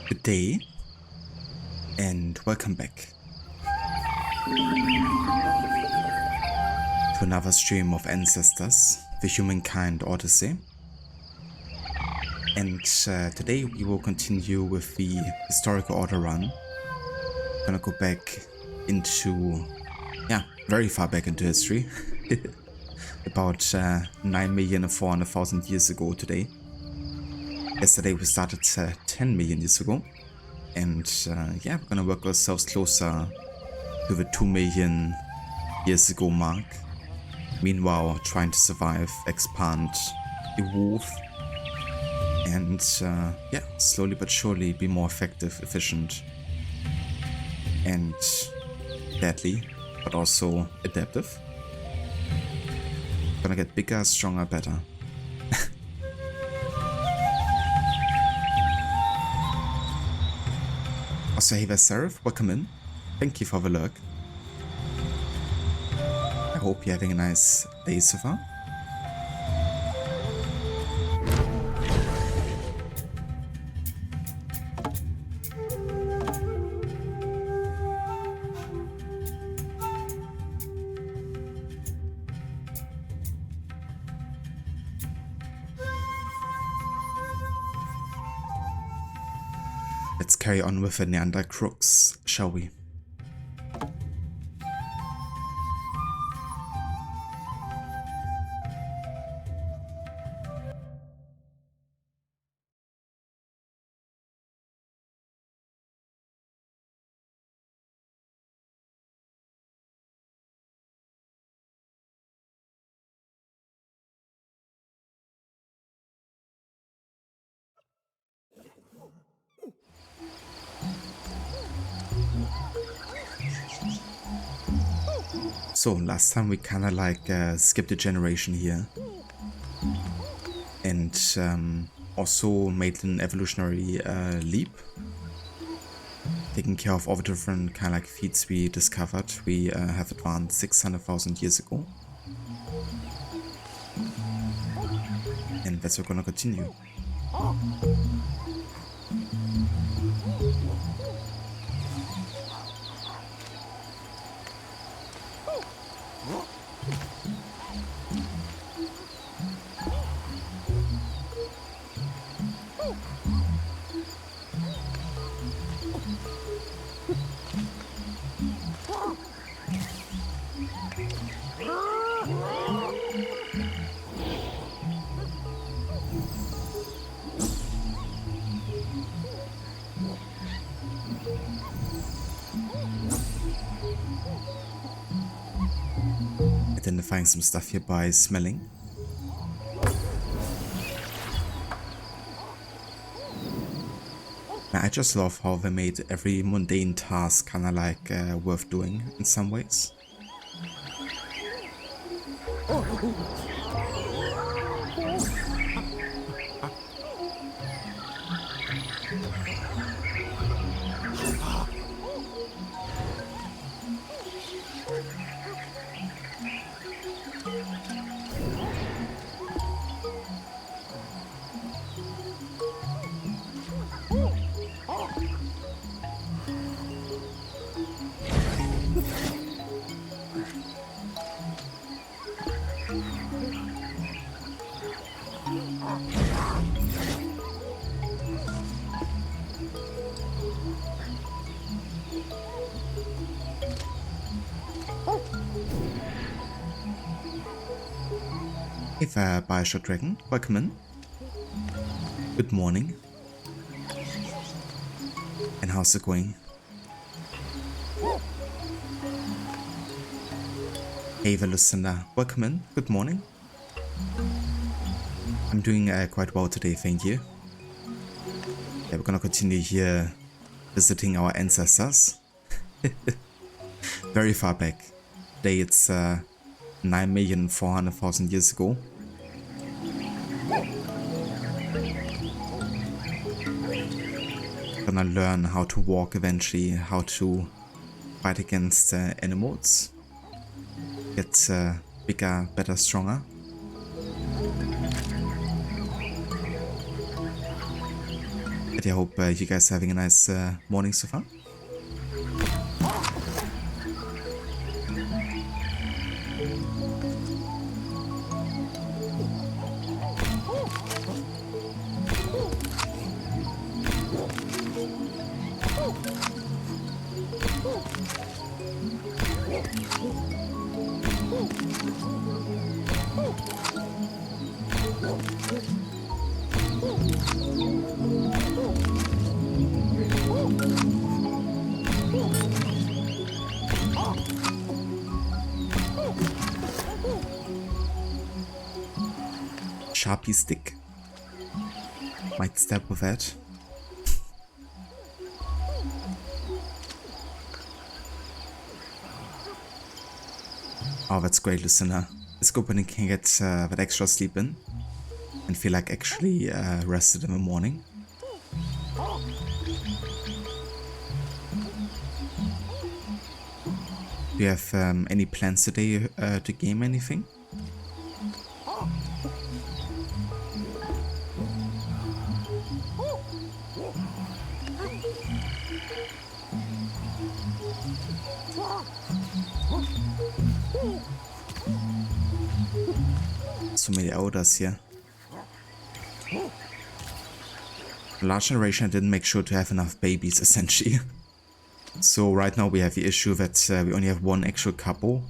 Good day, and welcome back to another stream of Ancestors, the Humankind Odyssey. And today we will continue with the historical order run. Gonna go back into, very far back into history. About 9,400,000 years ago today. Yesterday we started 10 million years ago. And we're gonna work ourselves closer to the 2 million years ago mark. Meanwhile, trying to survive, expand, evolve, and slowly but surely be more effective, efficient, and deadly, but also adaptive. Gonna get bigger, stronger, better. Also, hey there, Seraph, welcome in. Thank you for the lurk. I hope you're having a nice day so far. Let's carry on with the Neander crooks, shall we? So last time we kind of like skipped a generation here. And also made an evolutionary leap. Taking care of all the different kind of like feats we discovered. We have advanced 600,000 years ago. And that's what we're gonna continue. Identifying some stuff here by smelling. I just love how they made every mundane task kind of like worth doing in some ways. Hey there, Bioshock Dragon. Welcome in. Good morning. And how's it going? Hey there, Lucinda. Welcome in. Good morning. I'm doing quite well today, thank you. Yeah, we're gonna continue here visiting our ancestors. Very far back. Today it's 9,400,000 years ago. Gonna learn how to walk eventually, how to fight against animals. Get bigger, better, stronger. But I hope you guys are having a nice morning so far. Sharpie stick. Might step with that. Oh, that's great, Lucinda. It's good when you can get that extra sleep in and feel like actually rested in the morning. Do you have any plans today to game anything? So many elders here. Large generation didn't make sure to have enough babies essentially. So right now we have the issue that we only have one actual couple.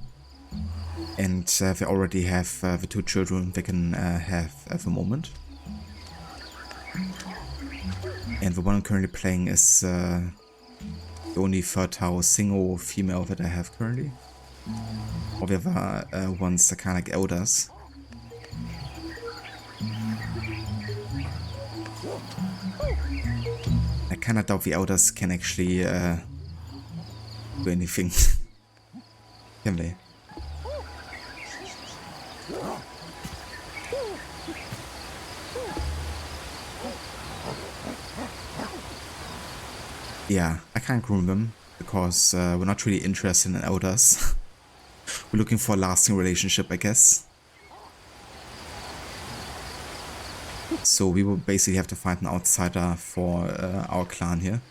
And they already have the two children they can have at the moment. And the one I'm currently playing is the only fertile single female that I have currently. All the other ones are kind of like elders. I kind of doubt the elders can actually do anything. Can they? Yeah, I can't groom them because we're not really interested in elders. We're looking for a lasting relationship, I guess. So we will basically have to find an outsider for our clan here.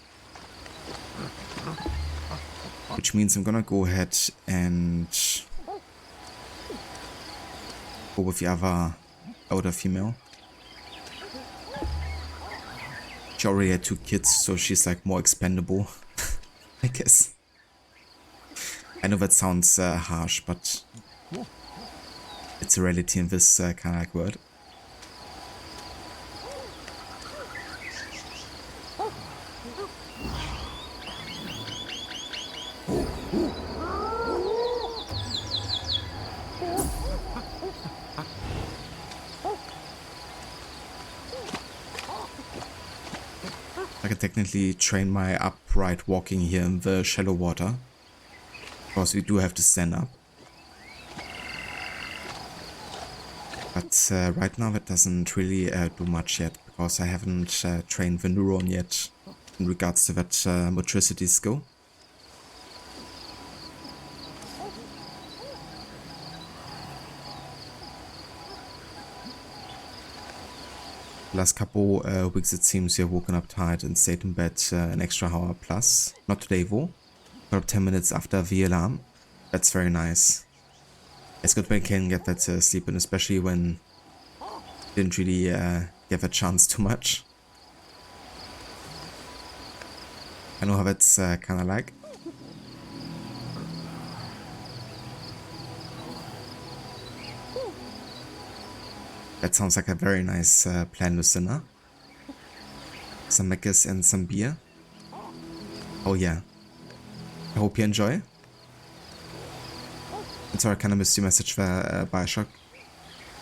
Which means I'm gonna go ahead and go with the other elder female. She already had 2 kids, so she's like more expendable, I guess. I know that sounds harsh, but it's a reality in this kind of like world. I can technically train my upright walking here in the shallow water. Because we do have to stand up. But right now that doesn't really do much yet. Because I haven't trained the neuron yet in regards to that motricity skill. Last couple weeks it seems you've woken up tired and stayed in bed an extra hour plus. Not today though. Got up 10 minutes after the alarm. That's very nice. It's good when you can get that sleep in, especially when you didn't really get that chance too much. I know how that's kind of like. That sounds like a very nice plan, Lucinda. Some Meckes and some beer. Oh yeah. I hope you enjoy. And sorry, I kind of missed your message there, Bioshock.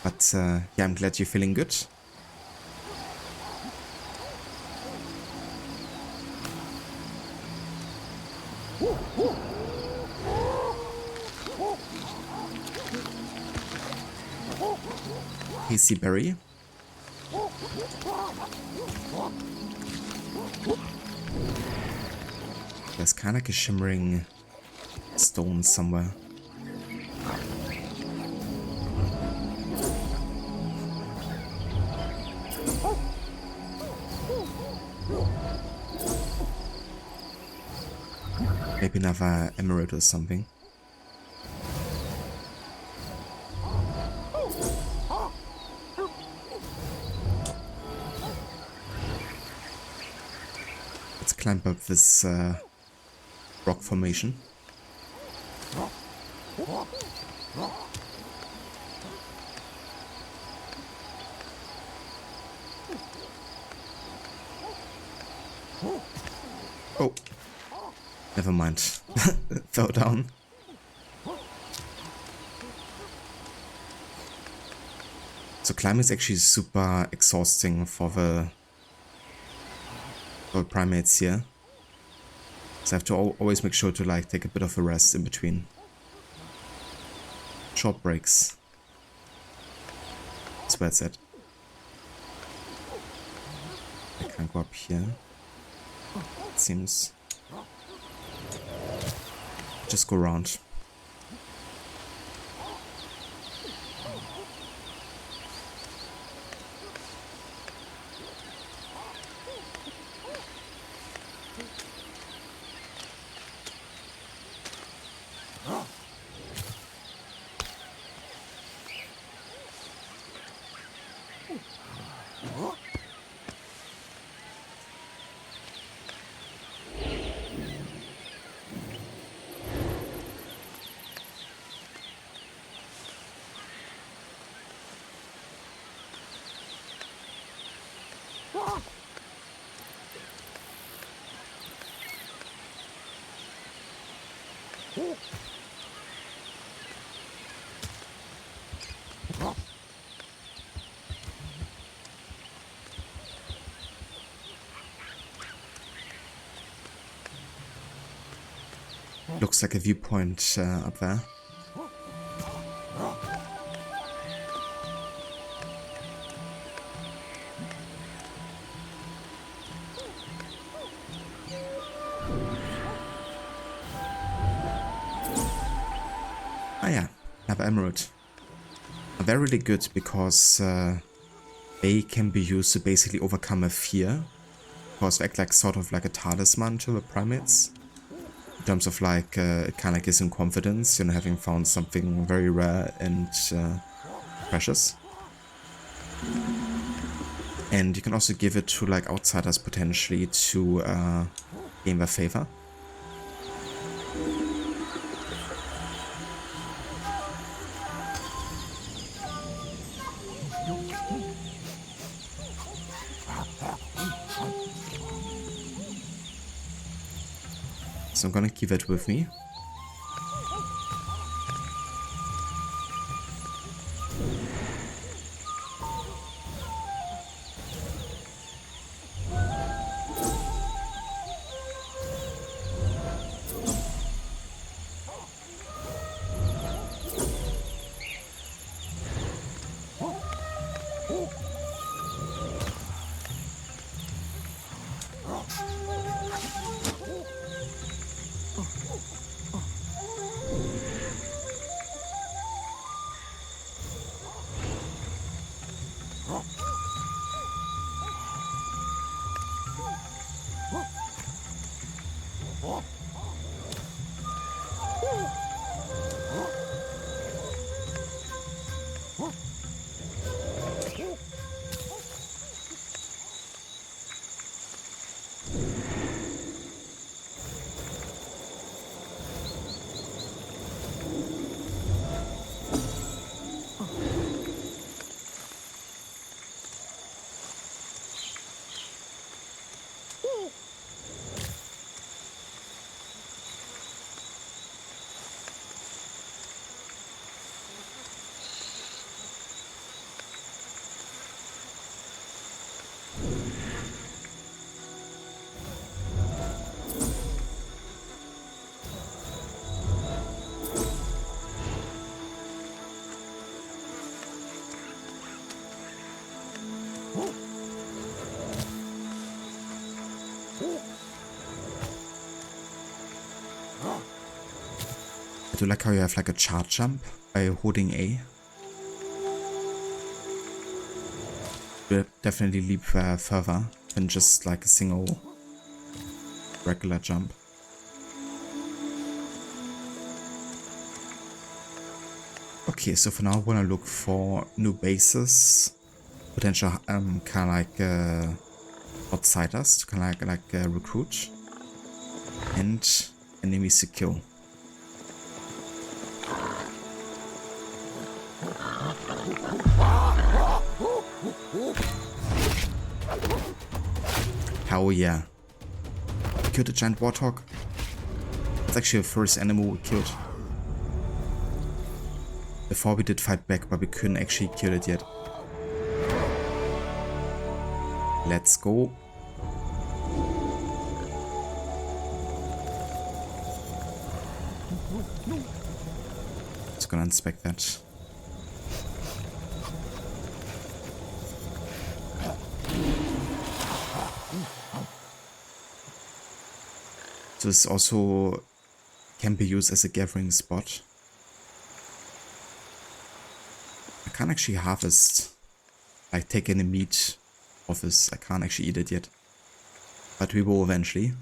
But yeah, I'm glad you're feeling good. Hazy berry. There's kind of like a shimmering stone somewhere. Maybe another emerald or something. Let's climb up this rock formation. Oh, never mind. Fell down. So climbing is actually super exhausting for the primates here. So I have to always make sure to like take a bit of a rest in between. Short breaks. That's where it's at. I can't go up here. It seems. Just go around. Looks like a viewpoint up there. have Emerald. They're really good because they can be used to basically overcome a fear. Because they act like sort of like a talisman to the primates. In terms of like, it kind of gives them confidence, you know, having found something very rare and precious. And you can also give it to like outsiders potentially to gain their favor. So I'm gonna keep it with me. I do like how you have like a charge jump by holding A. You definitely leap further than just like a single regular jump. Okay, so for now I want to look for new bases, potential kind of like outsiders to kind of like recruit, and enemies to kill. Hell yeah. We killed a giant warthog. It's actually the first animal we killed. Before we did fight back, but we couldn't actually kill it yet. Let's go. Just gonna inspect that. So this also can be used as a gathering spot. I can't actually harvest, like take any meat of this. I can't actually eat it yet. But we will eventually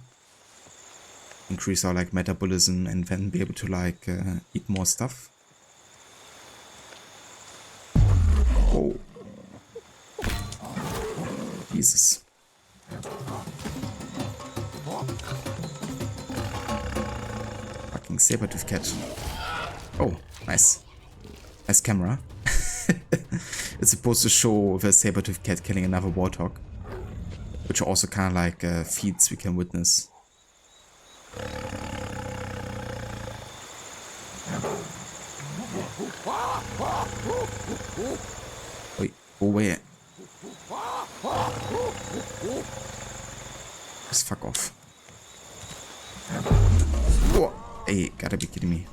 increase our like metabolism and then be able to like eat more stuff. Oh. Jesus. Fucking saber-tooth cat. Oh, nice. Nice camera. It's supposed to show the saber-tooth cat killing another warthog, which are also kind of like feats we can witness. Wait, go away. Just fuck off. Oh, hey, gotta be kidding me.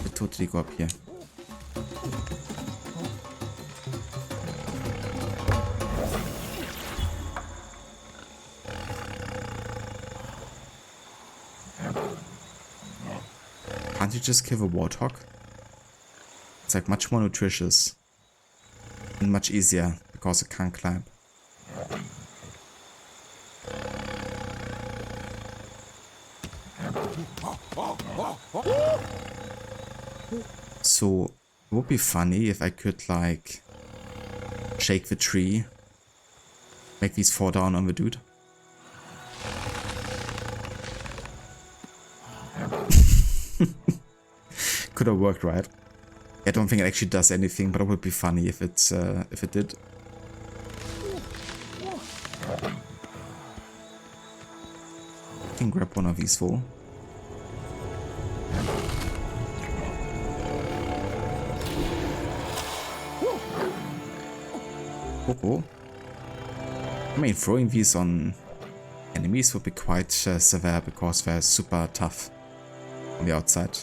I totally go up here. Can't you just kill a warthog? It's like much more nutritious. And much easier because it can't climb. So it would be funny if I could like shake the tree, make these fall down on the dude. Could have worked, right? I don't think it actually does anything, but it would be funny if it did. I can grab one of these four. Oh. I mean, throwing these on enemies would be quite severe because they're super tough on the outside.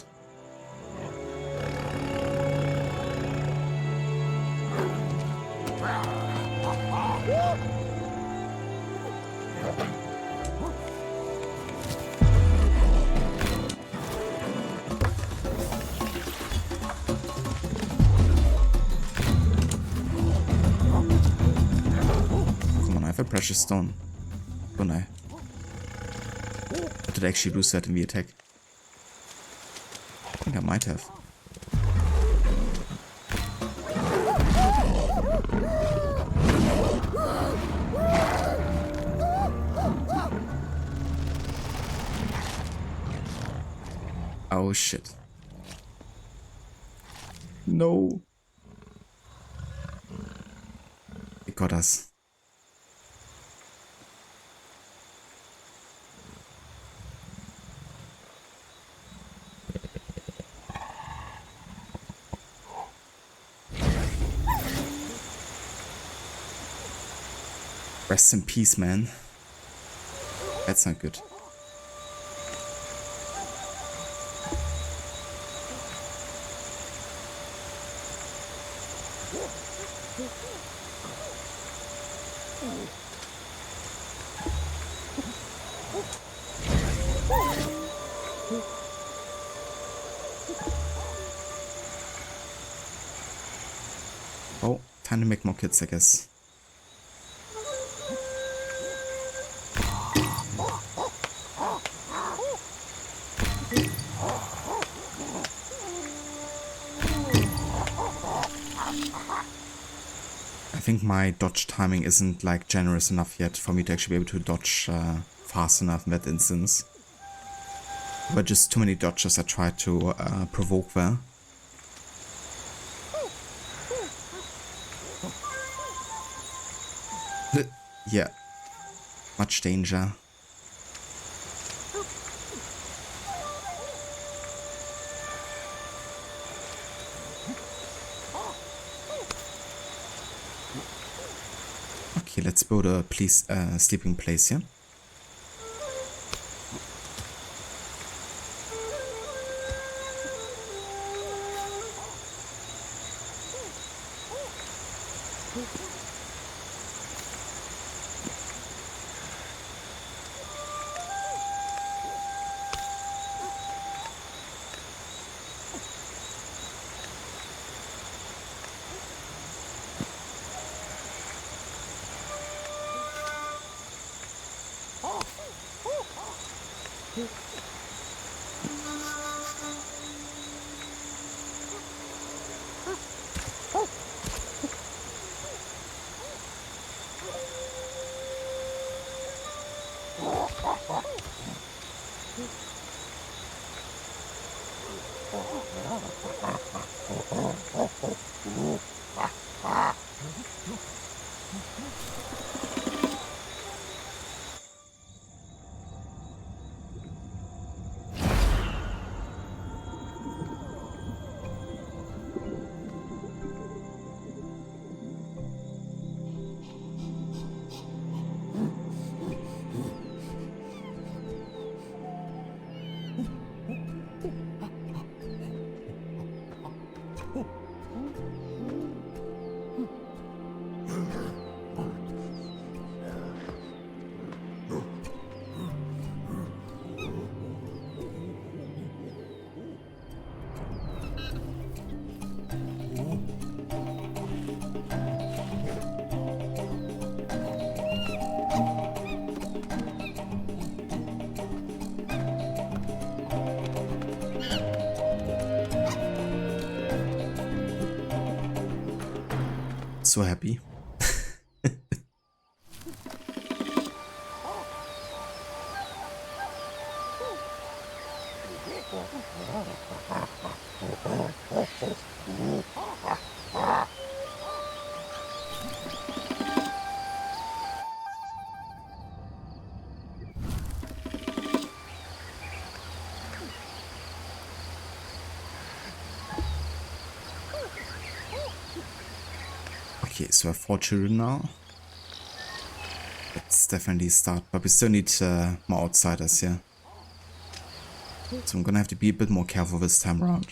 Precious stone. Don't I? Or did I actually lose that in the attack? I think I might have. Oh shit. No. It got us. Rest in peace, man. That's not good. Oh, time to make more kits, I guess. I think my dodge timing isn't like generous enough yet for me to actually be able to dodge fast enough in that instance. But just too many dodges I tried to provoke there. Yeah, much danger. Okay, let's build a sleeping place here. so happy. Okay, so I have 4 children now. Let's definitely start, but we still need more outsiders here. So I'm gonna have to be a bit more careful this time around.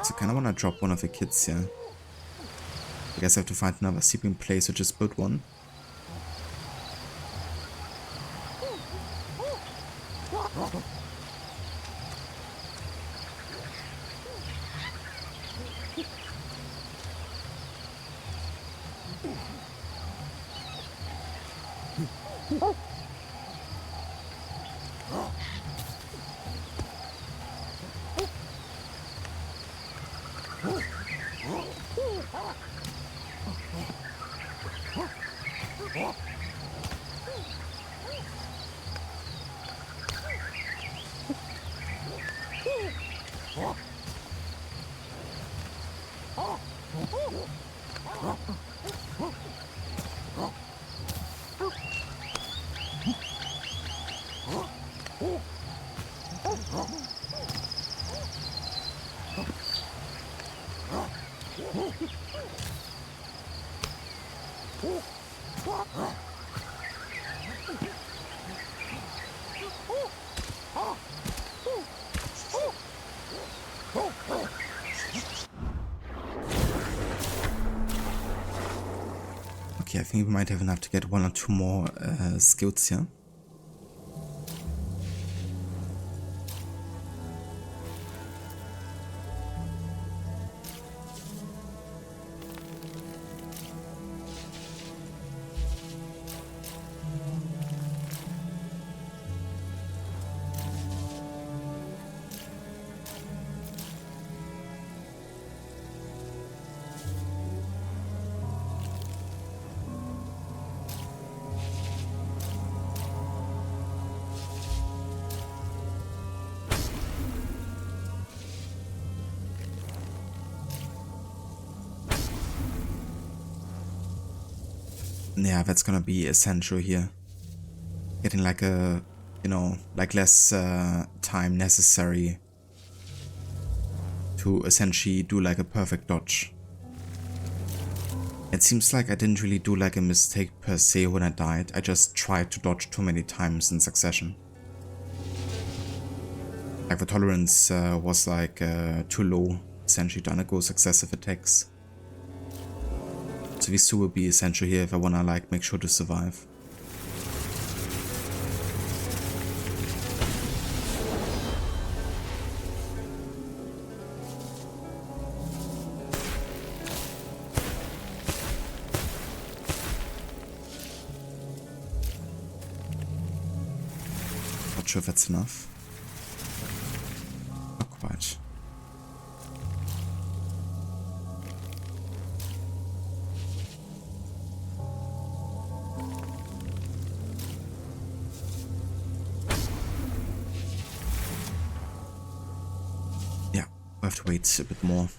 So I kind of want to drop one of the kids here. I guess I have to find another sleeping place or just build one. Okay, I think we might have enough to get 1 or 2 more skills here. Yeah, that's gonna be essential here. Getting like a, you know, like less time necessary to essentially do like a perfect dodge. It seems like I didn't really do like a mistake per se when I died. I just tried to dodge too many times in succession. Like the tolerance was like too low, essentially to undergo successive attacks. So these 2 will be essential here if I wanna like make sure to survive. Not sure if that's enough. Not quite. I have to wait a bit more.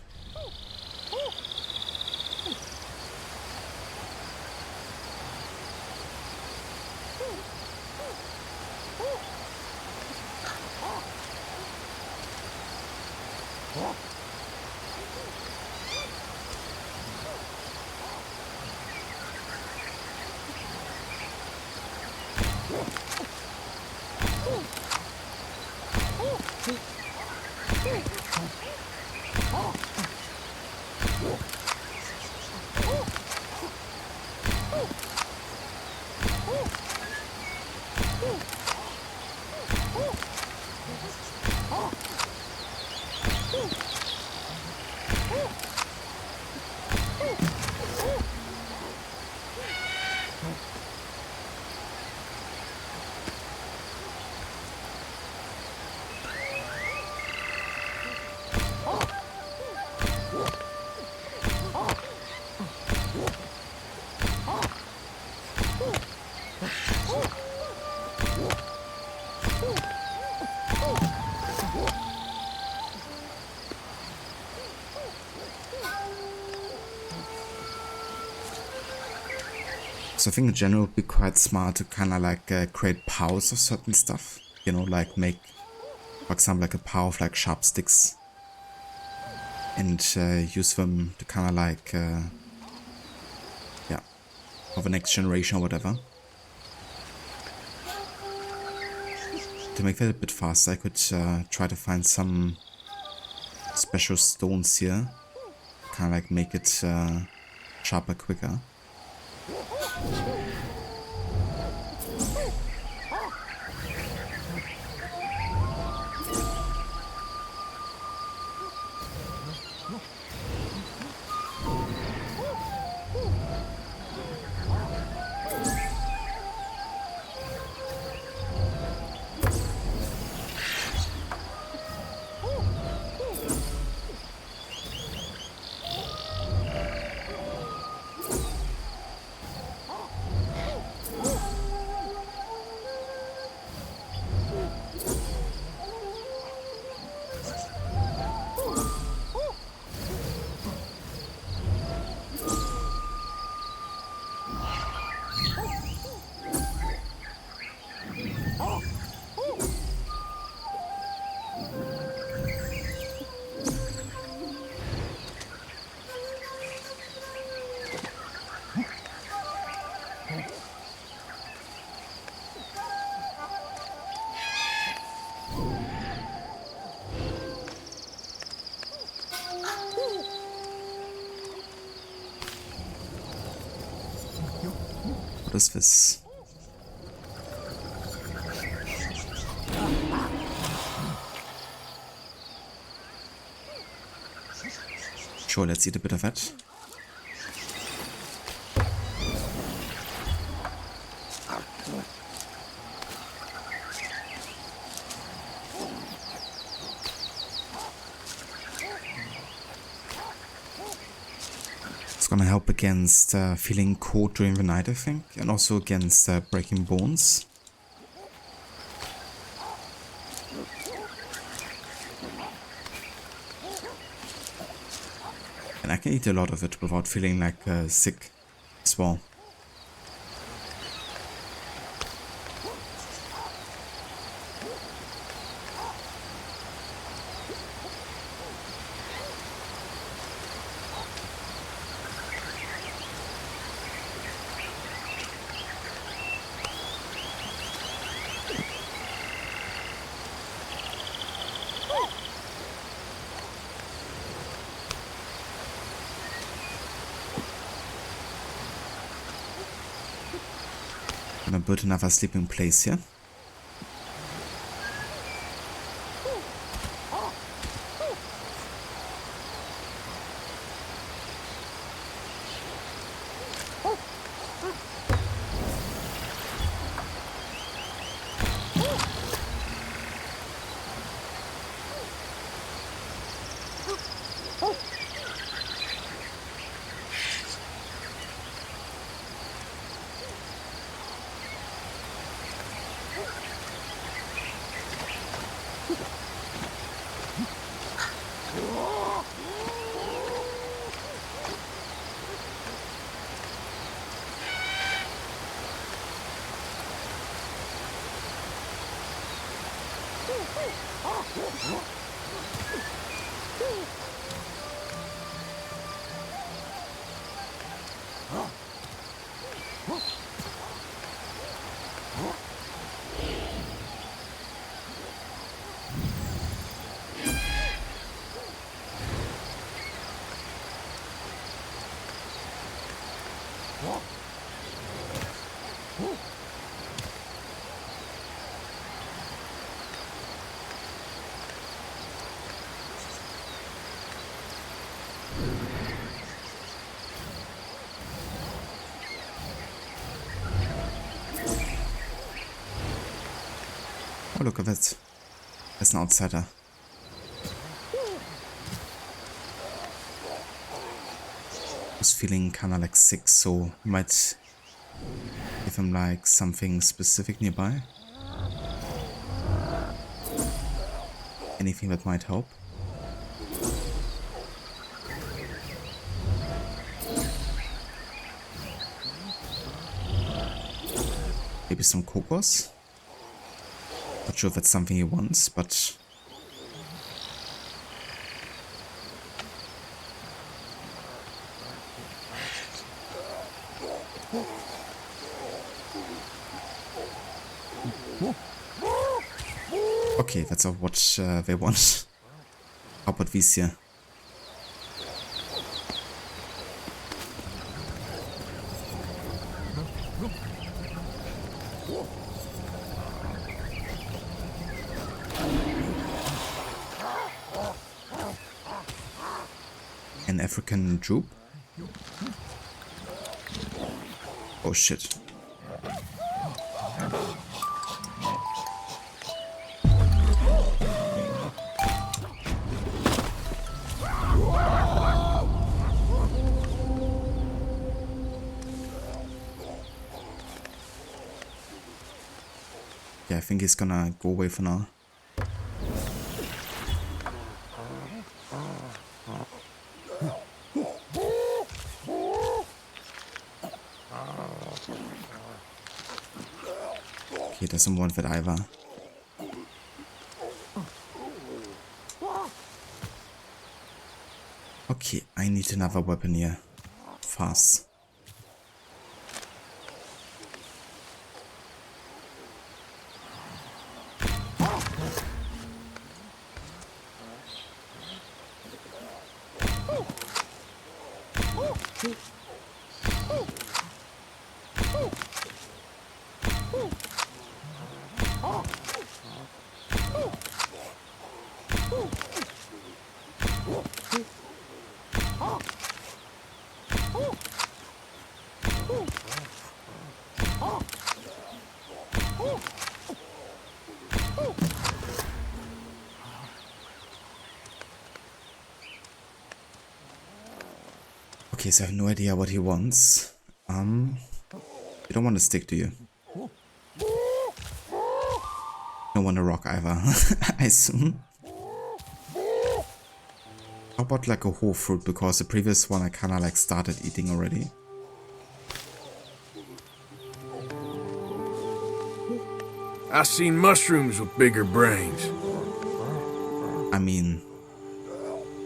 So I think in general it would be quite smart to kind of like create powers of certain stuff. You know, like make, for example, like a power of like sharp sticks. And use them to kind of like, yeah, for the next generation or whatever. To make that a bit faster, I could try to find some special stones here. Kind of like make it sharper quicker. What is this? Sure, let's eat a bit of that. It's gonna help against feeling cold during the night, I think, and also against breaking bones. And I can eat a lot of it without feeling like sick as well. I'm gonna build another sleeping place here. look at that. There's an outsider. Who's feeling kinda like sick, so might give him like something specific nearby. Anything that might help. Maybe some kokos. Not sure if that's something he wants, but okay, that's all what they want. How about these here? An African droop? Oh shit. Yeah, I think he's gonna go away for now. He doesn't want that either. Okay, I need another weapon here. Fast. Okay, so I have no idea what he wants. You don't want to stick, do you? Don't want a rock either, I assume. How about like a whole fruit, because the previous one I kinda like started eating already. I've seen mushrooms with bigger brains. I mean,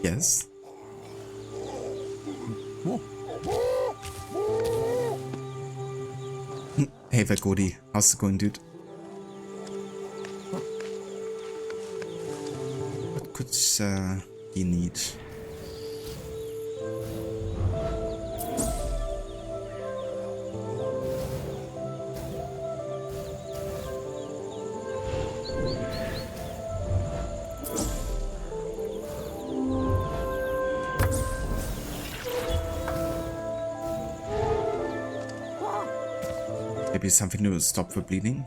yes. Hey there, Cody. How's it going, dude? What could he need? Maybe something to stop the bleeding?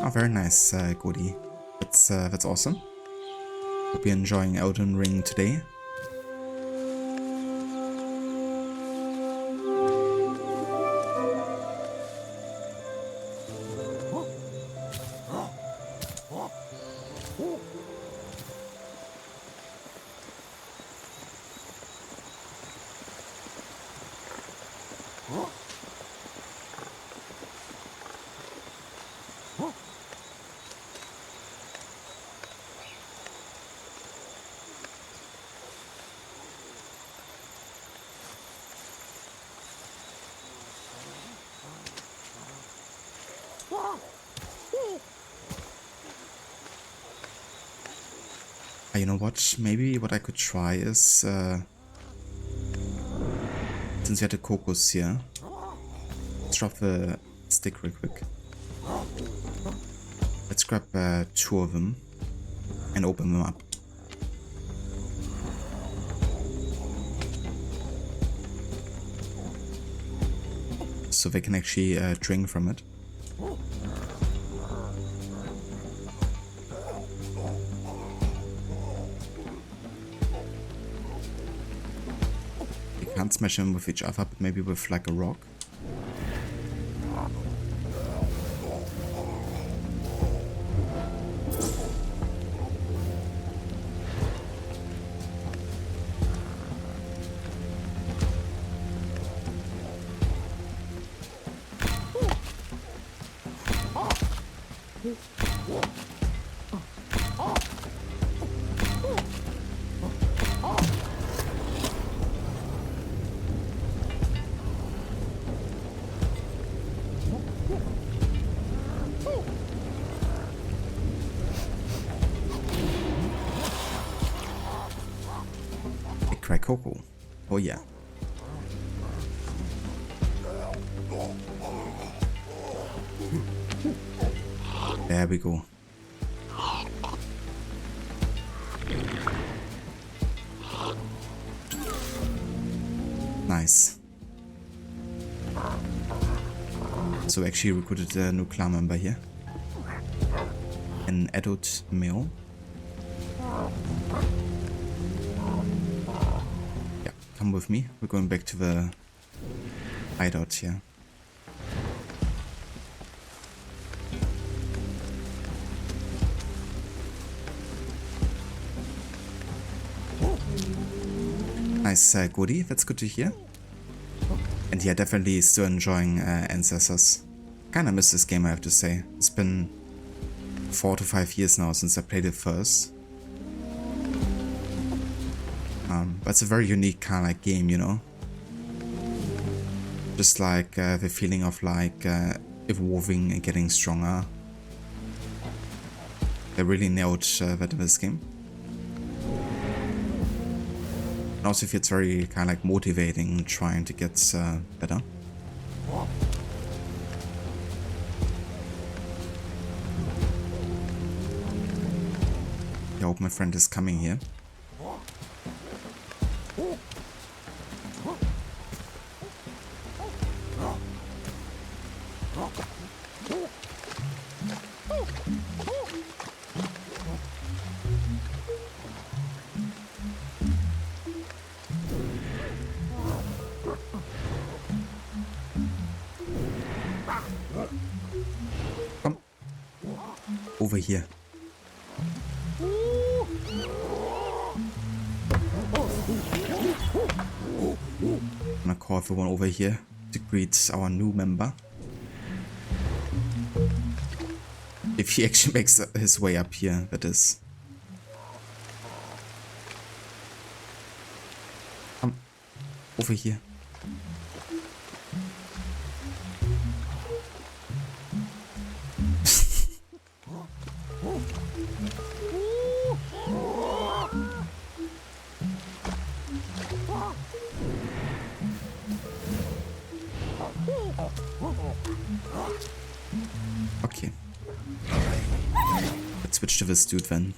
Oh, very nice, Cody. That's awesome. Hope you're enjoying Elden Ring today. You know what? Maybe what I could try is, since we had the cocos here, let's drop the stick real quick. Let's grab 2 of them and open them up. So they can actually drink from it. You can't smash them with each other, but maybe with like a rock. Cocoa. Oh yeah. There we go. Nice. So actually recruited a new clan member here. An adult male. Come with me. We're going back to the hideout here. Nice goodie. That's good to hear. And yeah, definitely still enjoying Ancestors. Kinda miss this game, I have to say. It's been 4 to 5 years now since I played it first. But it's a very unique kind of like game, you know. Just like the feeling of like evolving and getting stronger. They really nailed that in this game. And also feels very kind of like motivating, trying to get better. I hope my friend is coming here. Come over here. I'm gonna call everyone over here to greet our new member. If he actually makes his way up here, that is. Come over here. Okay. Let's switch to this dude then.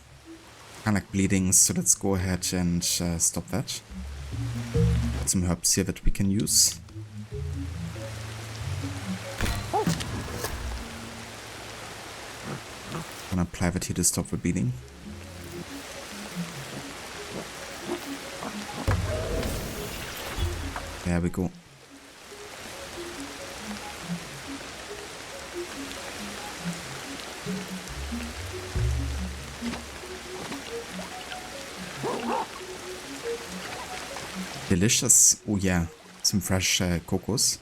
Kinda like bleeding, so let's go ahead and stop that. Got some herbs here that we can use. Gonna apply that here to stop the bleeding. There we go. Delicious. Oh yeah, some fresh cocos.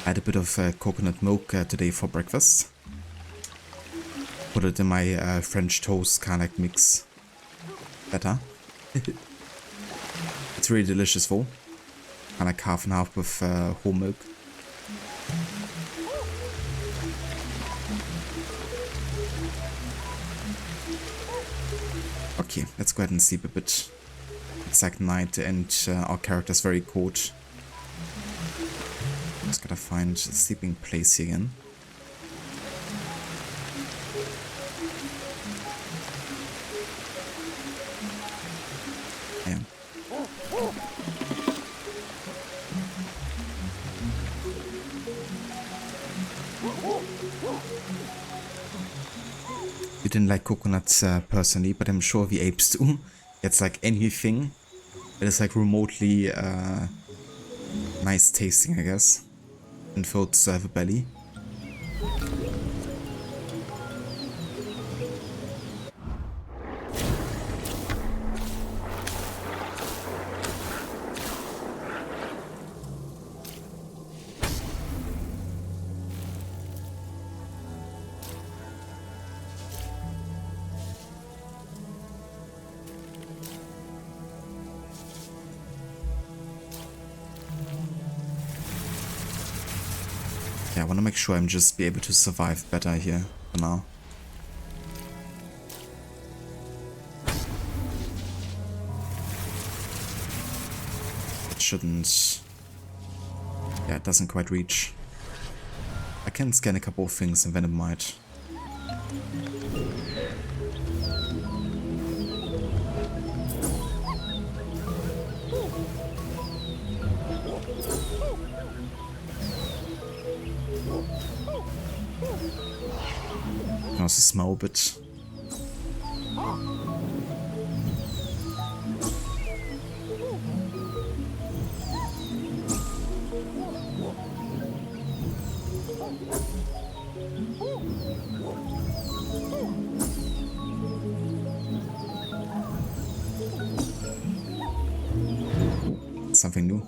I had a bit of coconut milk today for breakfast. Put it in my French toast kind of like mix. Better. It's really delicious though. Kind of like half and half with whole milk. Okay, let's go ahead and sleep a bit. It's like night and our character's very cold. Just gotta find a sleeping place here again. didn't like coconuts personally, but I'm sure the apes do. It's like anything that is like remotely nice tasting, I guess, and fills the belly. Yeah, I want to make sure I'm just be able to survive better here for now. It shouldn't... Yeah, it doesn't quite reach. I can scan a couple of things and then it might. I can also smell a bit. Something new.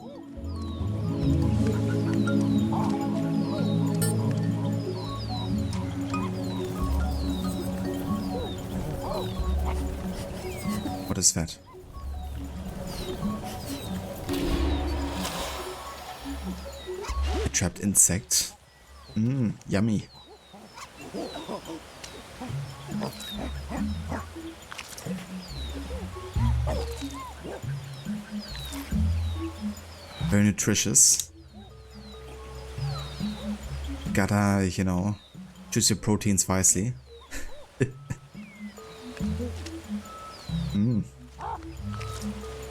What is that? A trapped insect. Mmm, yummy. Very nutritious. Gotta, you know, choose your proteins wisely.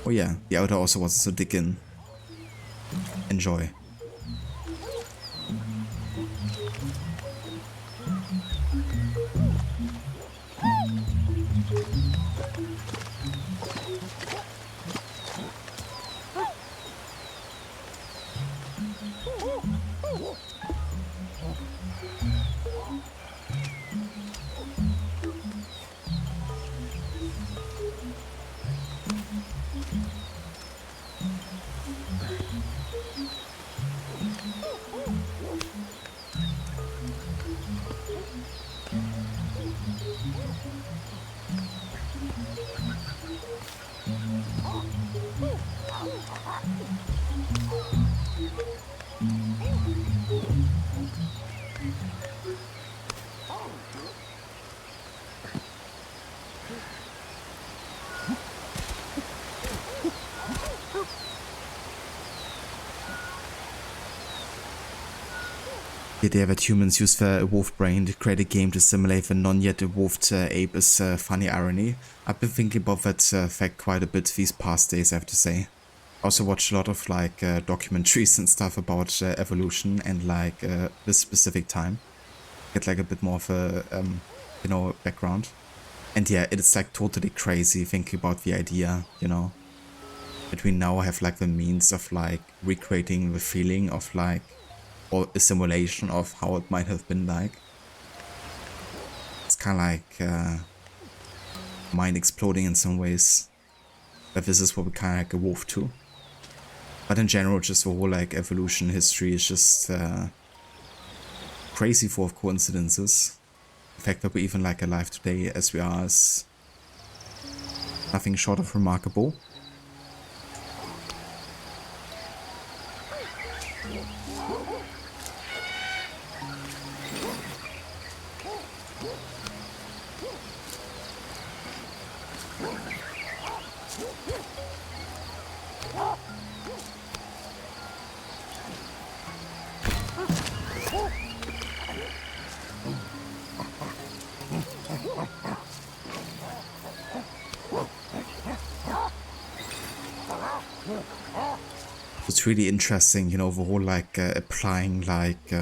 Oh yeah, the outer also wants to dig in. Enjoy. The idea that humans use the evolved brain to create a game to simulate the non-yet evolved ape is funny irony. I've been thinking about that fact quite a bit these past days, I have to say. Also watched a lot of like documentaries and stuff about evolution and like this specific time. Get like a bit more of a you know, background. And yeah, it's like totally crazy thinking about the idea, you know, that we now have like the means of like recreating the feeling of like, or a simulation of how it might have been like. It's kind of like mind exploding in some ways. But this is what we kind of like evolved to. But in general, just the whole like evolution history is just crazy full of coincidences. The fact that we're even like alive today as we are is nothing short of remarkable. It's really interesting, you know, the whole like applying like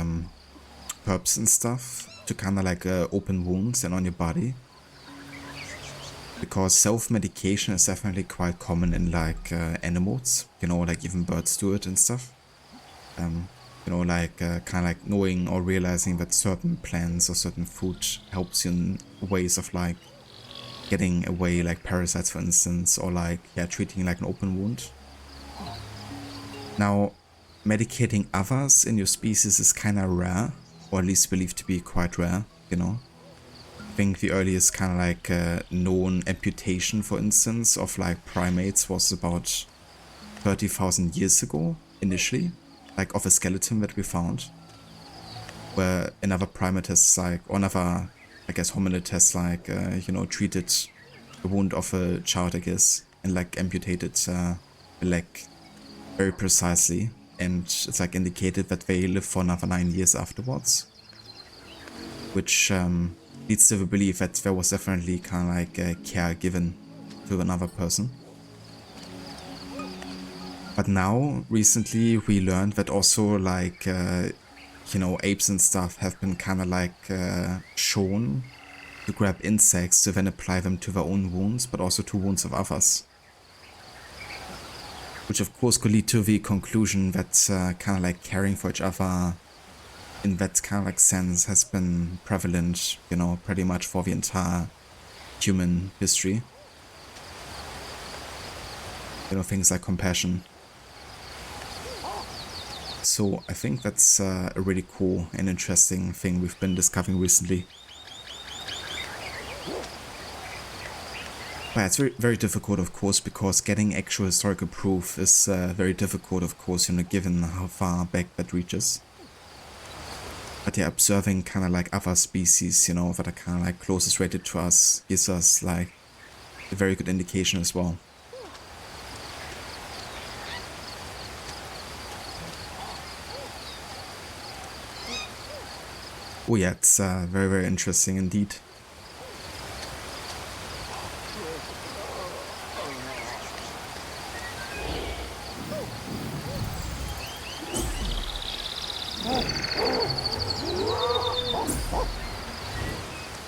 herbs and stuff to kind of like open wounds and on your body. because self-medication is definitely quite common in like animals, you know, like even birds do it and stuff. You know, like kind of like knowing or realizing that certain plants or certain food helps you in ways of like getting away like parasites, for instance, or like, yeah, treating like an open wound. Now, medicating others in your species is kind of rare, or at least believed to be quite rare, you know. I think the earliest kind of like known amputation, for instance, of like primates was about 30,000 years ago, initially, like of a skeleton that we found, where another primate has like, or another, I guess, hominid has like, you know, treated the wound of a child, I guess, and like amputated the leg very precisely, and it's like indicated that they live for another 9 years afterwards, which leads to the belief that there was definitely kind of like care given to another person. But now, recently, we learned that also like, you know, apes and stuff have been kind of like shown to grab insects to then apply them to their own wounds, but also to wounds of others. Which of course could lead to the conclusion that kind of like caring for each other in that kind of like sense has been prevalent, you know, pretty much for the entire human history. You know, things like compassion. So I think that's a really cool and interesting thing we've been discovering recently. But it's very, very difficult, of course, because getting actual historical proof is very difficult, of course, you know, given how far back that reaches. But yeah, observing kind of like other species, you know, that are kind of like closest related to us gives us like a very good indication as well. Oh yeah, it's very, very interesting indeed.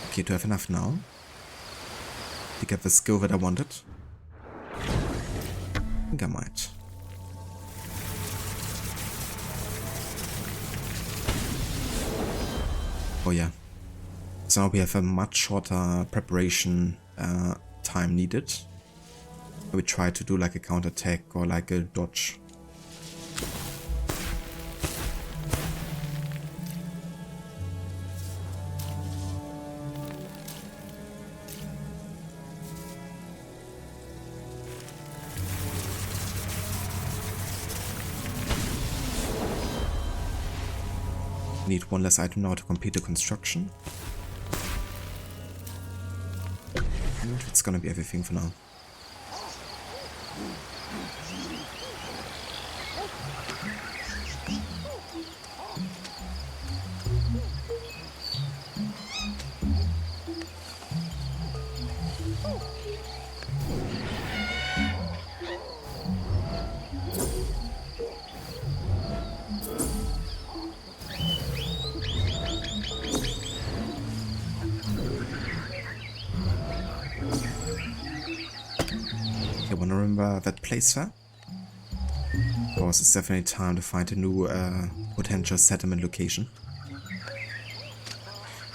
Okay, do I have enough now to get the skill that I wanted? I think I might. Oh yeah. So now we have a much shorter preparation time needed. We try to do like a counterattack or like a dodge. Need one less item now to complete the construction. And it's gonna be everything for now. I wanna remember that place there? Of course, it's definitely time to find a new potential settlement location.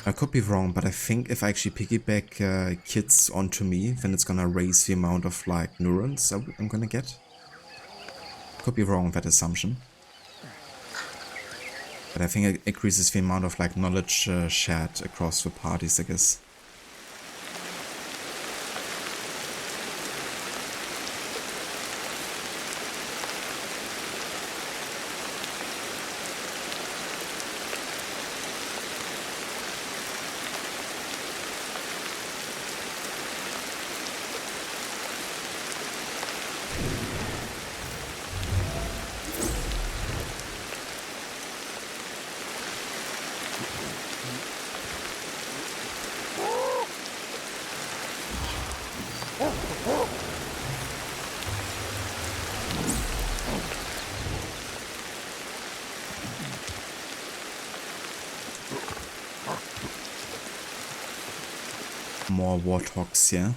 I could be wrong, but I think if I actually piggyback kids onto me, then it's gonna raise the amount of like neurons I'm gonna get. Could be wrong with that assumption. But I think it increases the amount of like knowledge shared across the parties, I guess. More warthogs, yeah.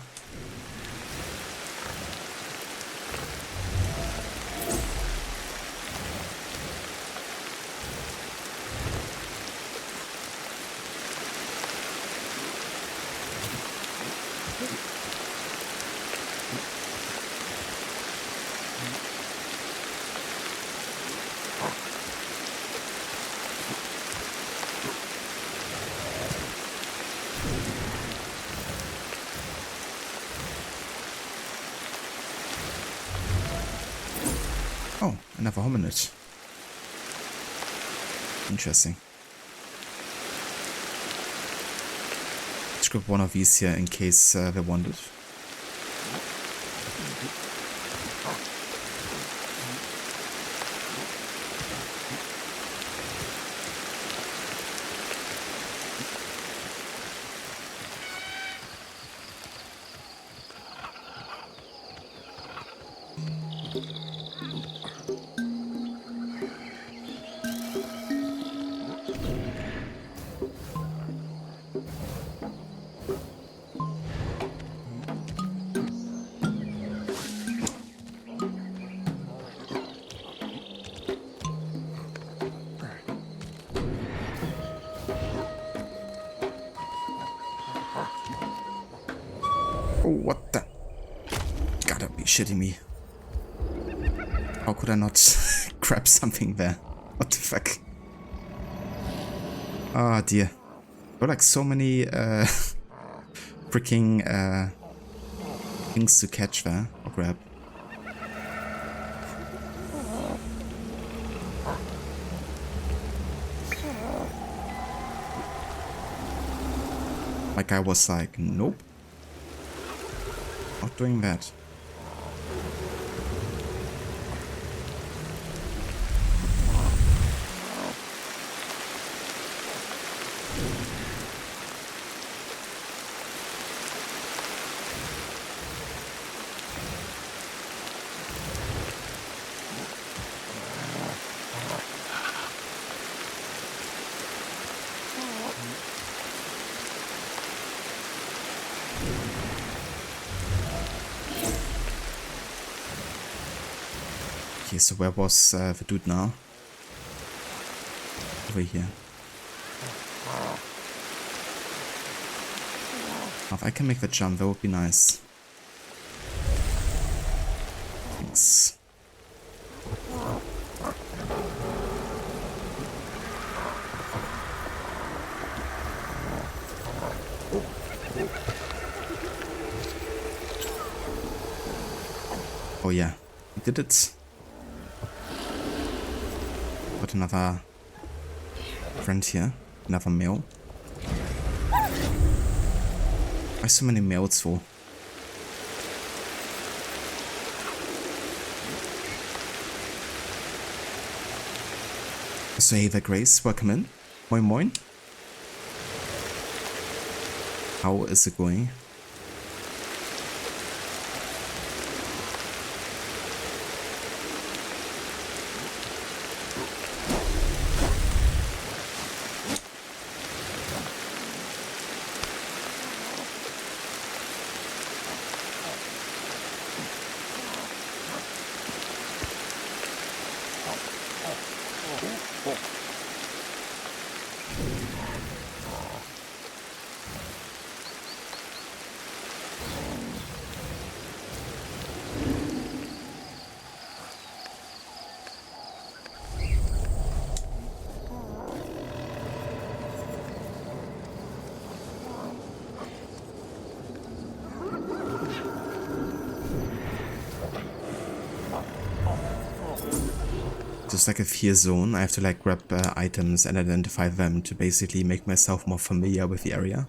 Oh, another hominid. Interesting. Let's grab one of these here in case they want it. Oh, what the? Gotta be shitting me. How could I not grab something there? What the fuck? Oh dear. There are like so many freaking things to catch there or grab. My guy was like, nope. Not doing that. Okay, so where was the dude now? Over here. If I can make the jump, that would be nice. Thanks. Oh yeah, we did it. Got another friend here, another male. Why so many males for? So hey there, Grace, welcome in. Moin moin. How is it going? Just like a fear zone, I have to like grab items and identify them to basically make myself more familiar with the area.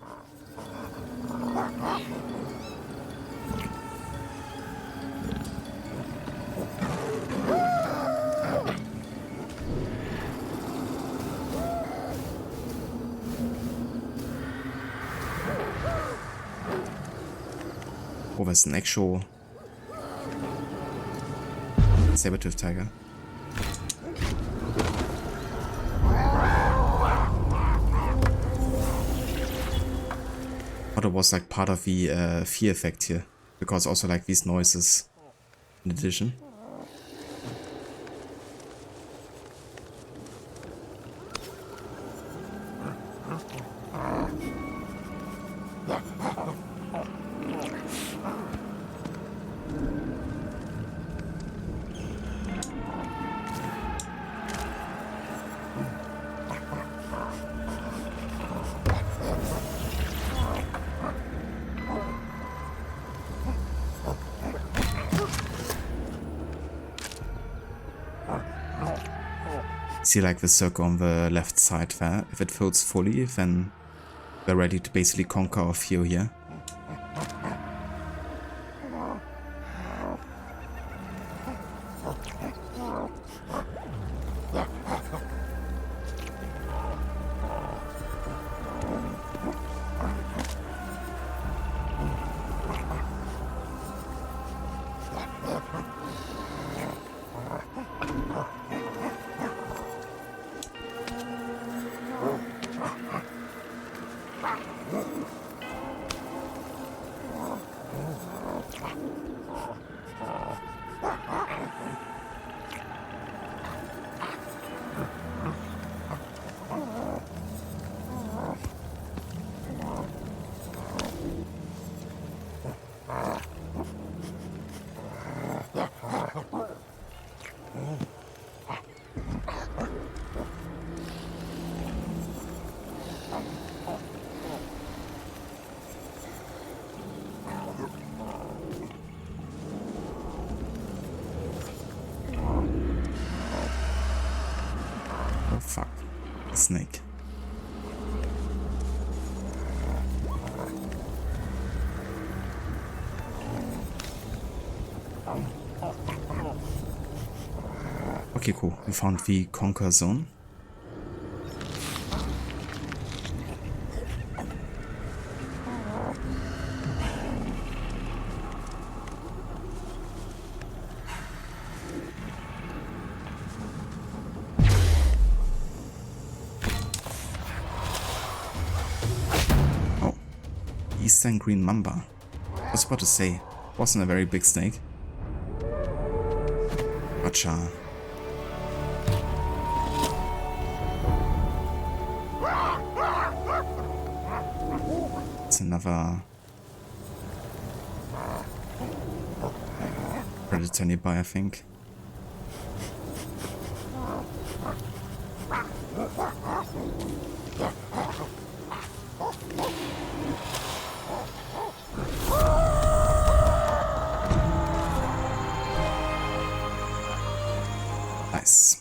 Oh, there's an actual saber-tooth tiger. But it was like part of the fear effect here, because also like these noises in addition. See like the circle on the left side there? If it fills fully, then we're ready to basically conquer our few here. Oh fuck, a snake. Okay, cool. We found the conquer zone. Oh, Eastern Green Mamba. I was about to say, wasn't a very big snake. Gotcha. It's another predator nearby, I think. Nice.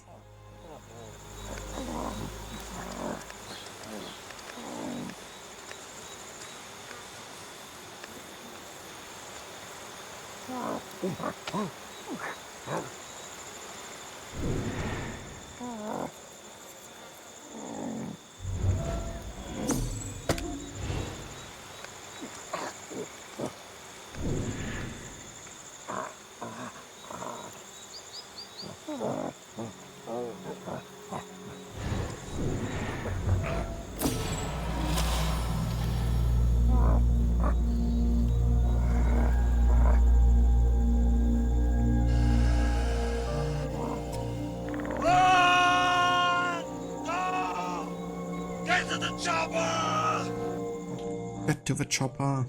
Get to the chopper.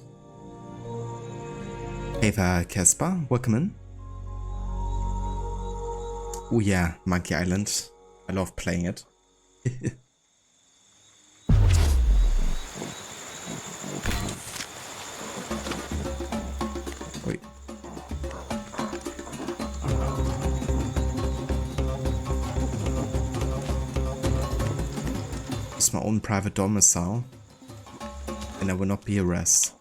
Hey there, Casper. Welcome in. Oh yeah, Monkey Island. I love playing it. Wait. It's my own private domicile, and I will not be harassed.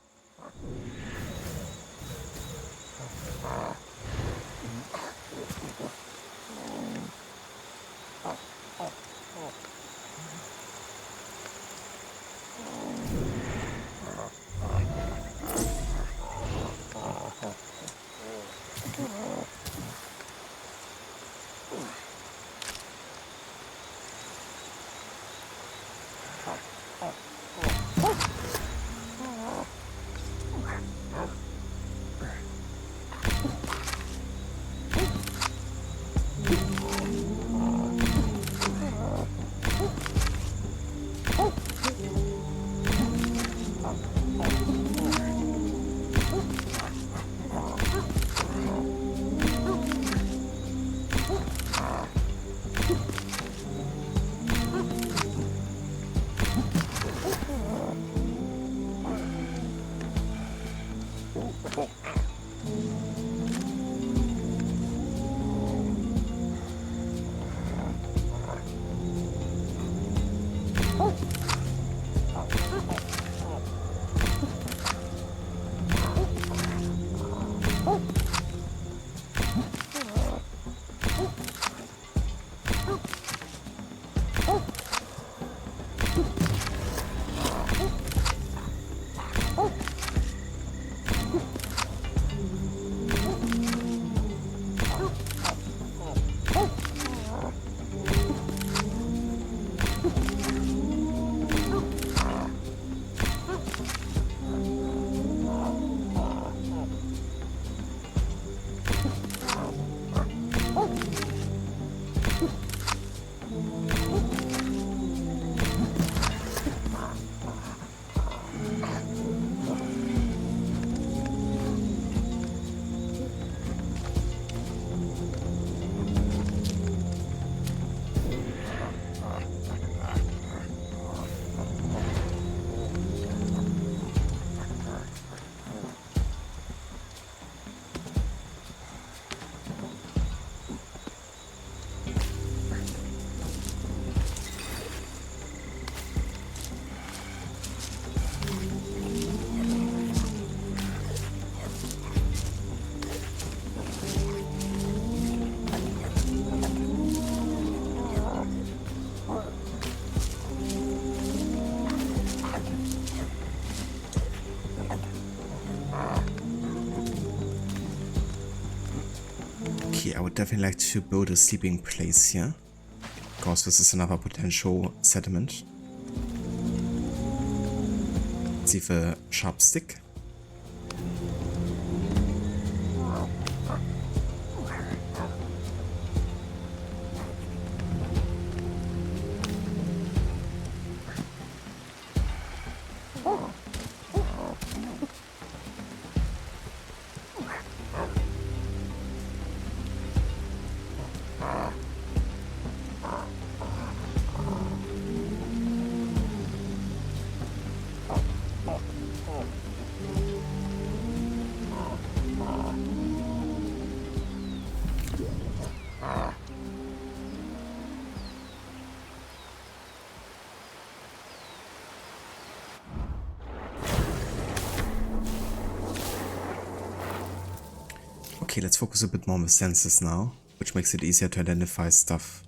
Okay, I would definitely like to build a sleeping place here, because this is another potential settlement. Let's see the sharp stick. Okay, let's focus a bit more on the senses now, which makes it easier to identify stuff.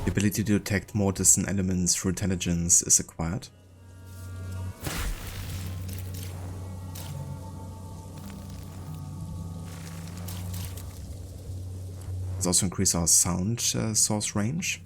The ability to detect more distant elements through intelligence is acquired. Let's also increase our sound source range.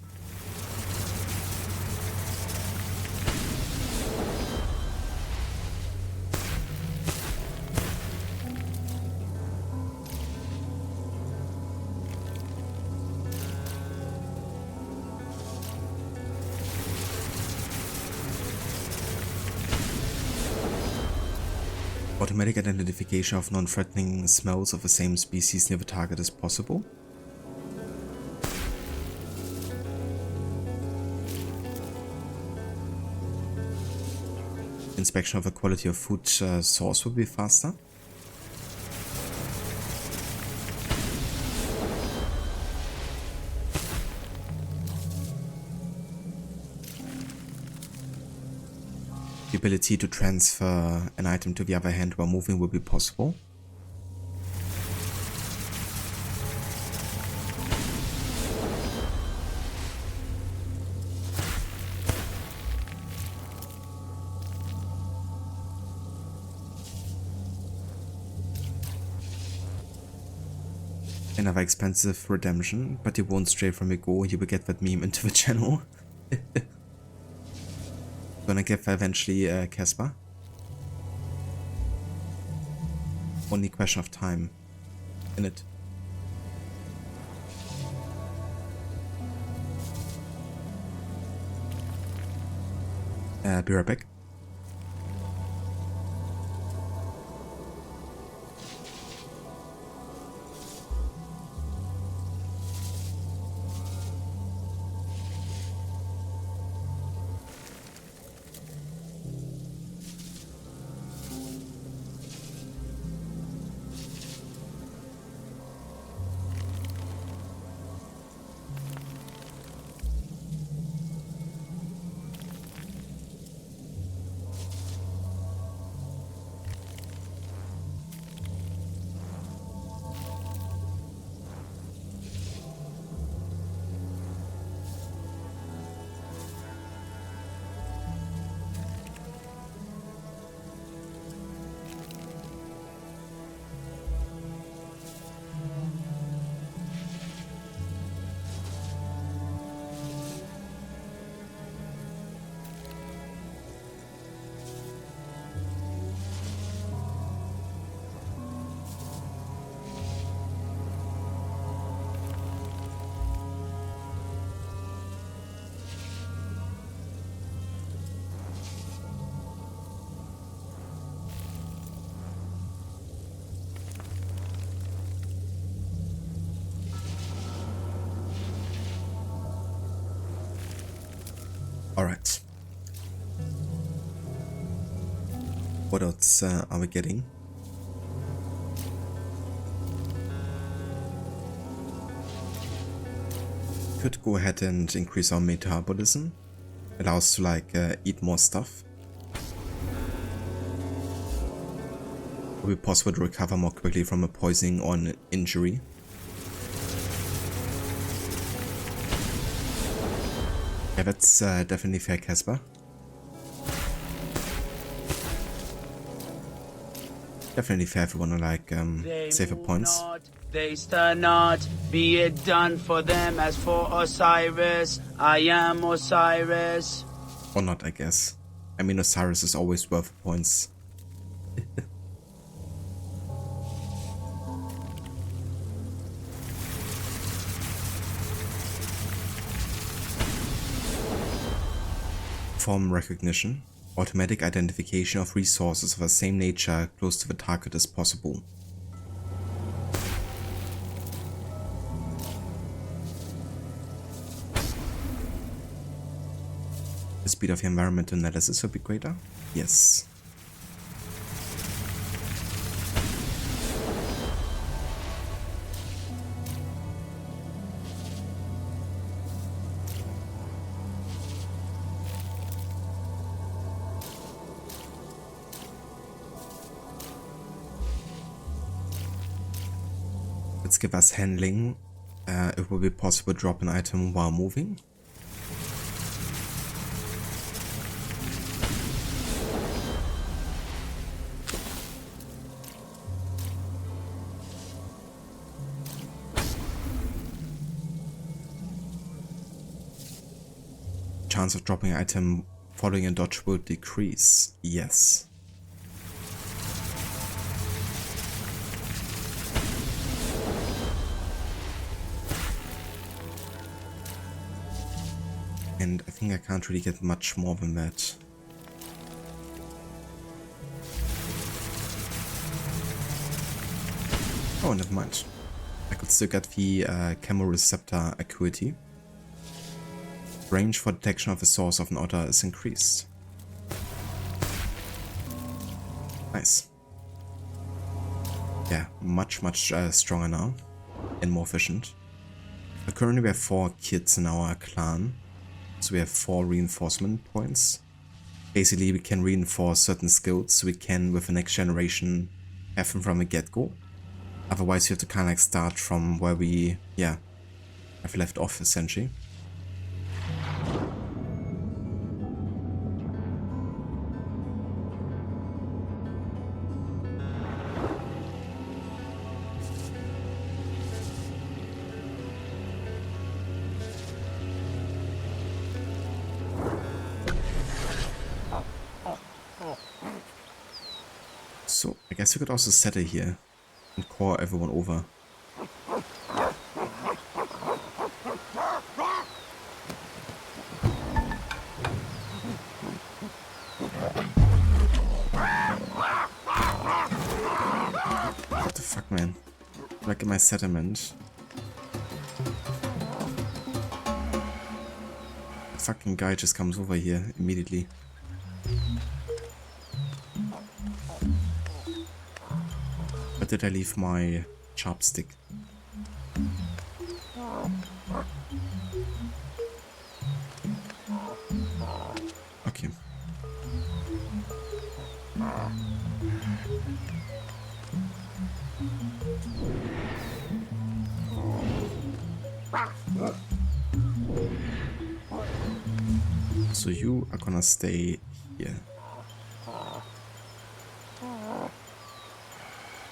Automatic identification of non-threatening smells of the same species near the target is possible. Inspection of the quality of food source will be faster. The ability to transfer an item to the other hand while moving will be possible. Another expensive redemption, but you won't stray from your goal, you will get that meme into the channel. Gonna get that eventually, Casper. Only question of time, in it. Be right back. Alright. What else are we getting? Could go ahead and increase our metabolism. Allow us to like eat more stuff. It will be possible to recover more quickly from a poisoning or an injury. Yeah, that's definitely fair, Casper. Definitely fair if we want to like save up points. They stir not, be it done for them as for Osiris. I am Osiris. Or not, I guess. I mean, Osiris is always worth points. Form recognition. Automatic identification of resources of the same nature close to the target as possible. The speed of the environmental analysis will be greater? Yes. Let's give us handling. It will be possible to drop an item while moving. Chance of dropping an item following a dodge will decrease. Yes. And I think I can't really get much more than that. Oh, never mind. I could still get the chemoreceptor acuity. Range for detection of the source of an odor is increased. Nice. Yeah, much stronger now and more efficient. But currently we have 4 kids in our clan. So we have 4 reinforcement points. Basically we can reinforce certain skills so we can with the next generation have them from the get-go. Otherwise you have to kind of like start from where we have left off essentially. So, I guess we could also settle here and call everyone over. What the fuck, man? Like in my settlement. The fucking guy just comes over here immediately. Did I leave my chopstick? Okay. So you are gonna stay here.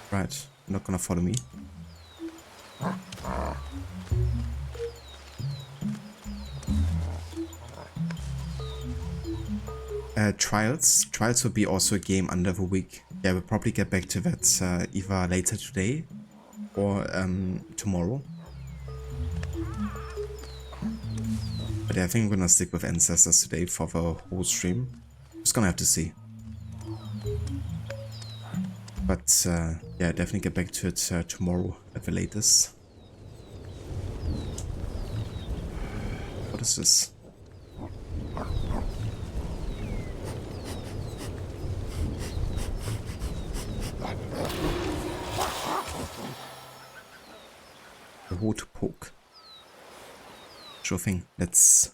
Right, you're not gonna follow me. Trials will be also a game under the week. Yeah, we'll probably get back to that either later today or tomorrow. But yeah, I think I'm gonna stick with Ancestors today for the whole stream. Just gonna have to see. But yeah, definitely get back to it tomorrow at the latest. What is this? A water poke. Sure thing. Let's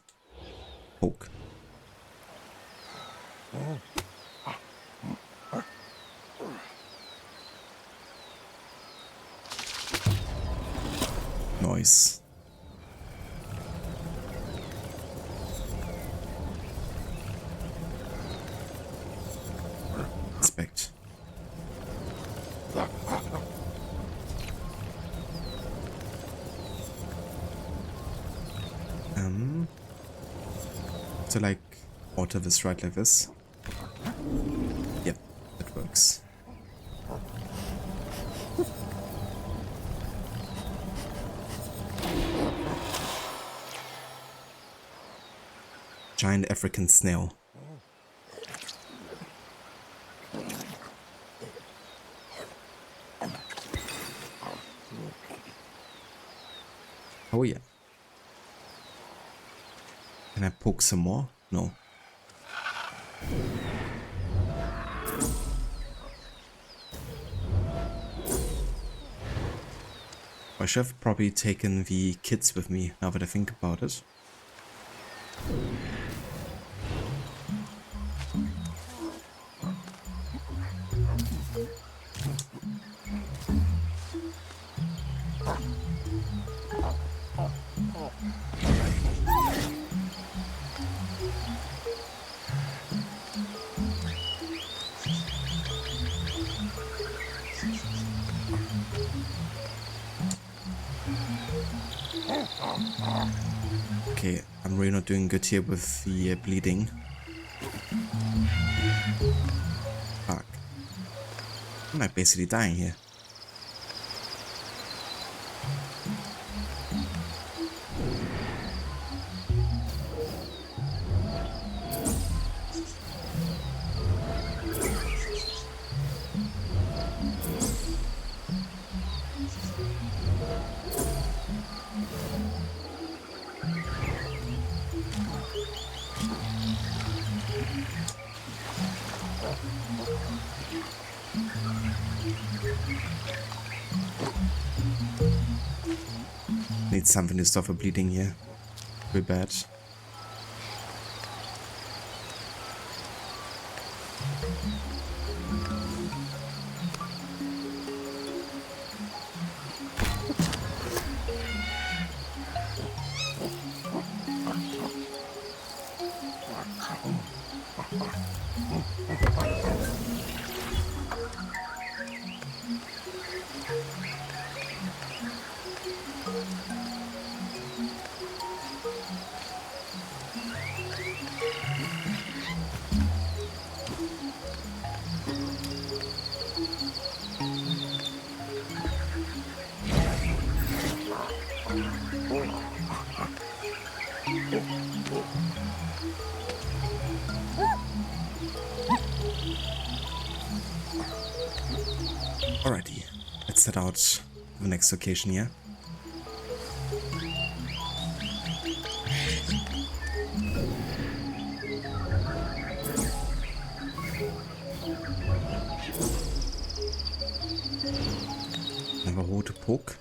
poke. Nice. Inspect. So like water this right like this. Yep, that works. Giant African snail. Oh yeah. Can I poke some more? No. I should have probably taken the kids with me, now that I think about it. Okay, I'm really not doing good here with the bleeding. Fuck. I'm like basically dying here. Need something to stop the bleeding here. Pretty bad. Alrighty, let's head out to the next location here. Have a hole to poke.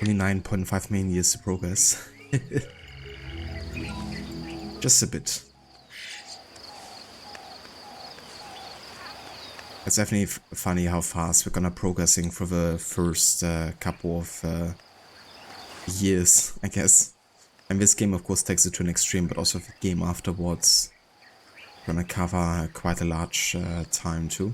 Only 9.5 million years to progress. Just a bit. It's definitely funny how fast we're gonna progressing for the first couple of years, I guess. And this game of course takes it to an extreme, but also the game afterwards gonna cover quite a large time too.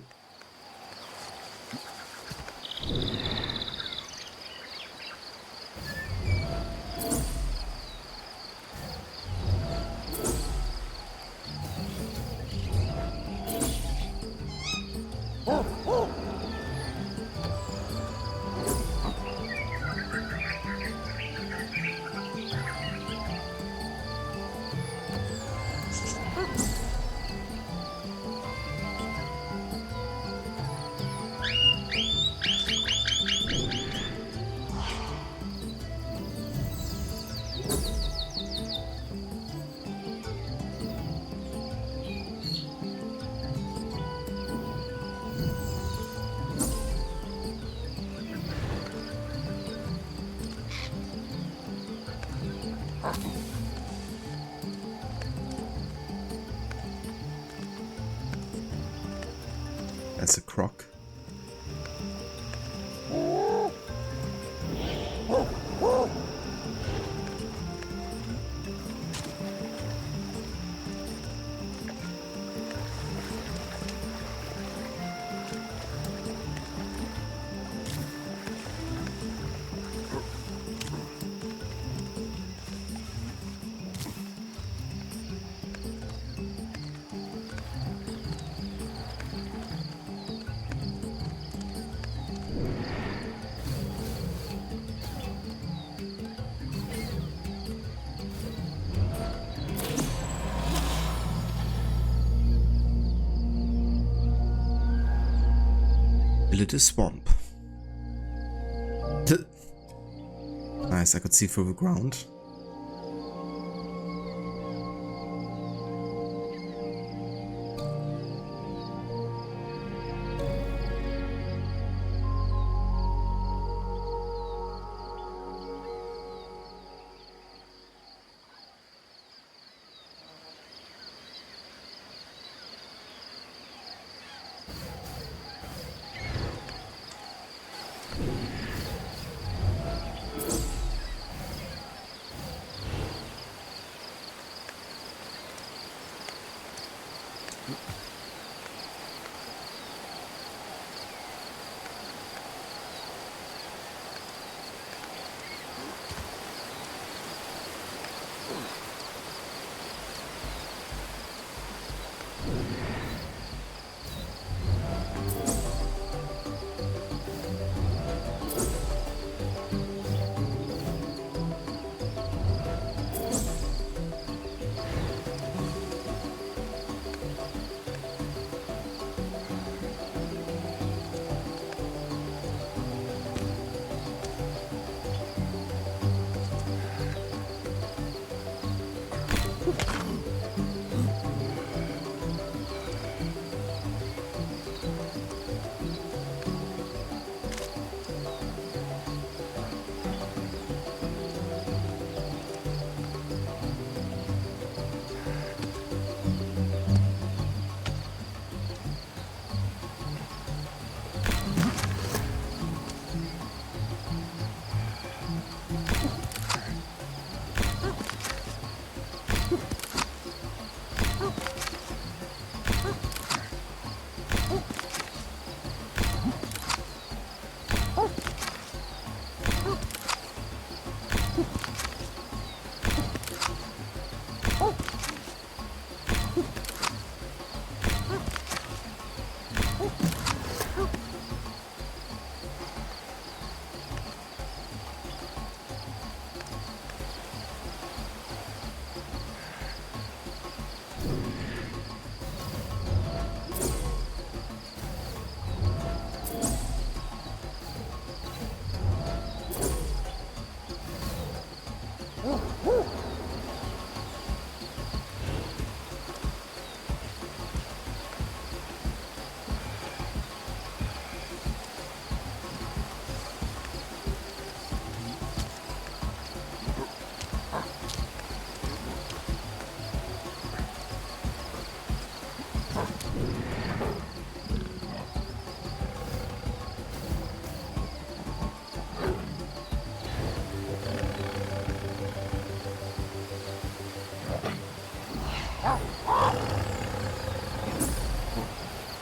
as a croc. A little swamp. Nice, I could see through the ground.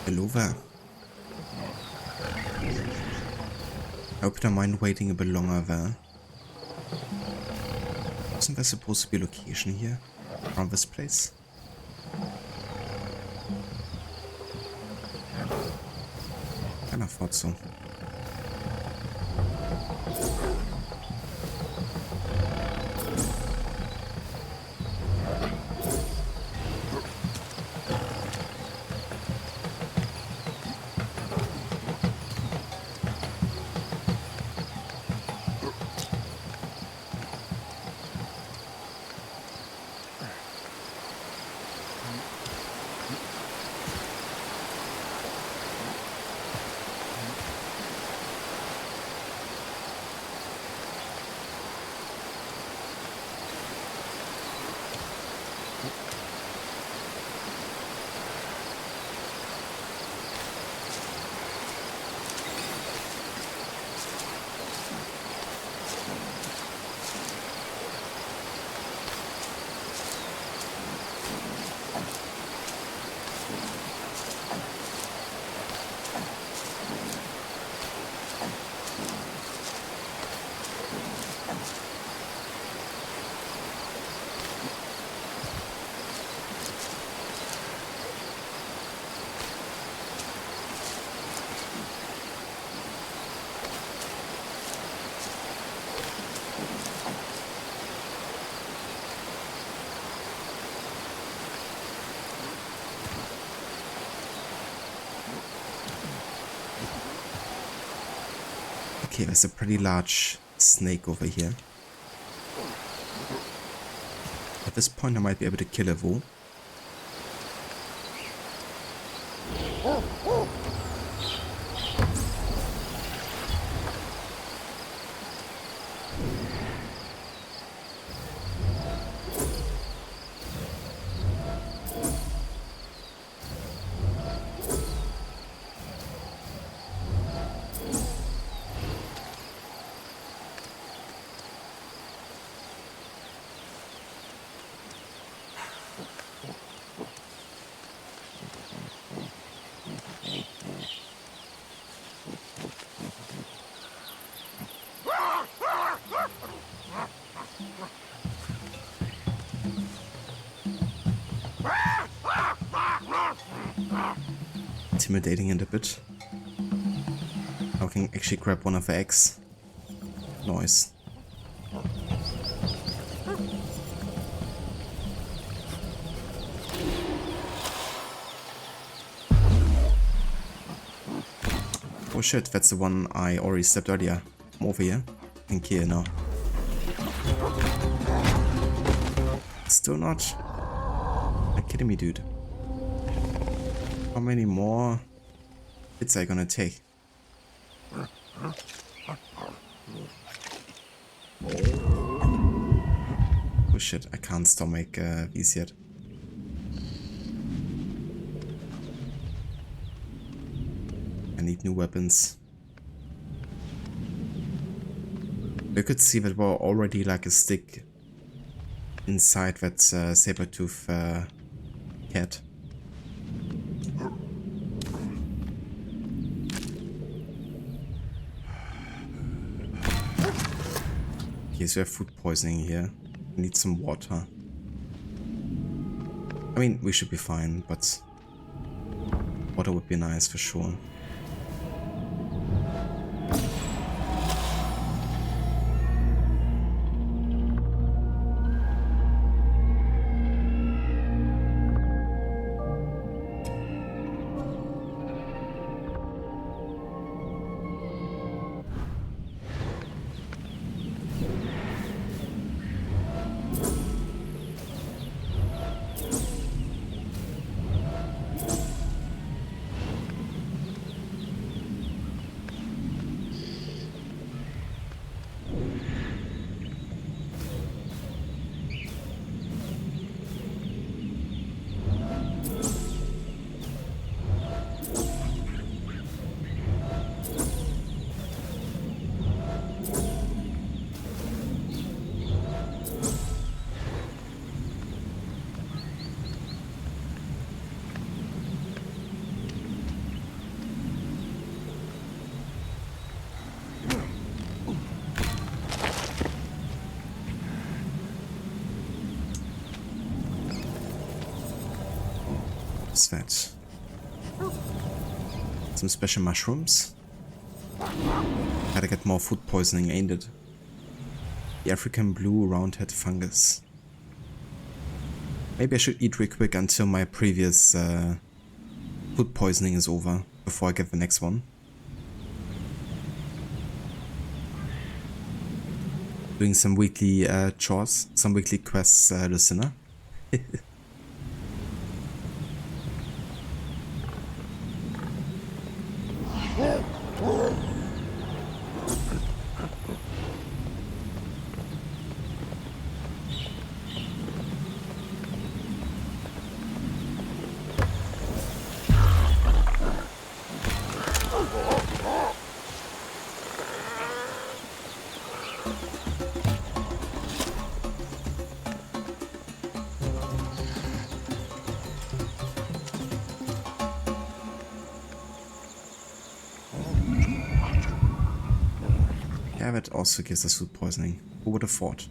Hello there. I hope you don't mind waiting a bit longer there. Wasn't there supposed to be a location here? Around this place? Kinda thought so. Okay, there's a pretty large snake over here. At this point I might be able to kill a Wu. Intimidating it a bit. I can actually grab one of the eggs. Nice. Oh shit, that's the one I already stepped earlier. I'm over here. I think here now. Still not? Are you kidding me, dude? How many more hits are you gonna take? Oh shit, I can't stomach these yet. I need new weapons. You could see that we're already like a stick inside that saber-tooth cat. Okay, so we have food poisoning here. We need some water. I mean, we should be fine, but water would be nice for sure. What's that? Some special mushrooms. Gotta get more food poisoning, ain't it? The African blue roundhead fungus. Maybe I should eat real quick until my previous food poisoning is over before I get the next one. Doing some weekly chores, some weekly quests, listener. Yeah, that also gives us food poisoning. Who would have thought?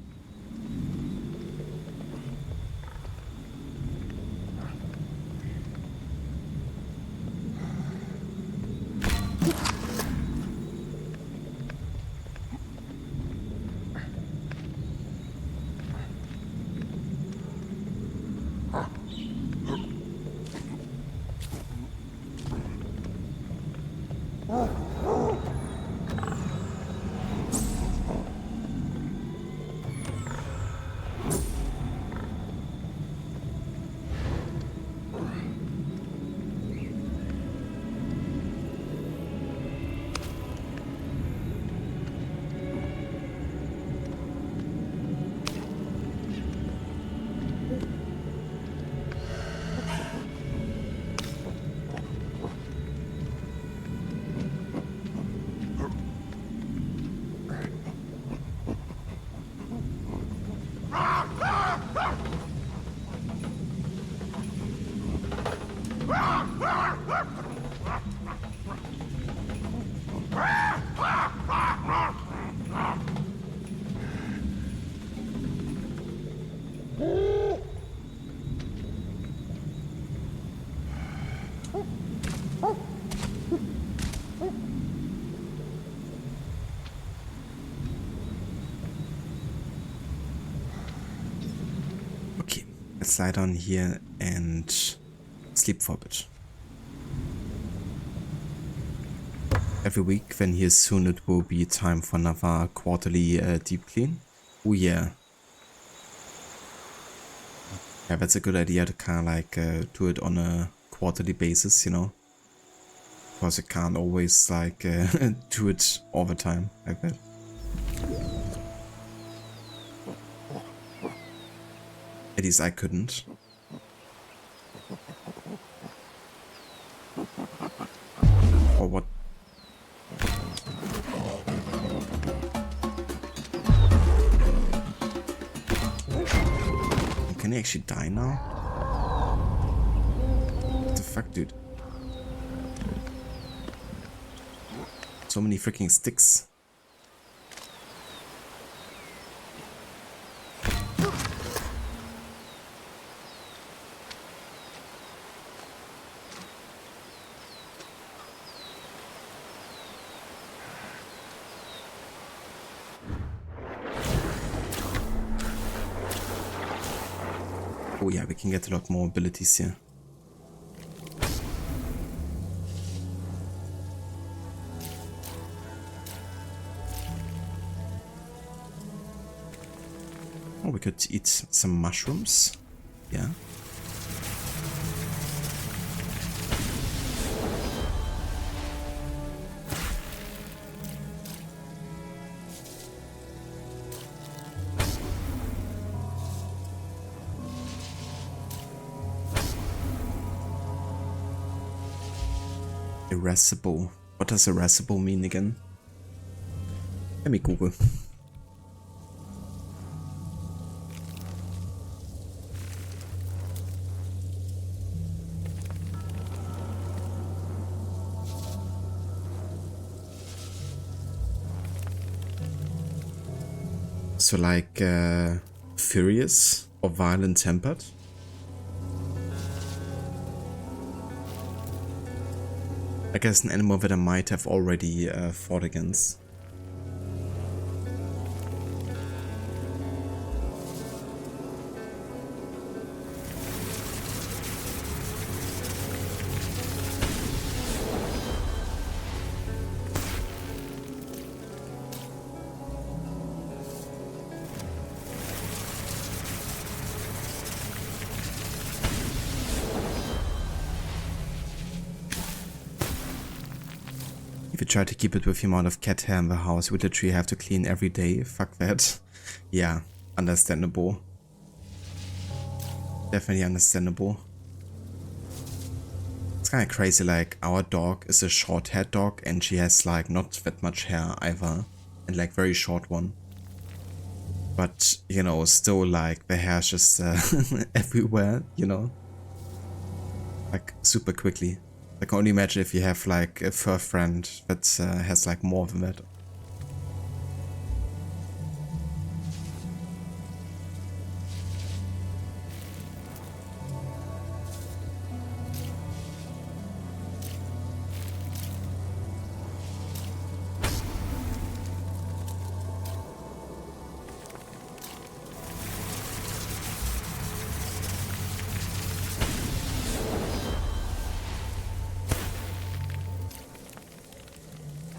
Okay, let's lie down here and sleep for a bit. Every week, when here soon, it will be time for another quarterly deep clean. Oh yeah. Yeah, that's a good idea to kind of like do it on a quarterly basis, you know? Because you can't always like do it all the time like that. At least I couldn't. Or what? Can he actually die now? What the fuck, dude? So many freaking sticks. Oh yeah, we can get a lot more abilities here. Oh, we could eat some mushrooms. Yeah. Irascible. What does irascible mean again? Let me Google. So like furious or violent tempered? I guess an animal that I might have already fought against. If you try to keep it with the amount of cat hair in the house, you would literally have to clean every day. Fuck that. Yeah, understandable. Definitely understandable. It's kind of crazy, like our dog is a short-haired dog and she has like not that much hair either. And like very short one. But, you know, still like the hair's just everywhere, you know. Like super quickly. I can only imagine if you have like a fur friend that has like more than that.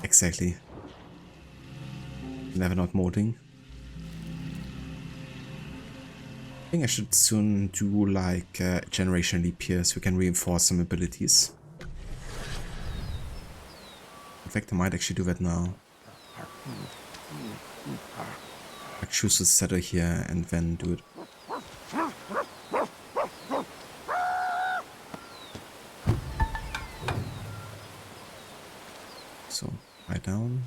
Exactly. Never not modding. I think I should soon do like generation leap here so we can reinforce some abilities. In fact, I might actually do that now. Like choose to settle here and then do it. So, lie down,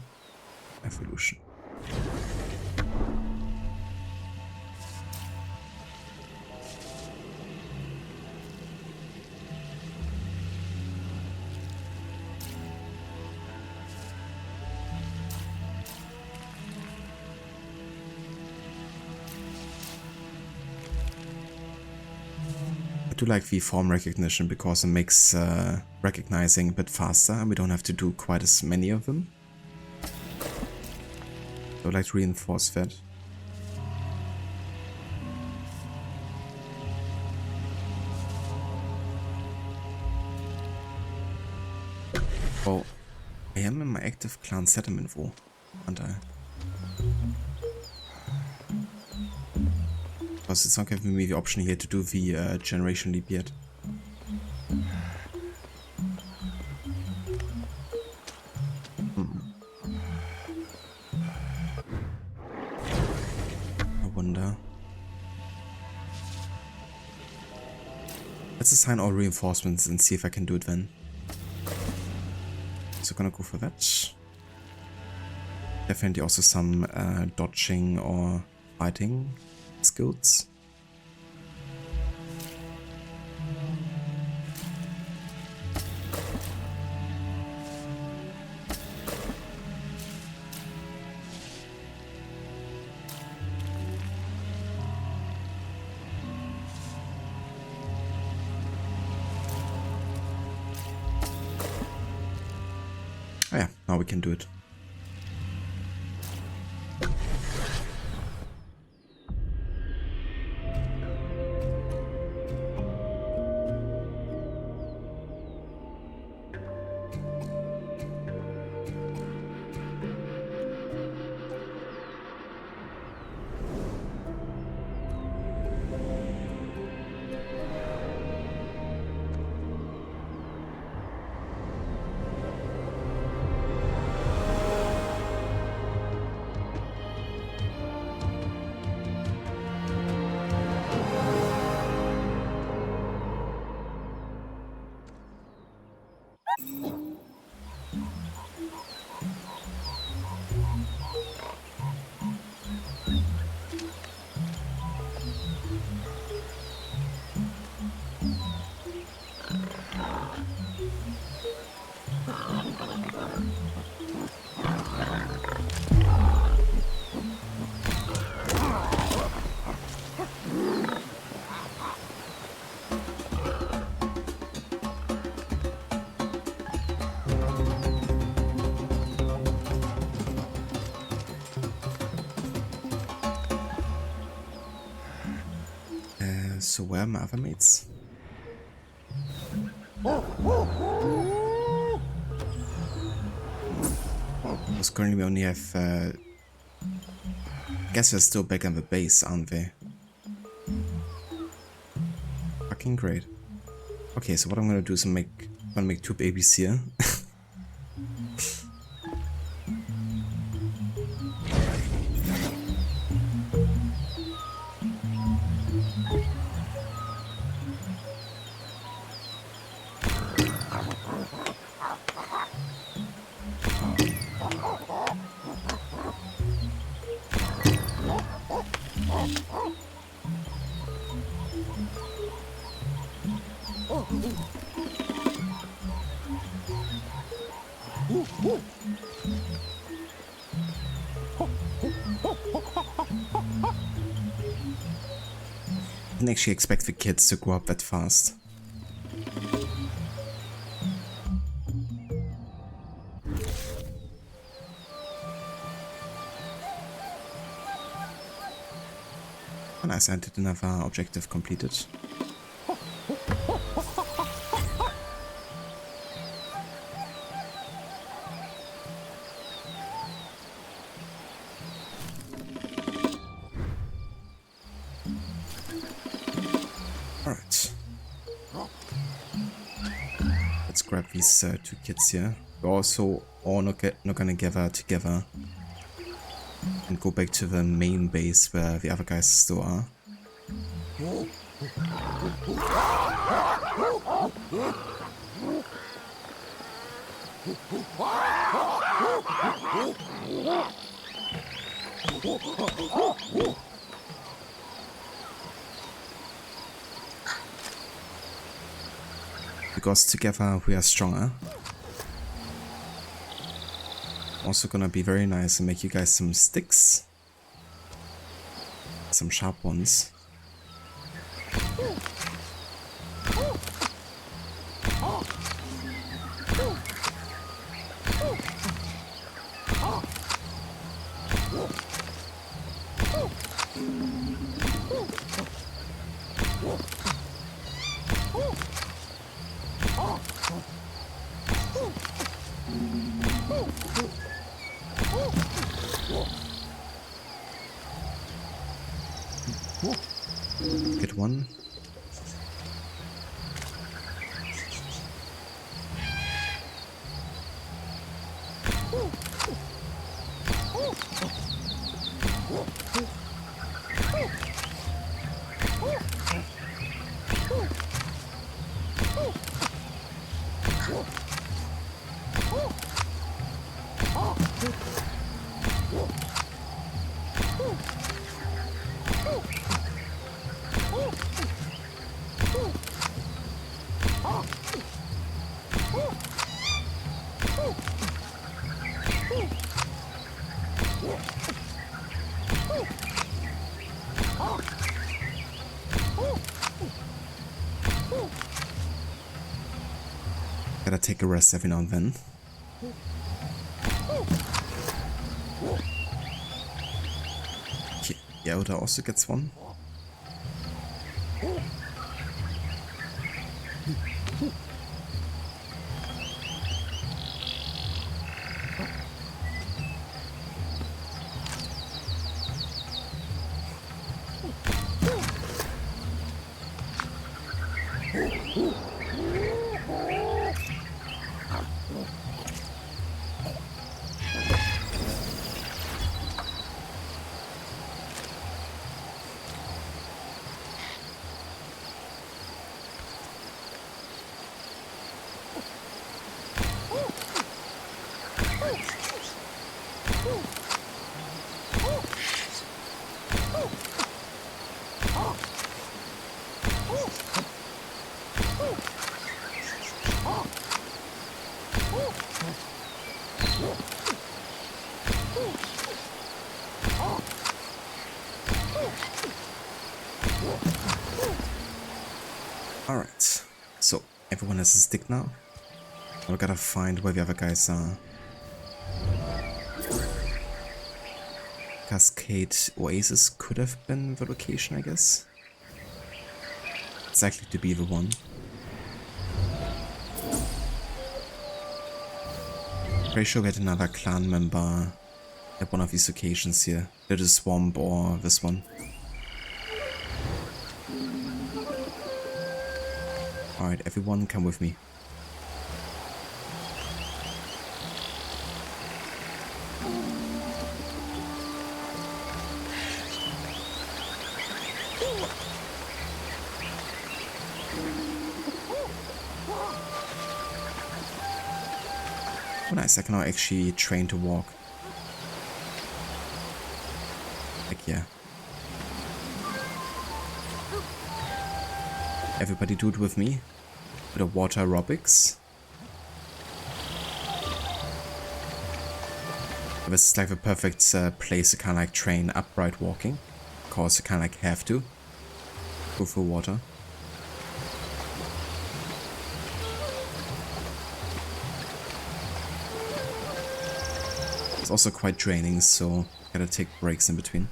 evolution. I do like the form recognition because it makes recognizing a bit faster, and we don't have to do quite as many of them. So I'd like to reinforce that. Oh, I am in my active clan settlement war, aren't I? Because it's not giving me the option here to do the generation leap yet. I wonder. Let's assign all reinforcements and see if I can do it then. So gonna go for that. Definitely also some dodging or fighting skills. Oh yeah, now we can do it. So where are my other mates? Because currently we only have... I guess they're still back on the base, aren't they? Fucking great. Okay, so what I'm gonna do is I'm gonna make 2 babies here. I didn't actually expect the kids to grow up that fast. Oh, nice, I did another objective completed. Alright. Let's grab these 2 kids here. We're also all not gonna gather together and go back to the main base where the other guys still are. Because together we are stronger. Also gonna be very nice and make you guys some sticks. Some sharp ones. Get one. Gotta take a rest every now and then. Okay, Yoda also gets one. Alright, so everyone has a stick now. We gotta find where the other guys are. Cascade Oasis could have been the location, I guess. It's likely to be the one. Pretty sure we had another clan member at one of these locations here. Little Swamp or this one. Alright, everyone come with me. Oh nice, I can now actually train to walk. Like yeah. Everybody do it with me. Bit of water aerobics. This is like the perfect place to kind of like train upright walking. Of course, you kind of like have to go through water. It's also quite draining, so gotta take breaks in between.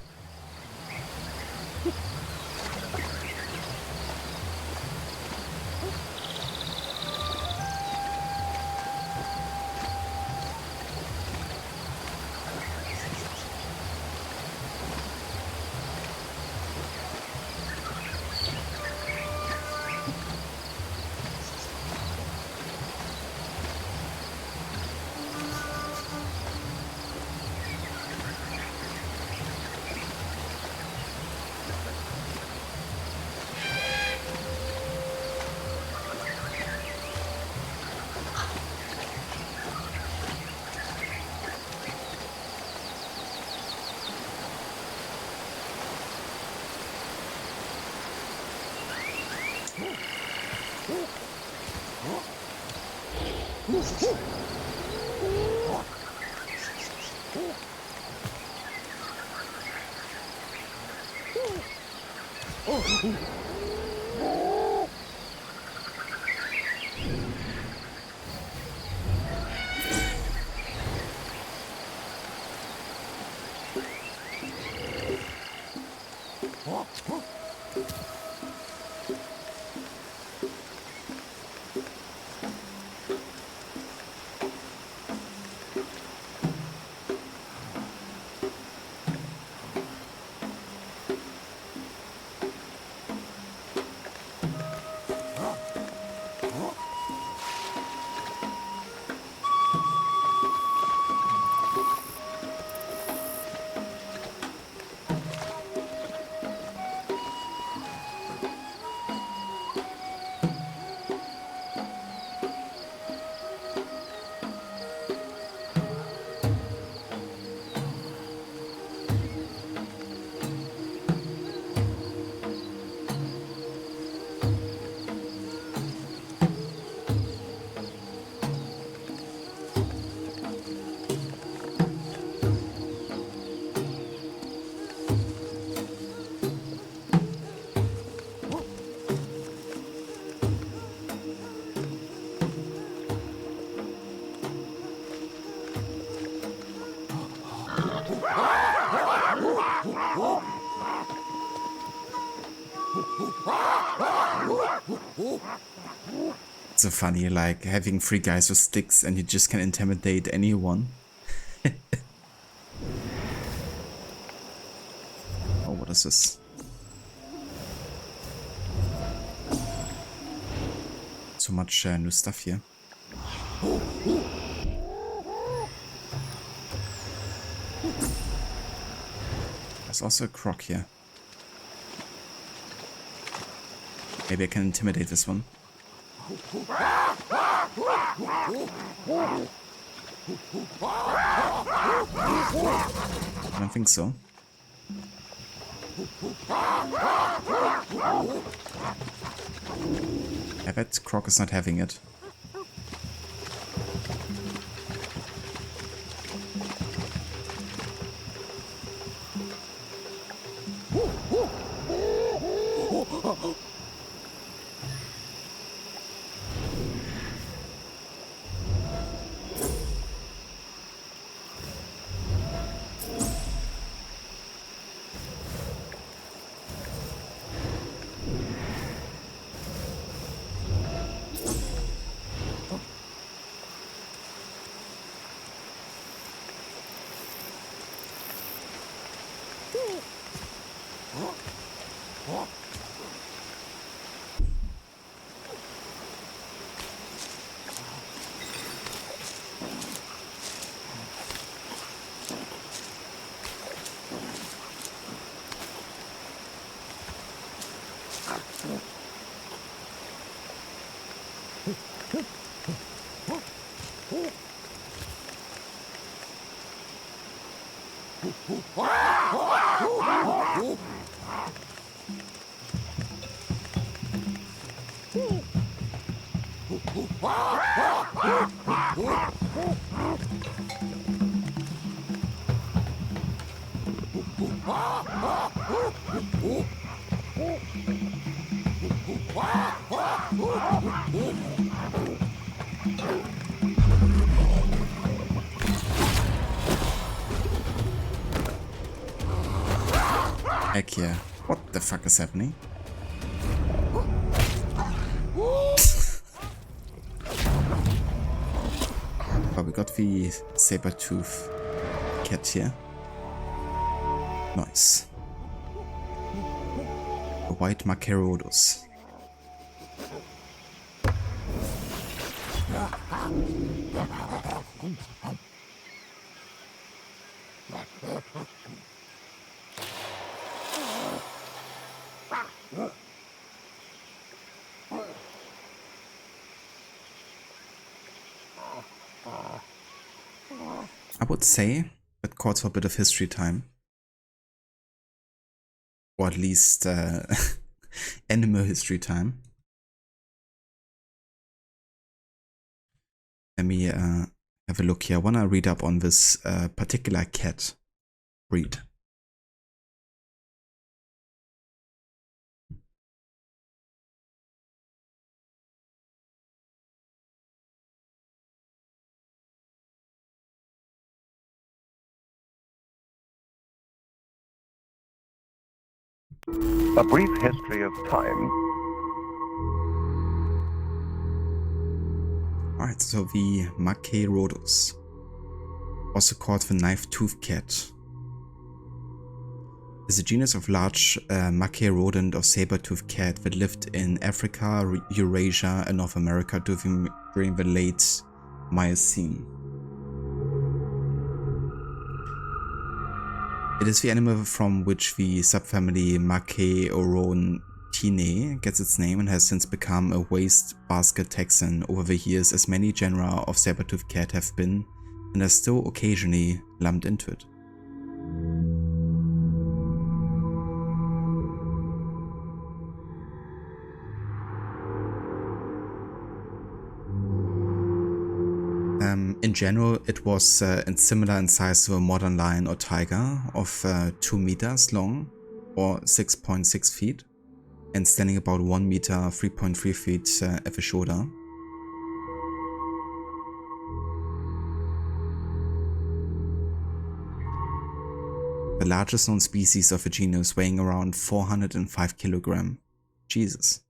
That's so funny, like having 3 guys with sticks and you just can intimidate anyone. Oh, what is this? So much new stuff here. There's also a croc here. Maybe I can intimidate this one. I don't think so. I bet Croc is not having it. Heck yeah. What the fuck is happening? Oh, we got the saber-tooth cat here. Nice. A white Macarodus. I would say it calls for a bit of history time. Or at least animal history time. Let me have a look here. I want to read up on this particular cat breed. A brief history of time. Alright, so the Macarodus, also called the knife-toothed cat, is a genus of large macaque rodent or saber-toothed cat that lived in Africa, Eurasia and North America during the late Miocene. It is the animal from which the subfamily Macaeodontinae gets its name and has since become a wastebasket taxon over the years, as many genera of saber-toothed cat have been and are still occasionally lumped into it. In general, it was similar in size to a modern lion or tiger of 2 meters long or 6.6 feet and standing about 1 meter 3.3 feet at the shoulder. The largest known species of the genus, weighing around 405 kilograms. Jesus.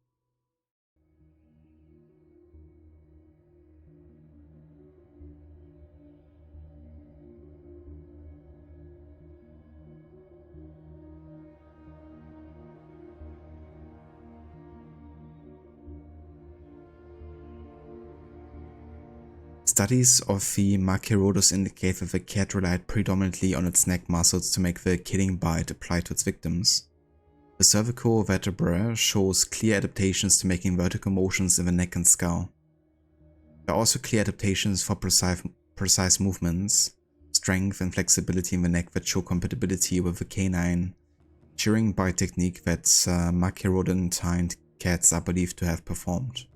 Studies of the Machairodus indicate that the cat relied predominantly on its neck muscles to make the killing bite apply to its victims. The cervical vertebra shows clear adaptations to making vertical motions in the neck and skull. There are also clear adaptations for precise movements, strength and flexibility in the neck that show compatibility with the canine shearing bite technique that Machairodontian cats are believed to have performed.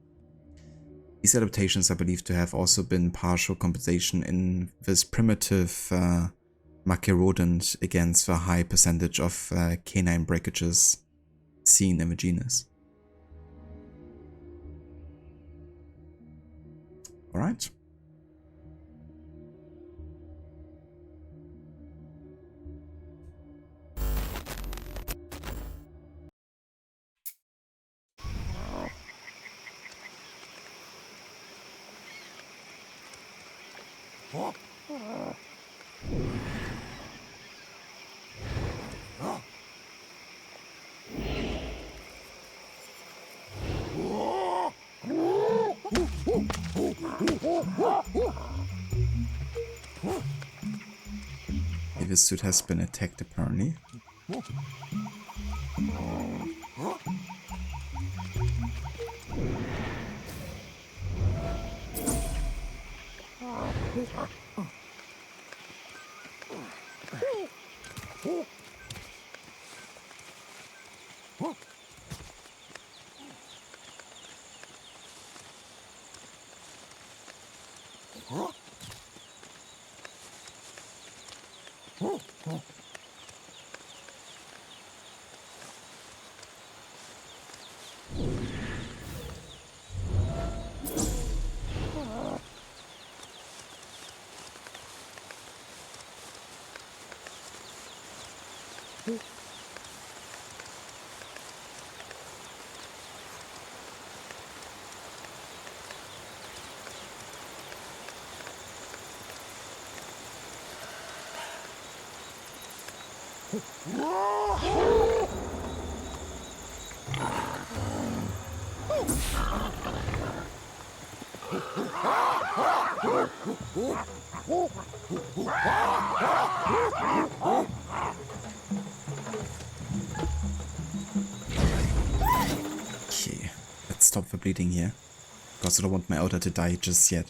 These adaptations are believed to have also been partial compensation in this primitive Machairodont against the high percentage of canine breakages seen in the genus. Alright. This suit has been attacked apparently. Okay, let's stop the bleeding here, because I don't want my otter to die just yet.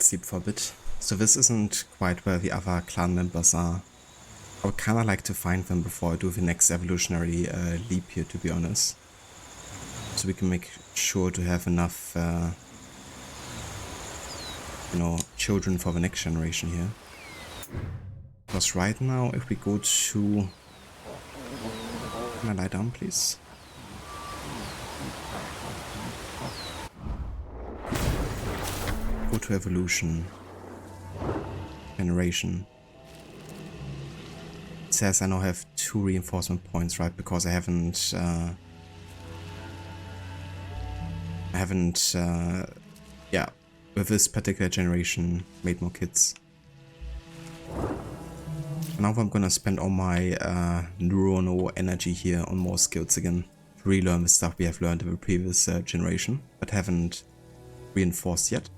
sleep for a bit. So this isn't quite where the other clan members are. I would kinda like to find them before I do the next evolutionary leap here, to be honest. So we can make sure to have enough, you know, children for the next generation here. Because right now, if we go to... Can I lie down, please? Go to evolution. Generation. It says I now have 2 reinforcement points, right? Because I haven't, yeah, with this particular generation, made more kids. Now I'm gonna spend all my neuronal energy here on more skills again. To relearn the stuff we have learned in the previous generation, but haven't reinforced yet.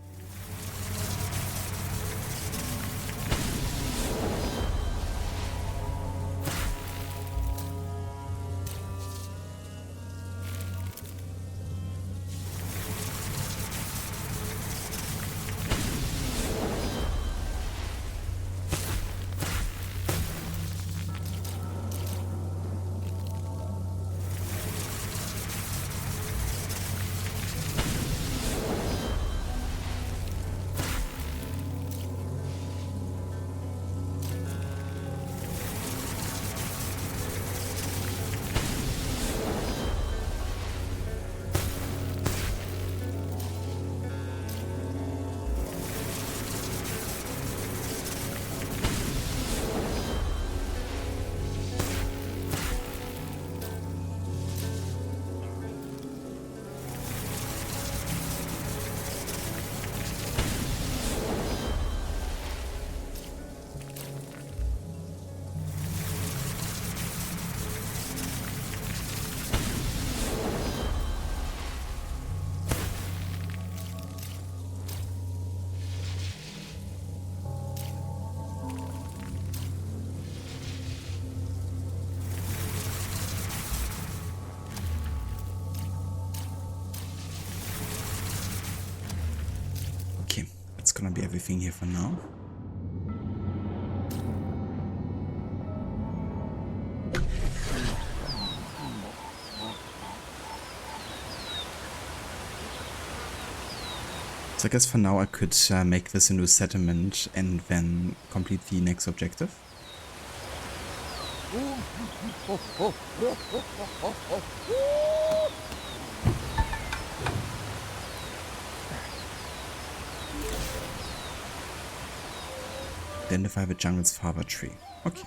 That's gonna be everything here for now. So I guess for now I could make this a new settlement and then complete the next objective. Identify the jungle's father tree. Okay.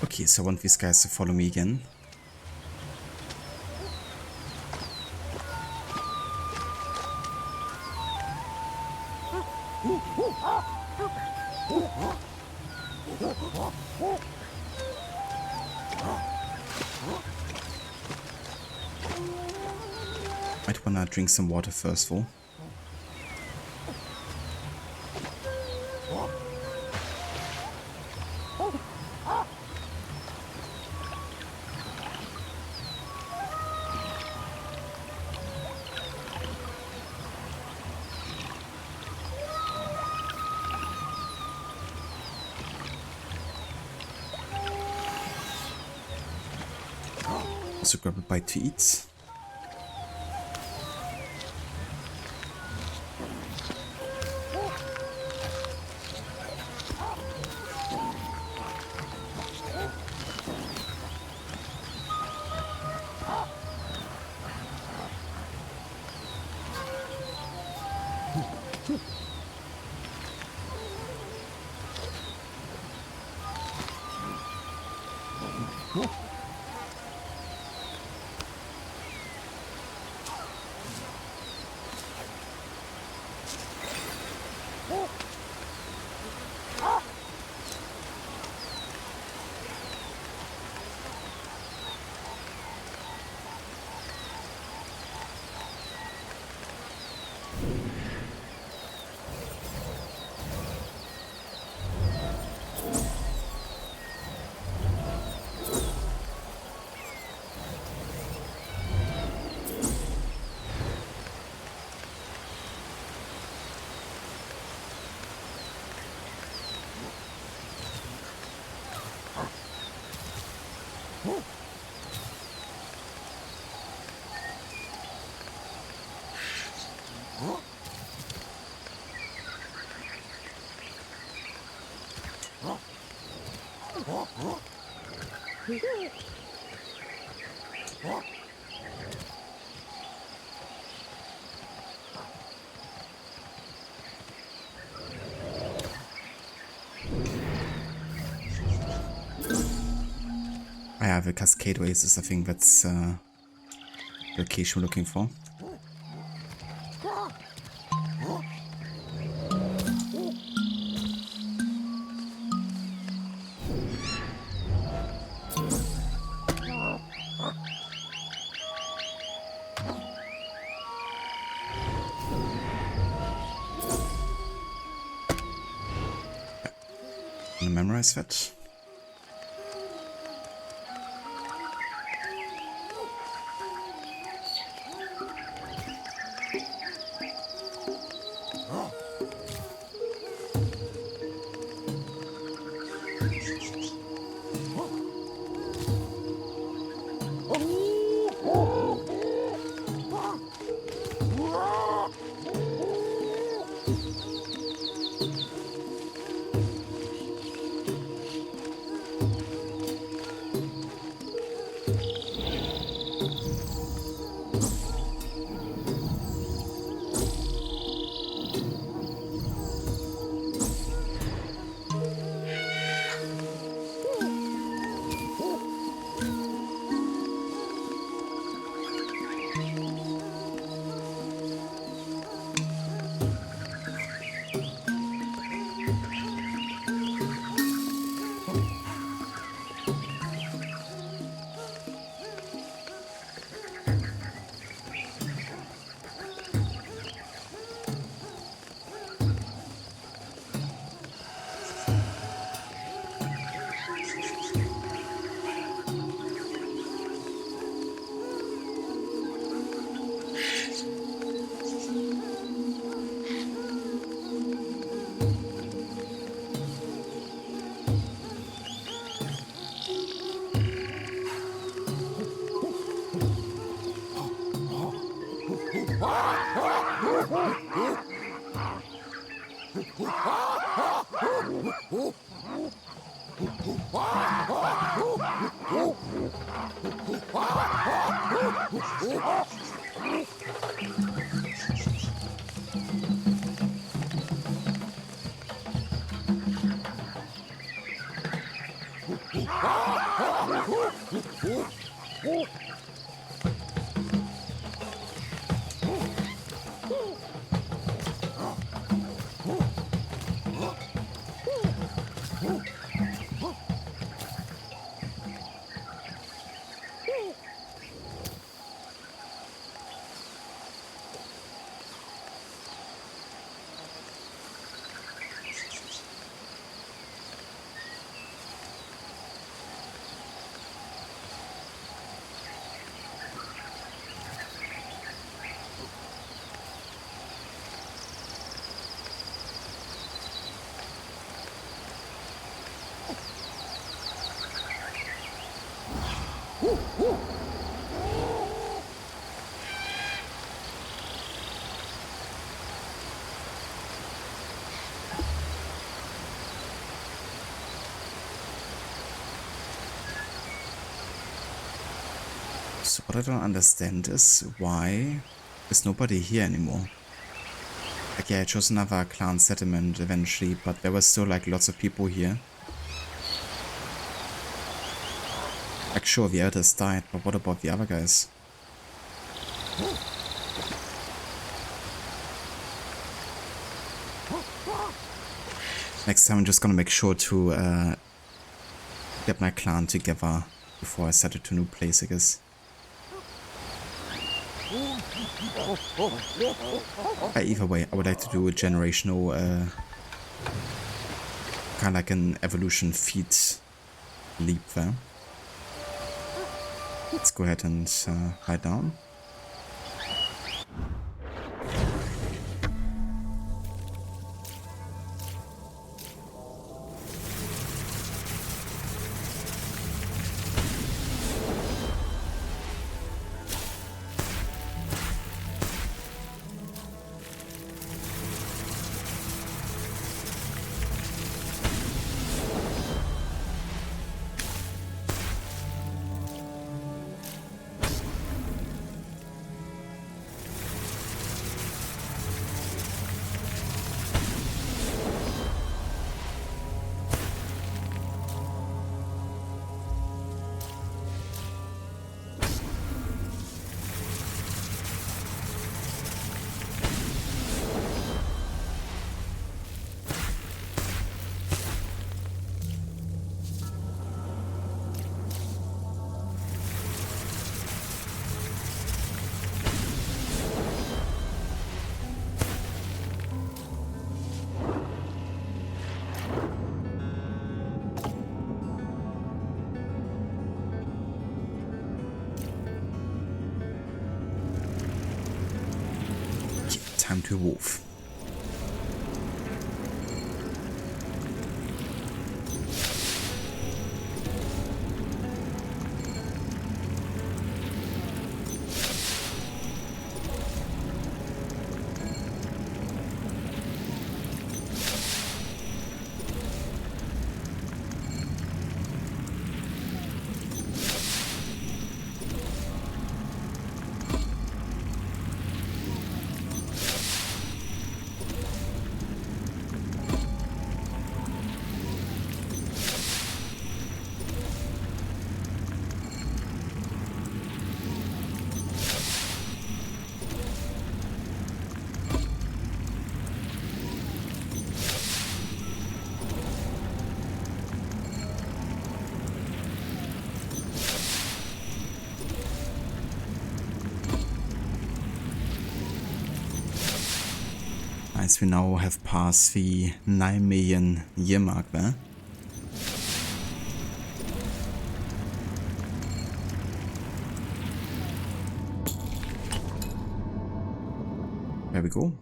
Okay, so I want these guys to follow me again. Might wanna drink some water first though. Also grab a bite to eat. I have a Cascade Oasis. I think that's the location we're looking for. Wanna memorize that? So what I don't understand is why is nobody here anymore? Like, yeah, I chose another clan settlement eventually, but there were still like lots of people here. Like, sure, the elders died, but what about the other guys? Next time I'm just gonna make sure to get my clan together before I set it to a new place, I guess. Either way, I would like to do a generational, kind of like an evolution feat leap there. Let's go ahead and lie down. Time to evolve. Nice, we now have passed the 9 million year mark there. There we go.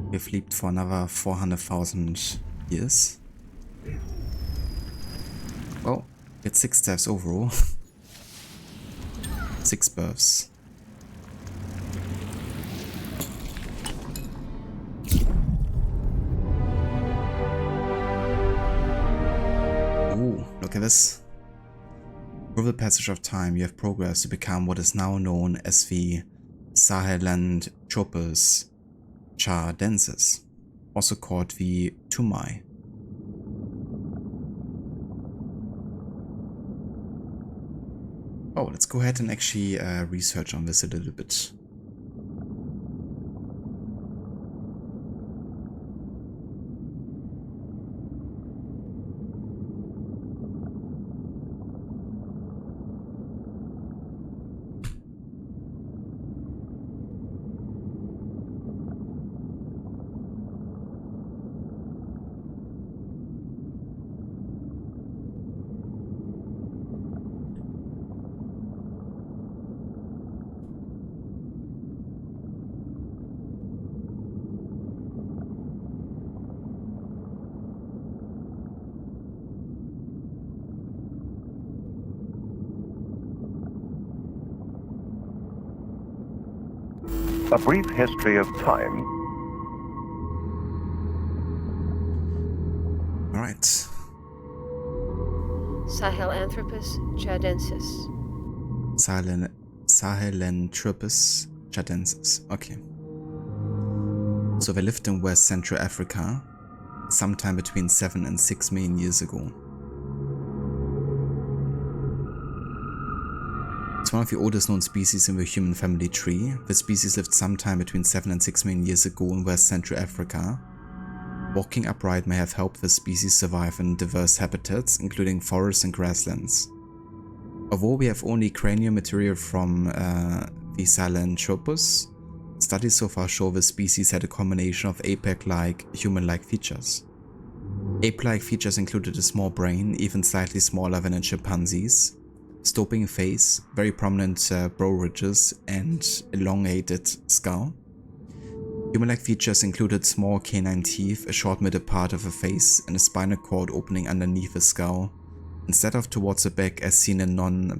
We've leaped for another 400,000 years. Well, it's 6 deaths overall. 6 births. Ooh, look at this. Through the passage of time, you have progressed to become what is now known as the Sahelanthropus chardensis, also called the Tumai. Oh, let's go ahead and actually research on this a little bit. A brief history of time. All right. Sahelanthropus chardensis. Sahelanthropus chadensis. Okay. So they lived in West Central Africa sometime between 7 and 6 million years ago. It's one of the oldest known species in the human family tree. The species lived sometime between 7 and 6 million years ago in West Central Africa. Walking upright may have helped the species survive in diverse habitats, including forests and grasslands. Although we have only cranial material from the Sahelanthropus, studies so far show the species had a combination of ape-like, human-like features. Ape-like features included a small brain, even slightly smaller than in chimpanzees, sloping face, very prominent brow ridges, and elongated skull. Human-like features included small canine teeth, a short middle part of the face, and a spinal cord opening underneath the skull, instead of towards the back as seen in non-bipedal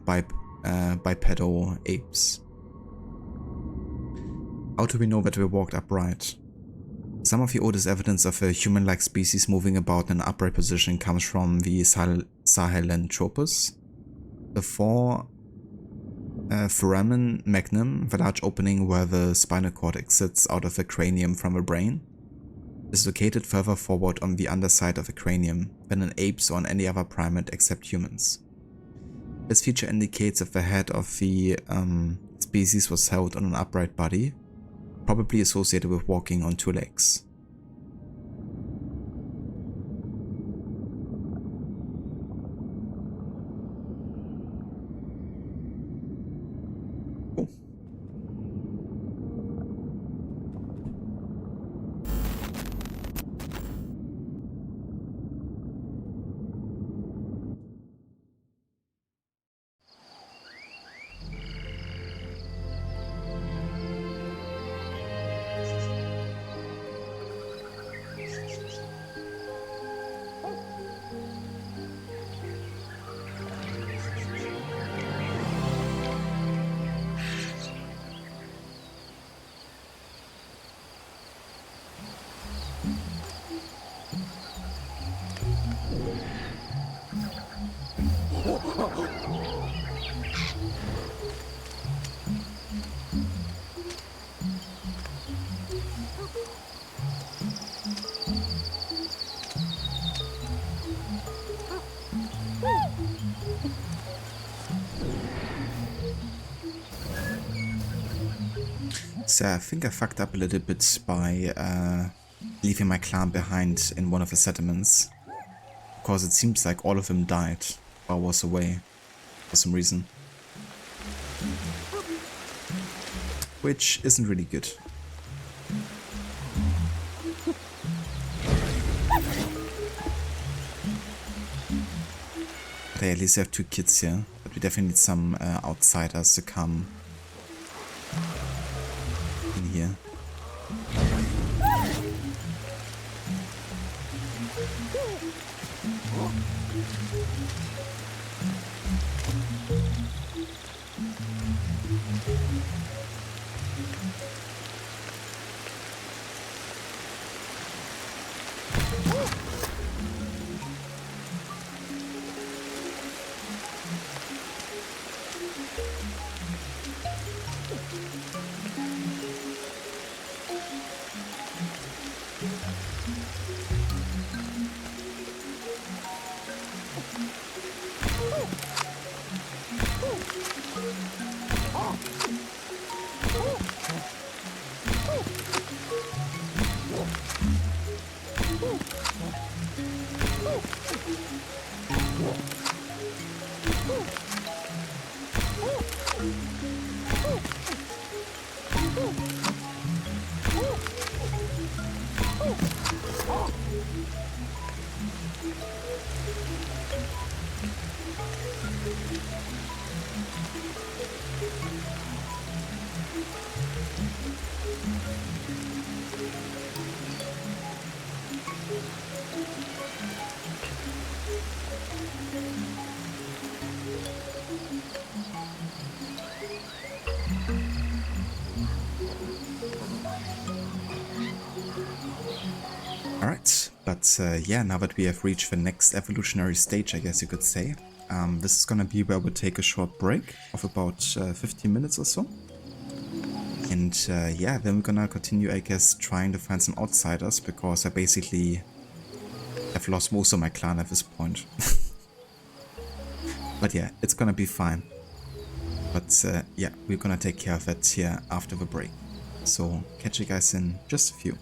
apes. How do we know that we walked upright? Some of the oldest evidence of a human-like species moving about in an upright position comes from the Sahelanthropus. The foramen magnum, the large opening where the spinal cord exits out of the cranium from the brain, is located further forward on the underside of the cranium than in apes or in any other primate except humans. This feature indicates that the head of the species was held on an upright body, probably associated with walking on two legs. Cool. So I think I fucked up a little bit by leaving my clan behind in one of the settlements, because it seems like all of them died while I was away for some reason, which isn't really good. But I at least have 2 kids here, but we definitely need some outsiders to come in here. Alright, but yeah, now that we have reached the next evolutionary stage, I guess you could say, This is gonna be where we'll take a short break of about 15 minutes or so. And yeah, then we're gonna continue, I guess, trying to find some outsiders, because I basically have lost most of my clan at this point. But yeah, it's gonna be fine. But yeah, we're gonna take care of that here after the break. So catch you guys in just a few.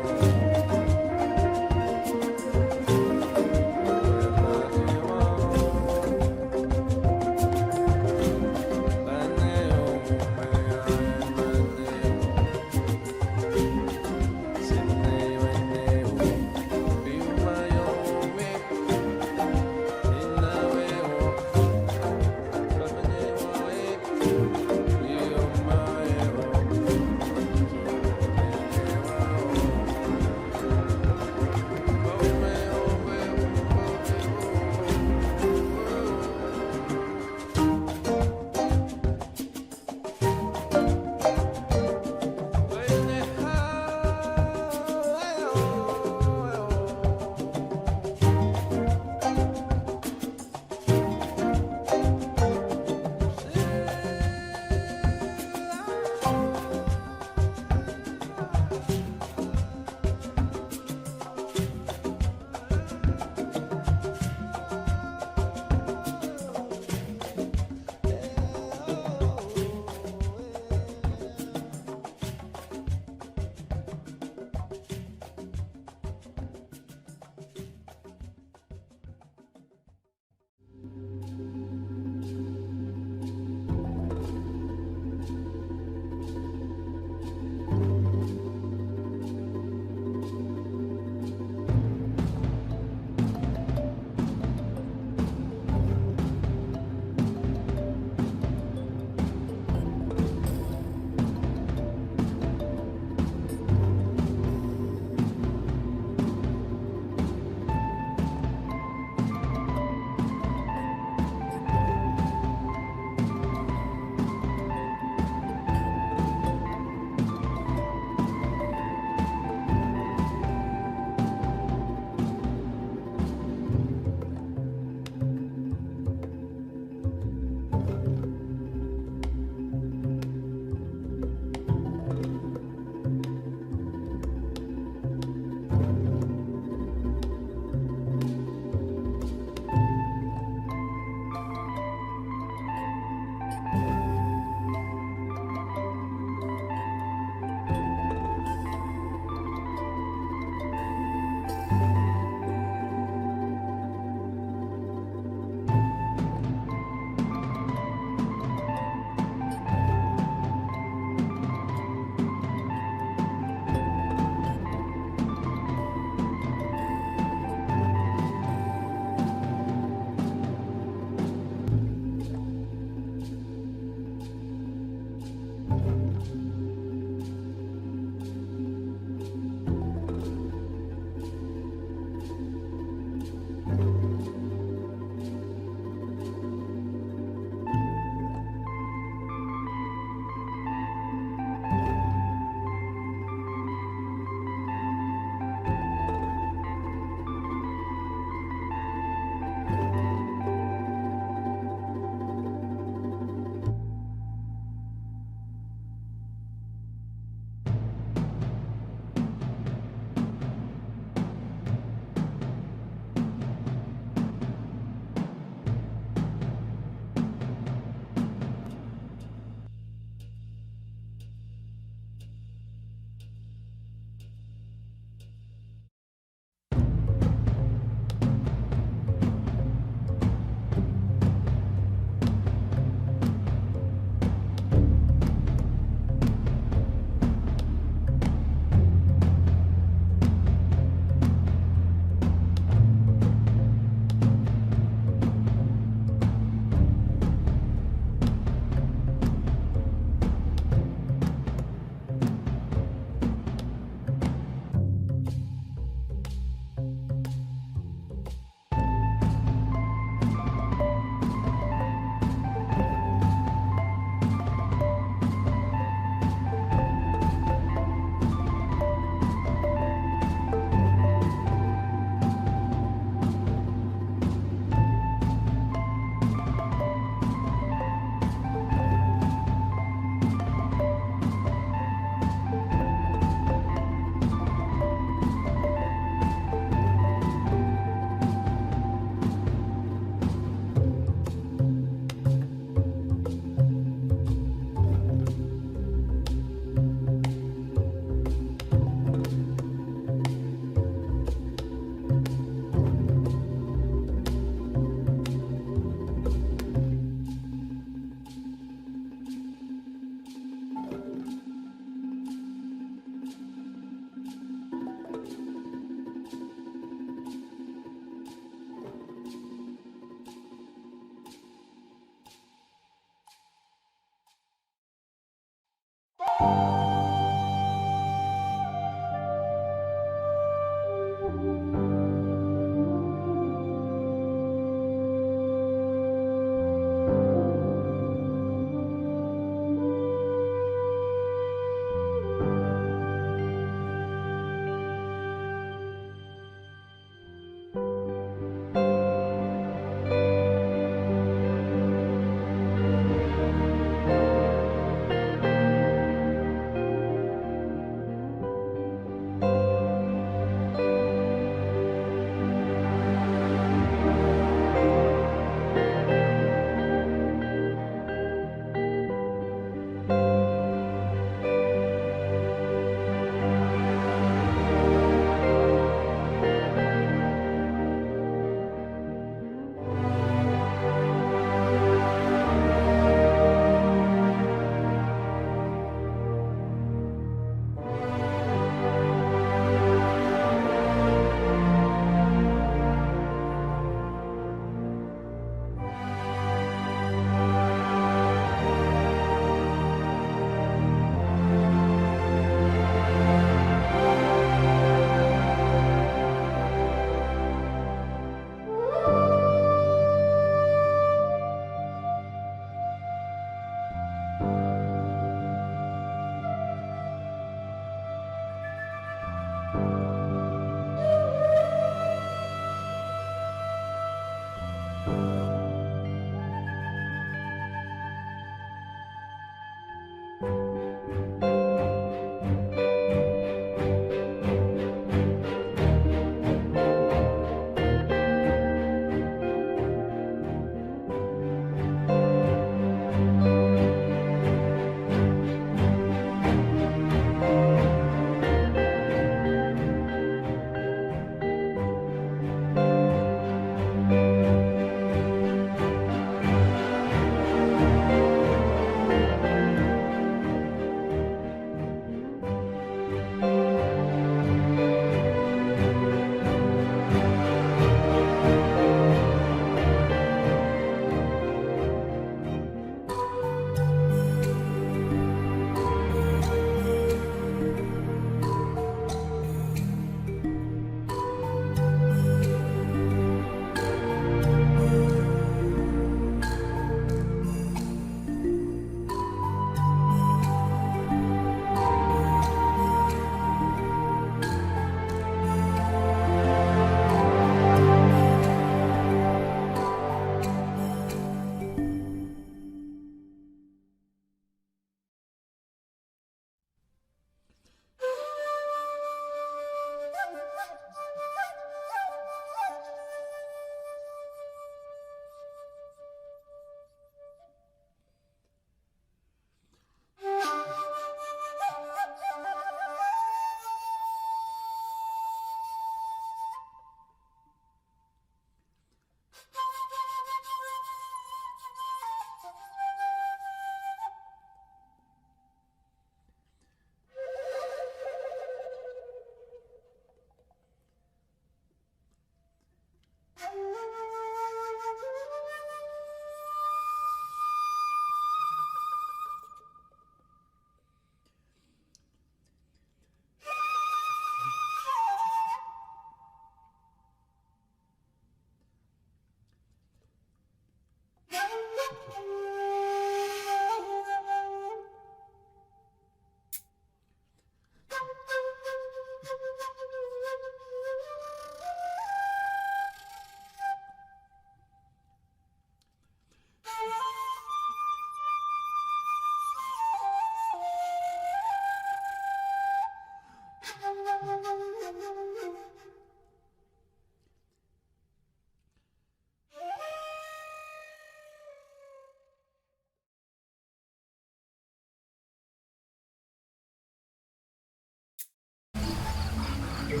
Alright,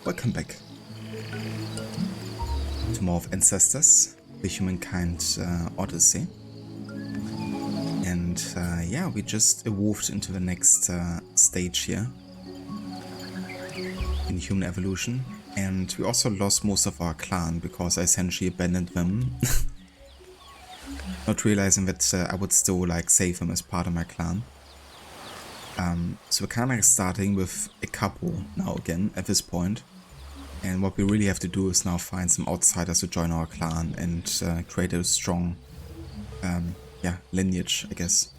welcome back to more of Ancestors, the Humankind Odyssey. And yeah, we just evolved into the next stage here in human evolution. And we also lost most of our clan because I essentially abandoned them. Not realizing that I would still like save them as part of my clan. So we're kind of like starting with a couple now again at this point. And what we really have to do is now find some outsiders to join our clan and create a strong yeah, lineage, I guess.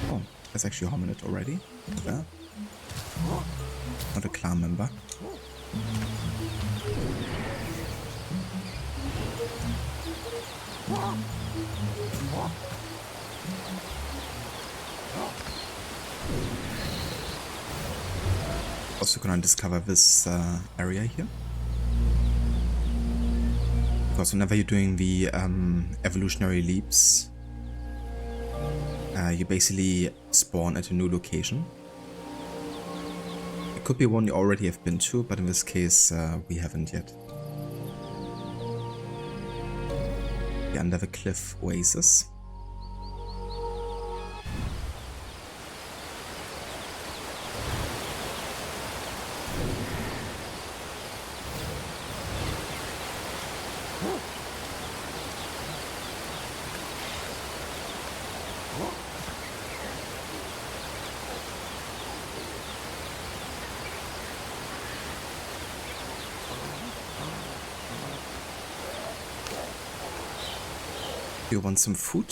Oh, that's actually a hominid already. Yeah. Not a clan member. Also gonna discover this area here. Because whenever you're doing the evolutionary leaps, you basically spawn at a new location. It could be one you already have been to, but in this case we haven't yet. The Under the Cliff Oasis. You want some food?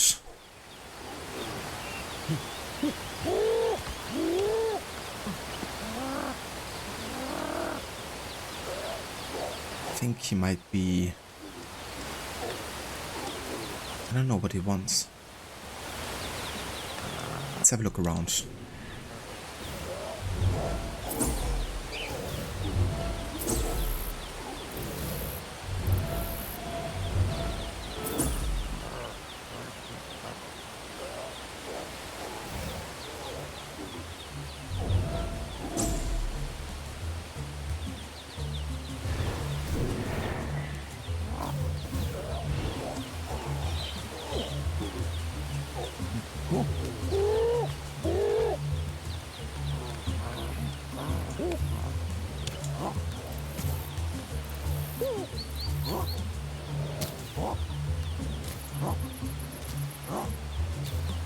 I think he might be... I don't know what he wants. Let's have a look around.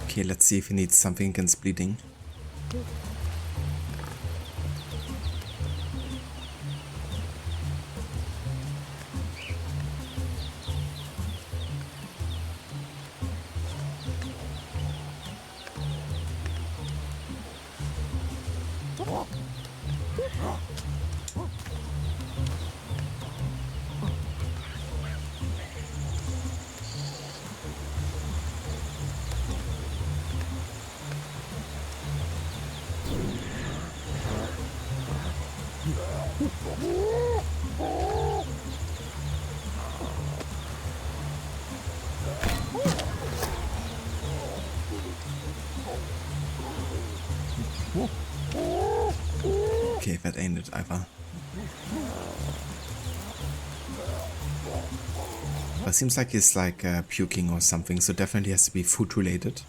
Okay, let's see if he needs something against bleeding. Okay, that ain't it either. But it seems like he's like puking or something, so definitely has to be food related.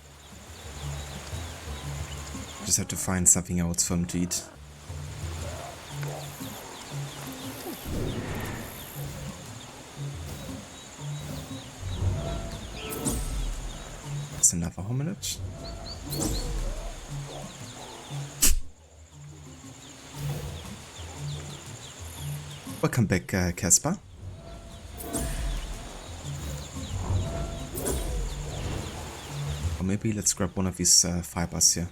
Just have to find something else for him to eat. That's another hominid. Welcome back, Casper. Or maybe let's grab one of these fibers here.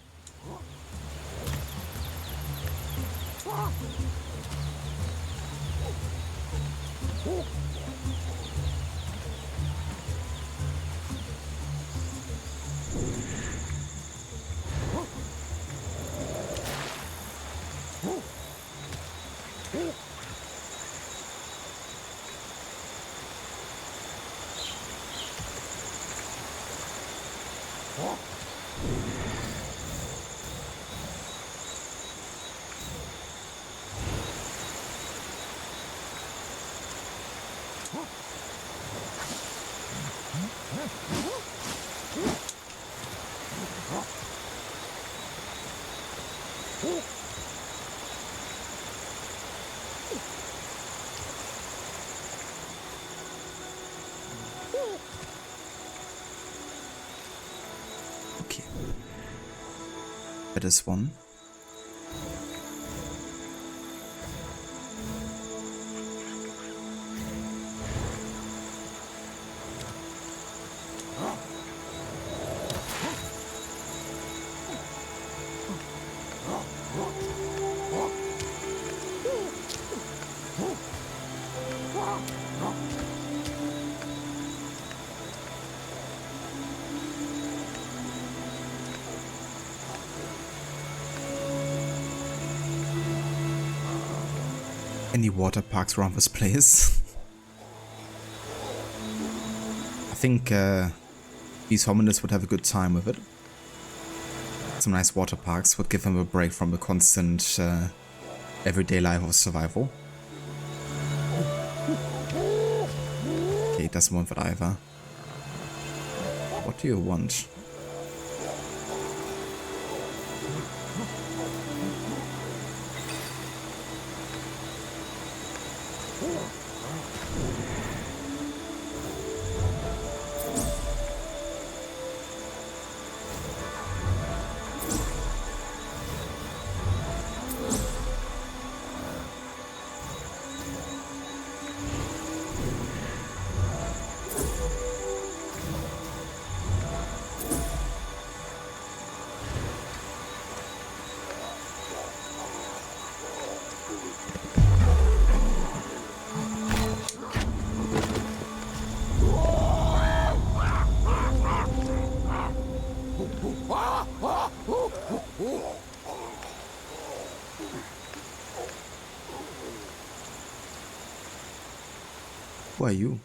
Okay. That is one. Any water parks around this place? I think these hominids would have a good time with it. Some nice water parks would give them a break from the constant everyday life of survival. Okay, doesn't want that either. What do you want? Who are you?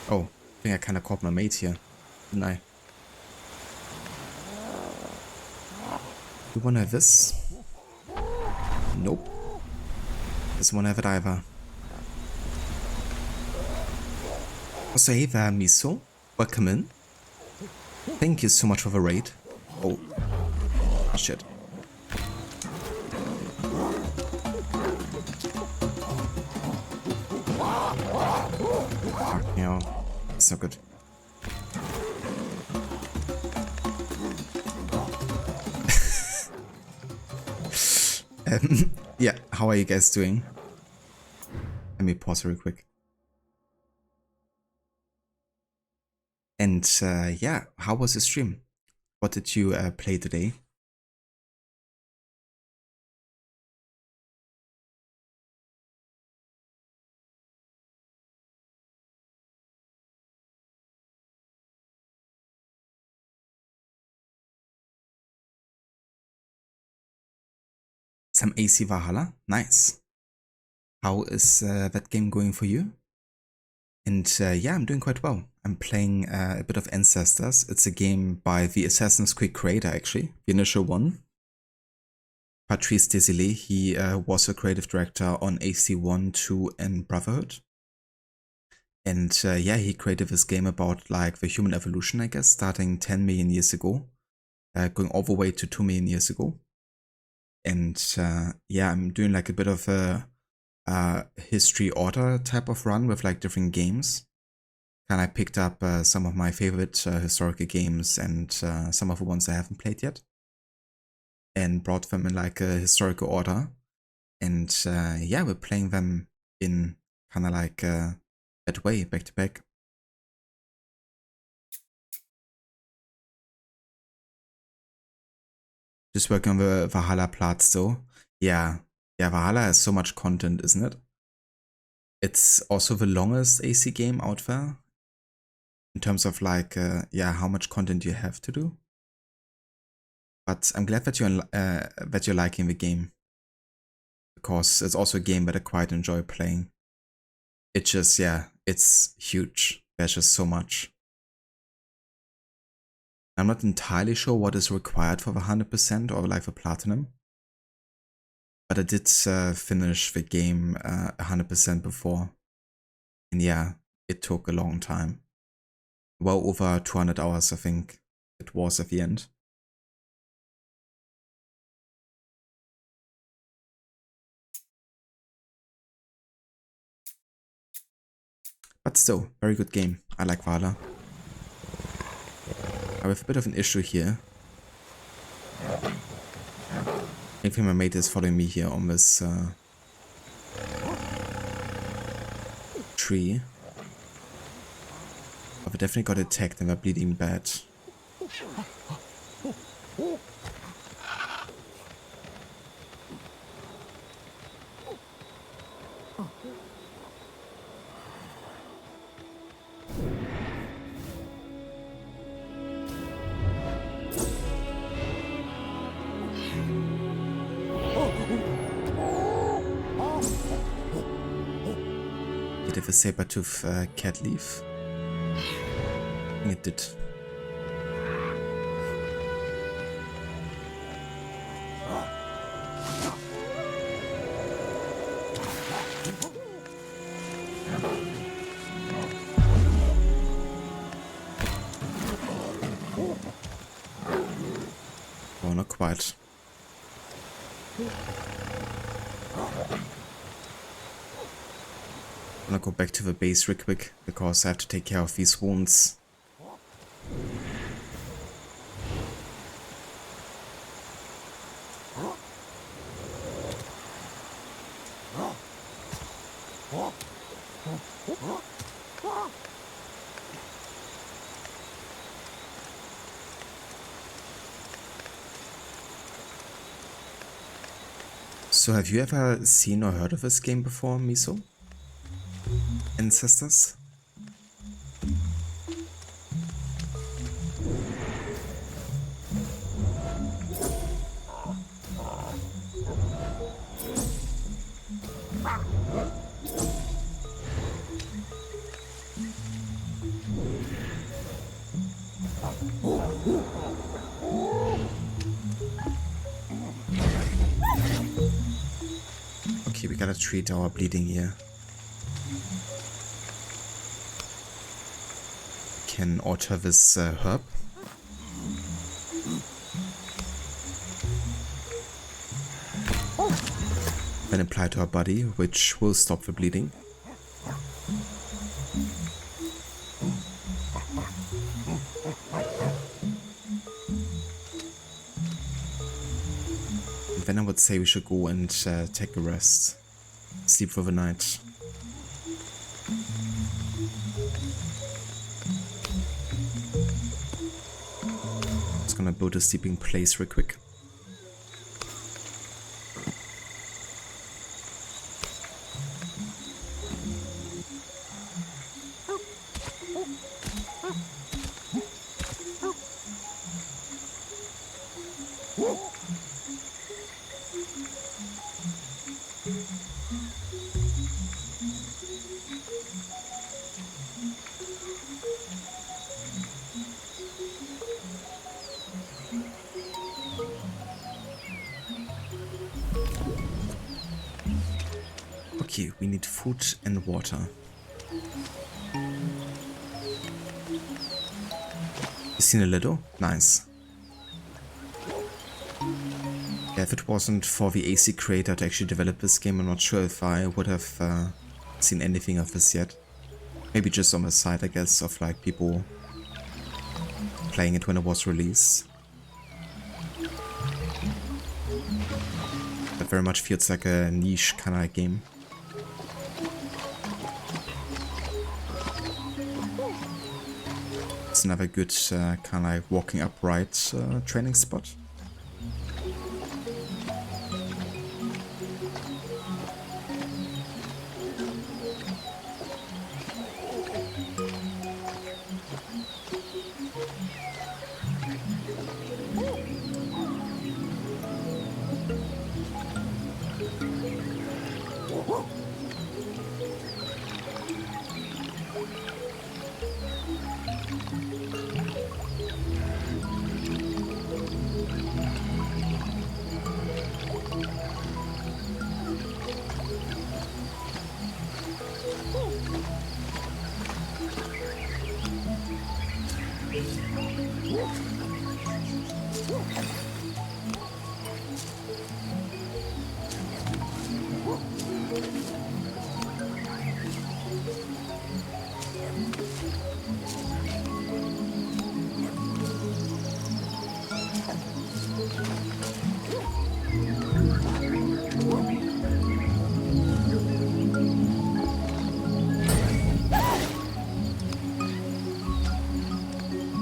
Oh, I think I kind of caught my mate here, didn't I? You wanna have this? Nope. Doesn't wanna have it either. Also, hey there, Miso. Welcome in. Thank you so much for the raid. Oh. Shit. Fuck, yeah. It's not good. Yeah, how are you guys doing? Let me pause real quick. And yeah, how was the stream? What did you play today? Some AC Valhalla? Nice. How is that game going for you? And yeah, I'm doing quite well. I'm playing a bit of Ancestors. It's a game by the Assassin's Creed creator, actually, the initial one. Patrice Désilets. He was a creative director on AC1, 2, and Brotherhood. And yeah, he created this game about like the human evolution, I guess, starting 10 million years ago, going all the way to 2 million years ago. And yeah, I'm doing like a bit of a history order type of run with like different games. And I picked up some of my favorite historical games and some of the ones I haven't played yet, and brought them in like a historical order. And yeah, we're playing them in kind of like that way, back to back. Just working on the Valhalla plot still. Yeah, Valhalla has so much content, isn't it? It's also the longest AC game out there in terms of like, yeah, how much content you have to do. But I'm glad that you're liking the game, because it's also a game that I quite enjoy playing. it just, yeah, it's huge. There's just so much. I'm not entirely sure what is required for the 100% or like the platinum. But I did finish the game 100% before. And yeah, it took a long time. Well over 200 hours, I think it was at the end. But still, very good game. I like Valhalla. I have a bit of an issue here. I think my mate is following me here on this tree. But we definitely got attacked and we're bleeding bad. Did the saber-tooth cat leave? I think it did. Oh, not quite. I'm gonna go back to the base real quick because I have to take care of these wounds. So have you ever seen or heard of this game before, Miso? Ancestors? Okay, we gotta treat our bleeding here. Can alter this herb. Then apply to our body, which will stop the bleeding. And then I would say we should go and take a rest. Sleep for the night. Just gonna build a sleeping place real quick. Okay, we need food and water. You seen a little? Nice. Yeah, if it wasn't for the AC creator to actually develop this game, I'm not sure if I would have seen anything of this yet. Maybe just on the side, I guess, of like people playing it when it was released. It very much feels like a niche kind of game. It's another good kind of like walking upright training spot.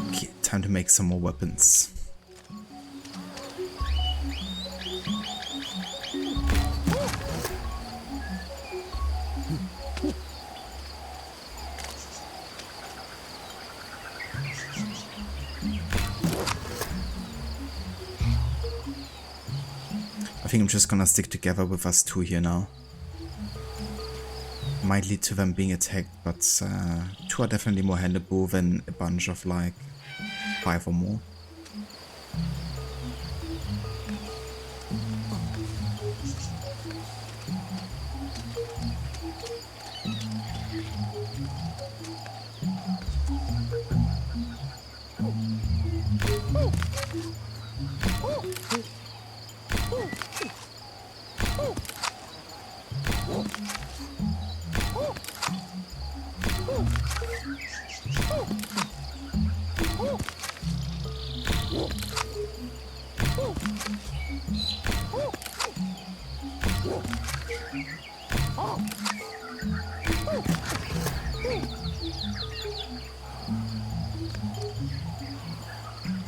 Okay, time to make some more weapons. I think I'm just gonna stick together with us two here now. Might lead to them being attacked, but two are definitely more handleable than a bunch of like 5 or more.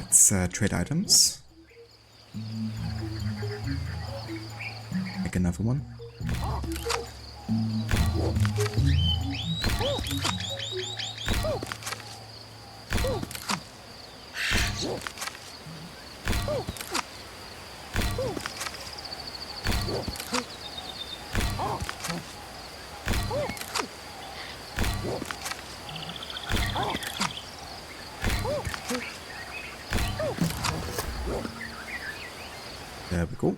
Let's trade items. Make another one. There we go.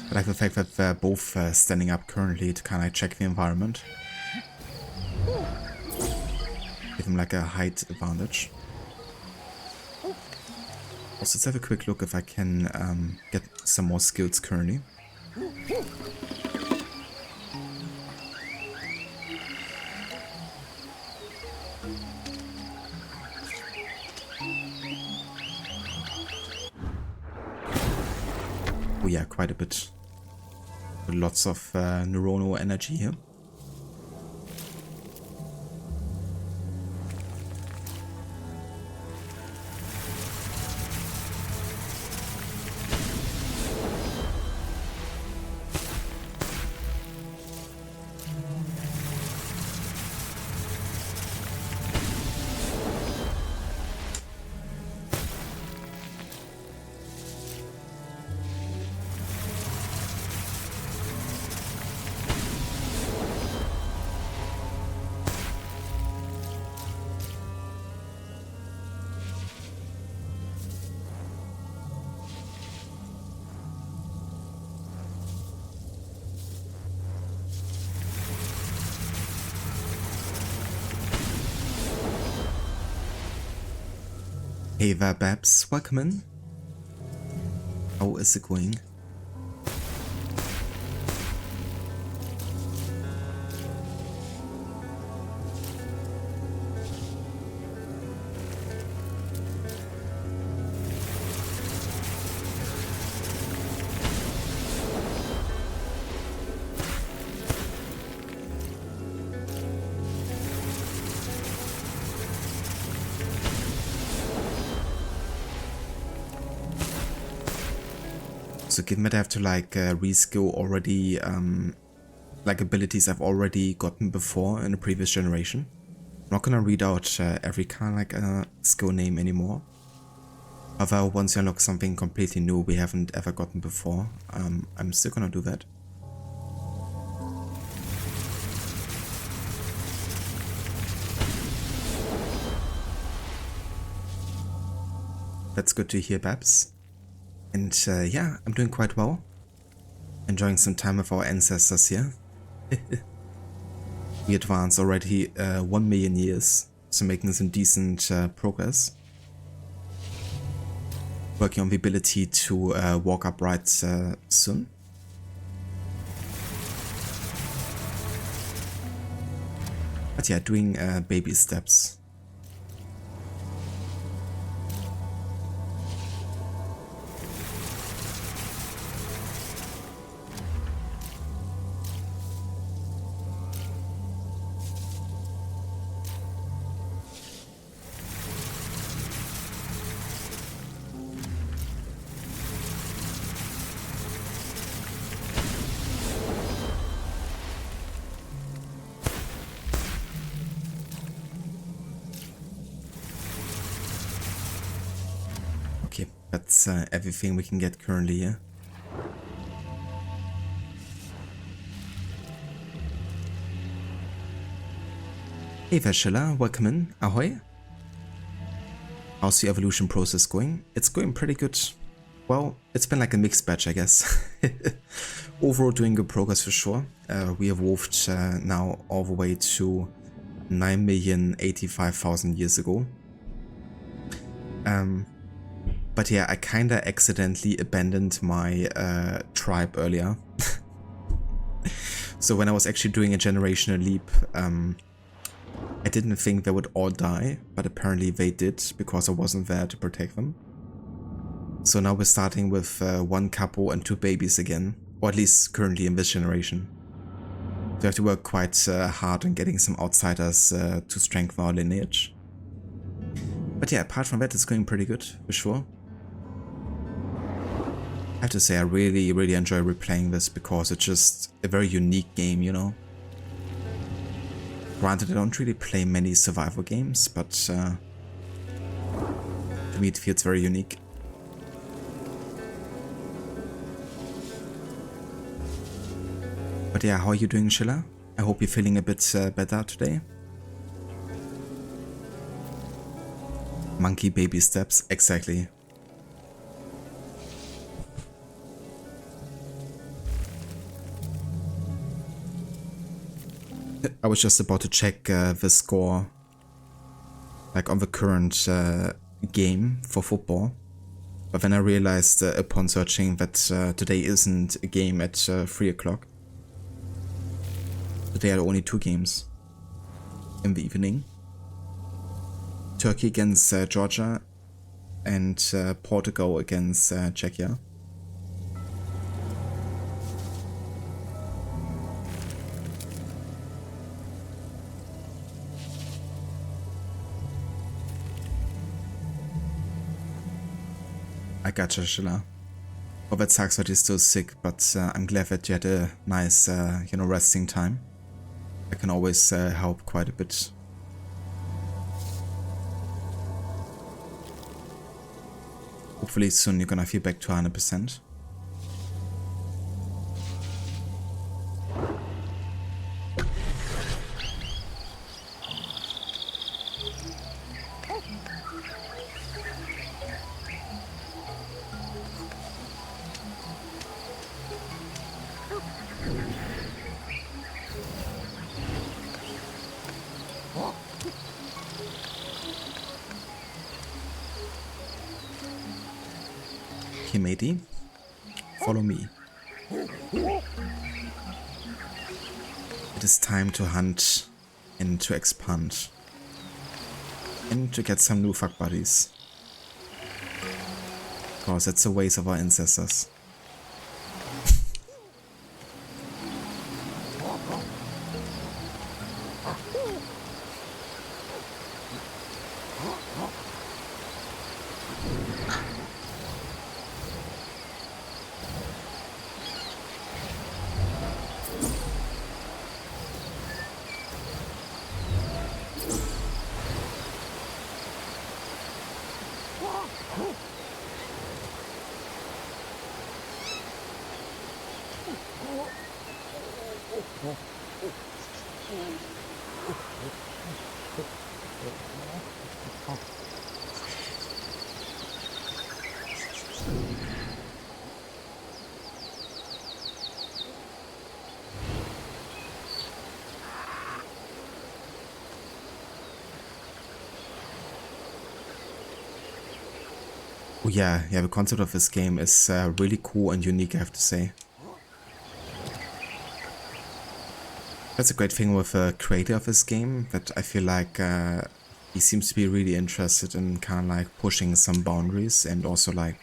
I like the fact that they're both standing up currently to kind of check the environment. Give them like a height advantage. Also, let's have a quick look if I can get some more skills currently. Oh yeah, quite a bit. Lots of neuronal energy here. Hey there, Babs. Welcome in. How is it going? So given that I have to like reskill already like abilities I've already gotten before in the previous generation, I'm not gonna read out every kind of like skill name anymore. However, once you unlock something completely new we haven't ever gotten before, I'm still gonna do that. That's good to hear, Babs. And yeah, I'm doing quite well. Enjoying some time with our ancestors here. We advanced already 1 million years, so making some decent progress. Working on the ability to walk upright soon. But yeah, doing baby steps. Okay, that's everything we can get currently here. Hey Vashilla, welcome in, ahoy. How's the evolution process going? It's going pretty good. Well, it's been like a mixed batch, I guess. Overall doing good progress for sure. We evolved now all the way to 9,085,000 years ago. But yeah, I kinda accidentally abandoned my tribe earlier. So when I was actually doing a generational leap, I didn't think they would all die, but apparently they did because I wasn't there to protect them. So now we're starting with 1 couple and 2 babies again, or at least currently in this generation. So we have to work quite hard on getting some outsiders to strengthen our lineage. But yeah, apart from that, it's going pretty good, for sure. I have to say, I really enjoy replaying this because it's just a very unique game, you know? Granted, I don't really play many survival games, but to me it feels very unique. But yeah, how are you doing, Shilla? I hope you're feeling a bit better today. Monkey baby steps, exactly. I was just about to check the score, like on the current game for football, but then I realized upon searching that today isn't a game at 3 o'clock. Today are only 2 games in the evening. Turkey against Georgia and Portugal against Czechia. I gotcha, Shilla. Oh, that sucks that you're still sick, but I'm glad that you had a nice, you know, resting time. I can always help quite a bit. Hopefully soon you're gonna feel back to 100%. Okay, matey, follow me. It is time to hunt and to expand. And to get some new fuck buddies. Because that's the ways of our ancestors. Oh yeah, the concept of this game is really cool and unique, I have to say. That's a great thing with the creator of this game, that I feel like he seems to be really interested in kind of like pushing some boundaries and also like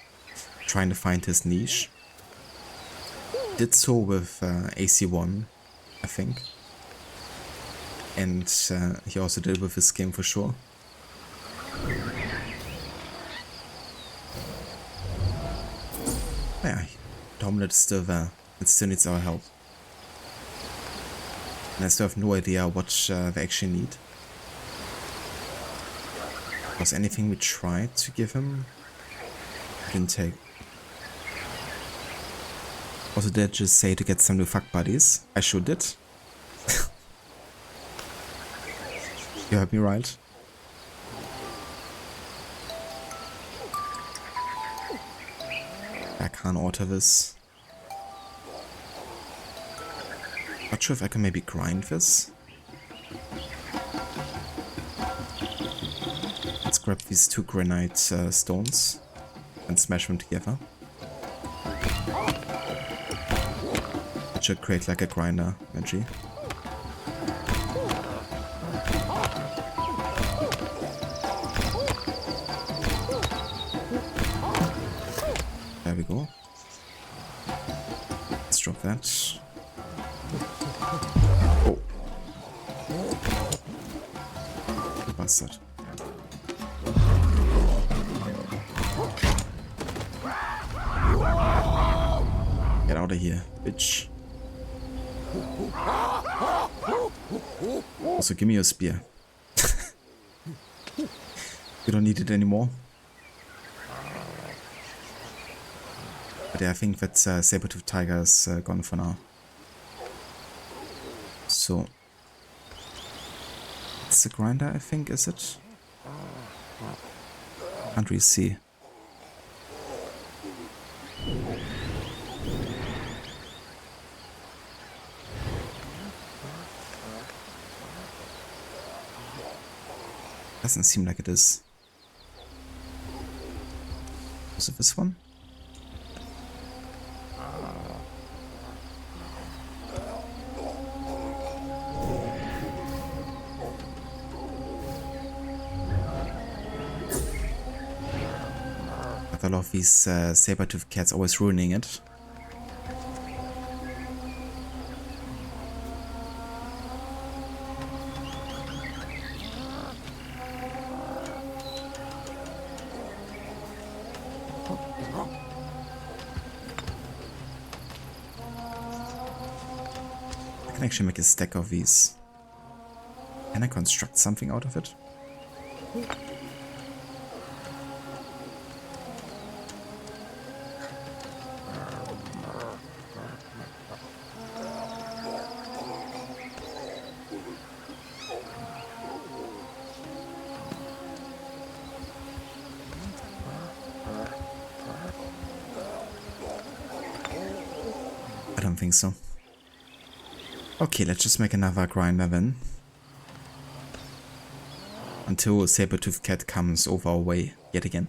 trying to find his niche. Did so with AC1, I think. And he also did with this game for sure. Yeah, Dominant is still there. It still needs our help. And I still have no idea what they actually need. Was anything we tried to give him? Didn't take. Also, did I just say to get some new fuck buddies? I sure did. You heard me right. I can't alter this. Not sure if I can maybe grind this. Let's grab these 2 granite stones and smash them together. It should create like a grinder energy. There we go. Let's drop that. Oh. You bastard. Get out of here, bitch. Also, give me your spear. You don't need it anymore. But yeah, I think that saber-tooth tiger is gone for now. So, it's the grinder, I think, is it? Can't really see. Doesn't seem like it is. Was it this one? I love these saber-tooth cats always ruining it. I can actually make a stack of these. Can I construct something out of it? I don't think so. Okay, let's just make another grinder then. Until a saber-tooth cat comes over our way yet again.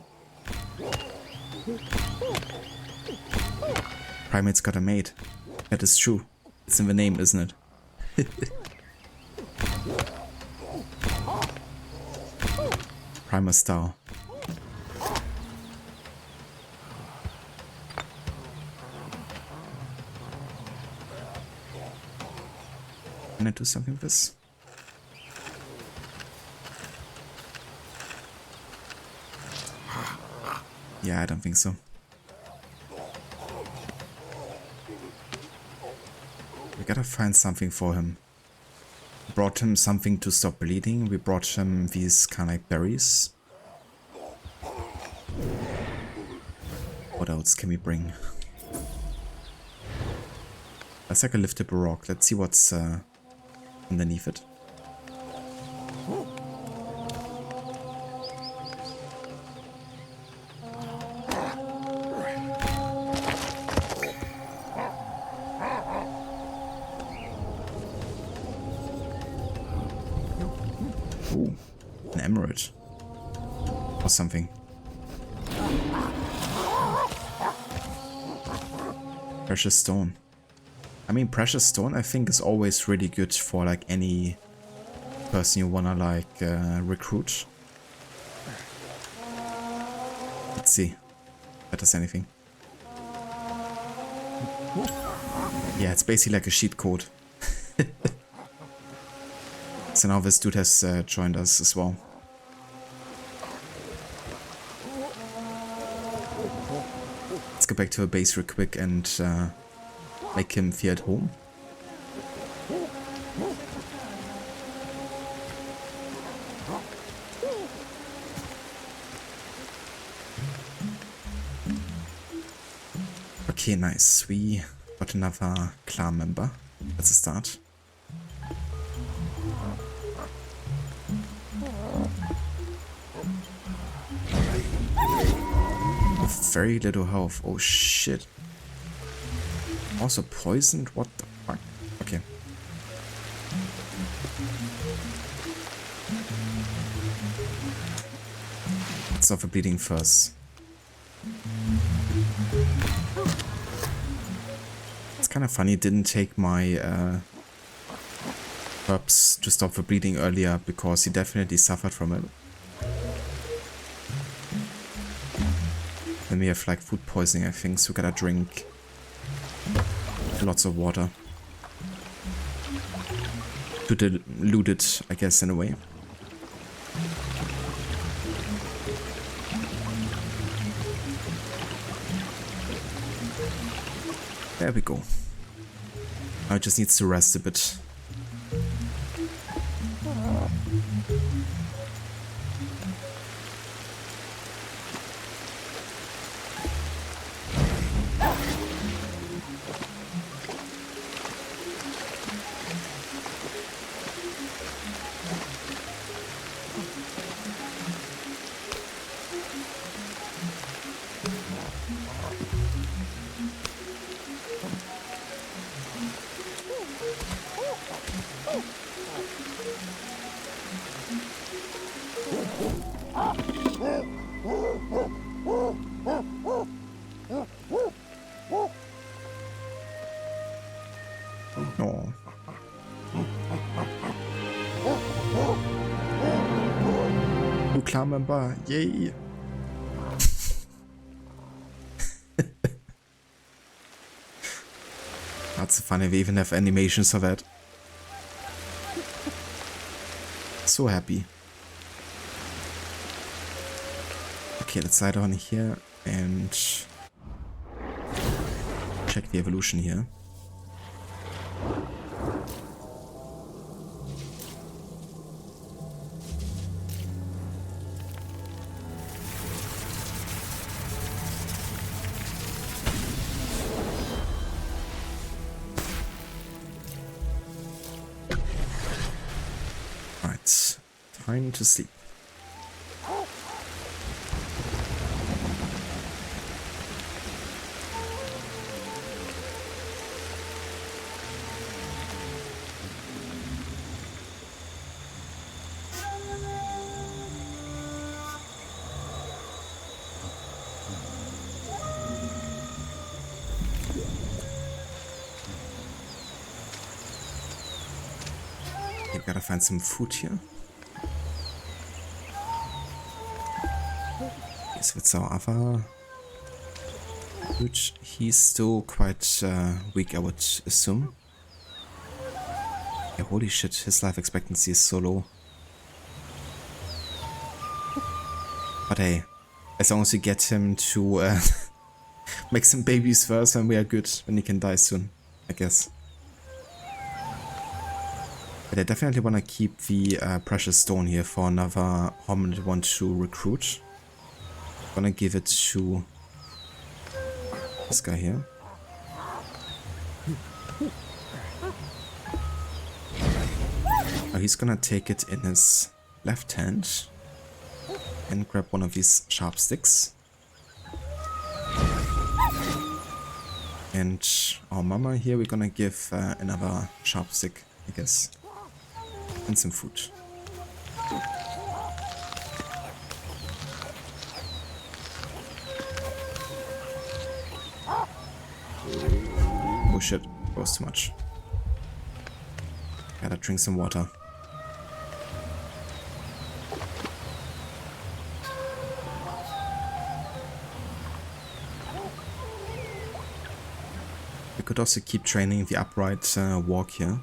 Primates got a mate. That is true. It's in the name, isn't it? Primal style. Can I do something with this? Yeah, I don't think so. We gotta find something for him. We brought him something to stop bleeding. We brought him these kind of like berries. What else can we bring? That's like a liftable rock. Let's see what's underneath it. Ooh, an emerald. Or something. Precious stone. I mean, precious stone I think is always really good for like any person you wanna like recruit. Let's see if that does anything. Yeah, it's basically like a cheat code. So now this dude has joined us as well. Let's go back to the base real quick and make him feel at home. Okay, nice. We got another clan member. That's a start. Very little health. Oh shit. Also poisoned? What the fuck? Okay. Let's stop the bleeding first. It's kind of funny, it didn't take my herbs to stop the bleeding earlier because he definitely suffered from it. Then we have like food poisoning, I think, so we gotta drink lots of water to dilute it, I guess, in a way. There we go. Now it just needs to rest a bit. Oh. New clan member, yay! That's funny, we even have animations for that. So happy. Okay, let's slide on here and check the evolution here. Alright, time to sleep. We gotta find some food here. Yes, that's our other dude. He's still quite weak, I would assume. Yeah, holy shit, his life expectancy is so low. But hey, as long as we get him to make some babies first, then we are good. Then he can die soon, I guess. But I definitely want to keep the precious stone here for another hominid want to recruit. I'm gonna give it to this guy here. Now he's gonna take it in his left hand and grab one of these sharp sticks. And our mama here, we're gonna give another sharp stick, I guess. And some food. Oh shit, that was too much. Gotta drink some water. We could also keep training the upright walk here.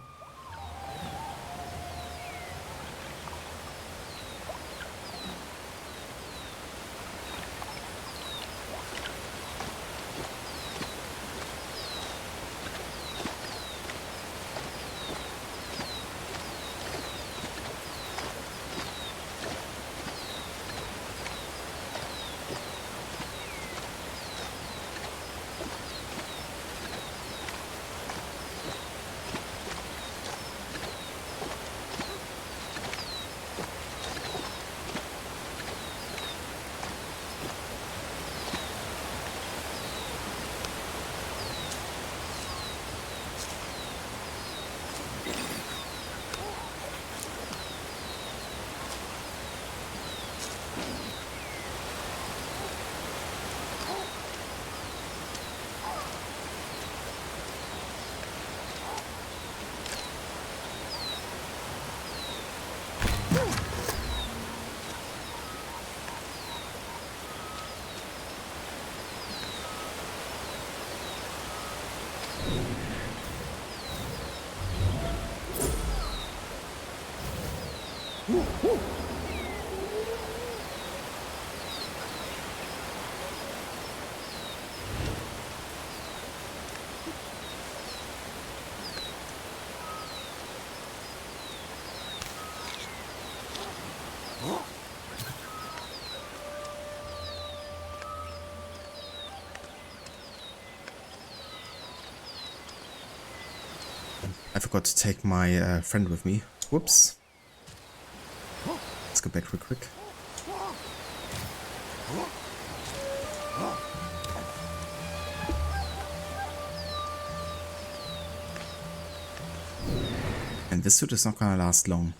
I forgot to take my friend with me. Whoops. Let's go back real quick. And this suit is not gonna last long.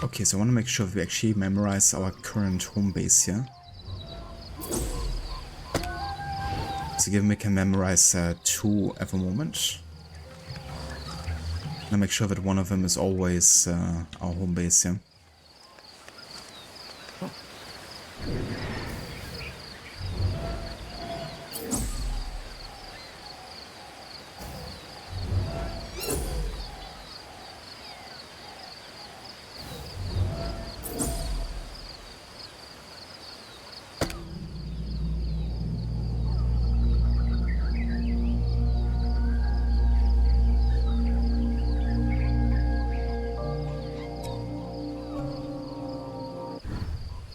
Okay, so I want to make sure we actually memorize our current home base here. So given we can memorize 2 at the moment. And make sure that one of them is always our home base here.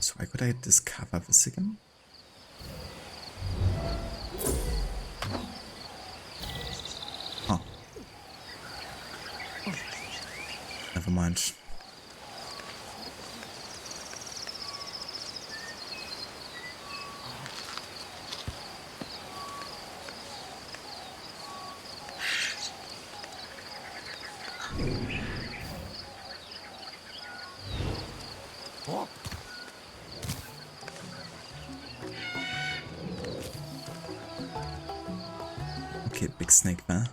So why could I discover this again? Oh. Never mind. Snake war.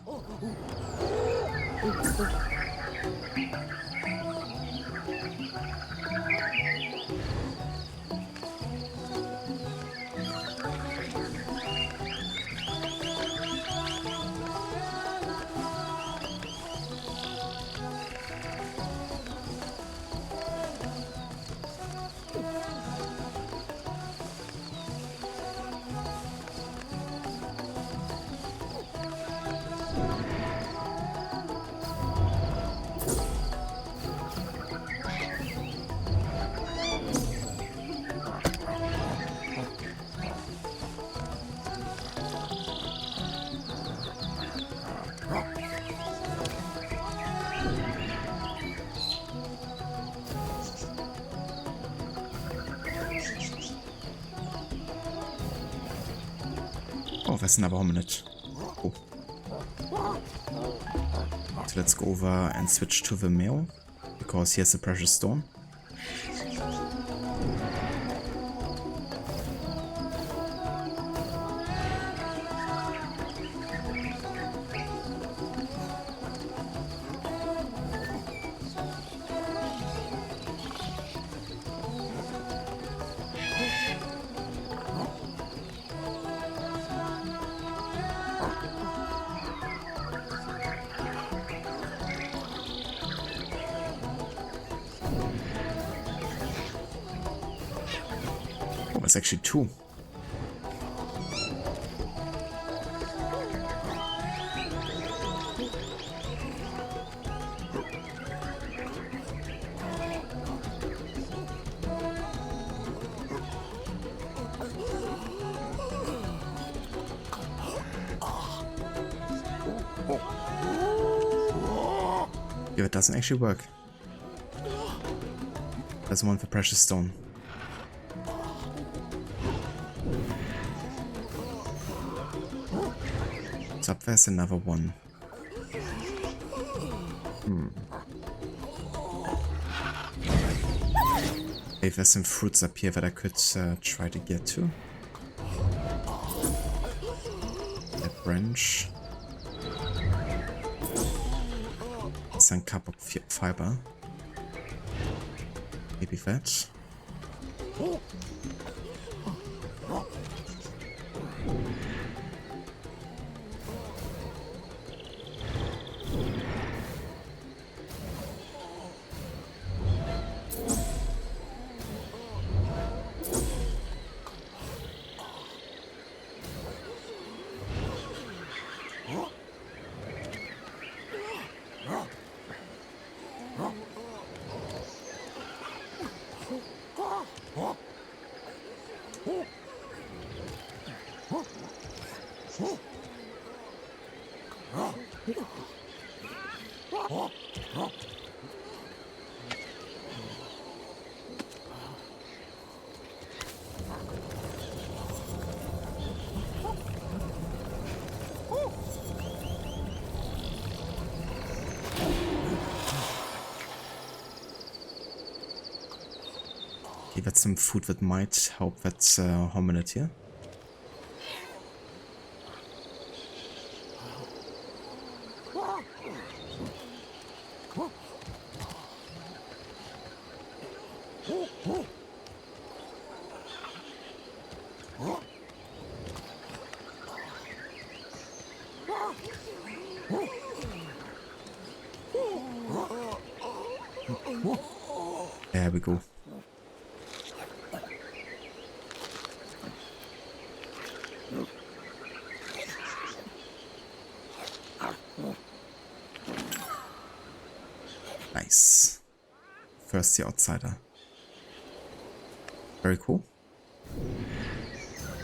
Oh, wir sind aber auch nicht. Oh. So let's go over and switch to the male, because here's the precious stone. Oh, it's actually two. Yeah, it doesn't actually work. Doesn't want the precious stone. So up there's another one. Maybe there's some fruits up here that I could try to get to. That branch. Some cup of fiber. Maybe that. Okay, that's some food that might help that hominid here. There we go. Nice. First the outsider. Very cool.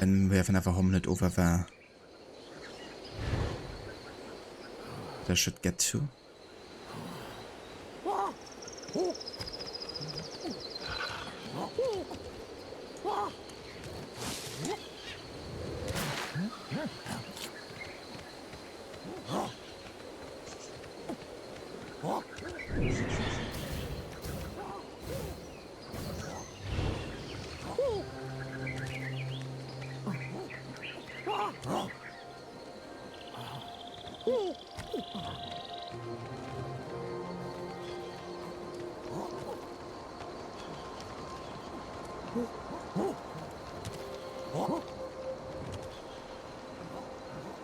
And we have another hominid over there. That I should get to.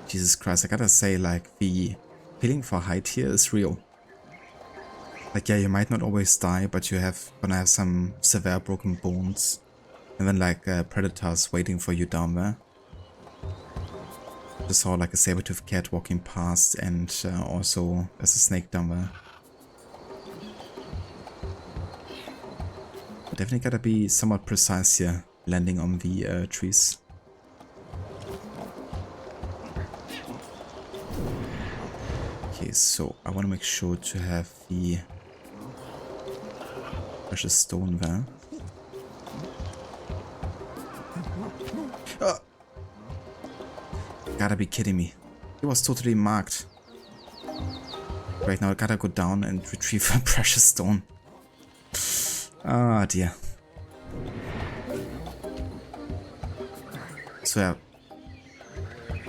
Jesus Christ, I gotta say, like, the feeling for height here is real. Like, yeah, you might not always die, but gonna have some severe broken bones. And then, like, predators waiting for you down there. Just saw, like, a saber-toothed cat walking past, and also there's a snake down there. But definitely gotta be somewhat precise here, landing on the trees. Okay, so I want to make sure to have the precious stone there. Oh. Gotta be kidding me. It was totally marked. Right now I gotta go down and retrieve a precious stone. Ah, dear. So yeah,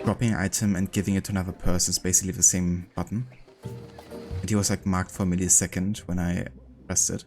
dropping an item and giving it to another person is basically the same button. And he was like marked for a millisecond when I pressed it.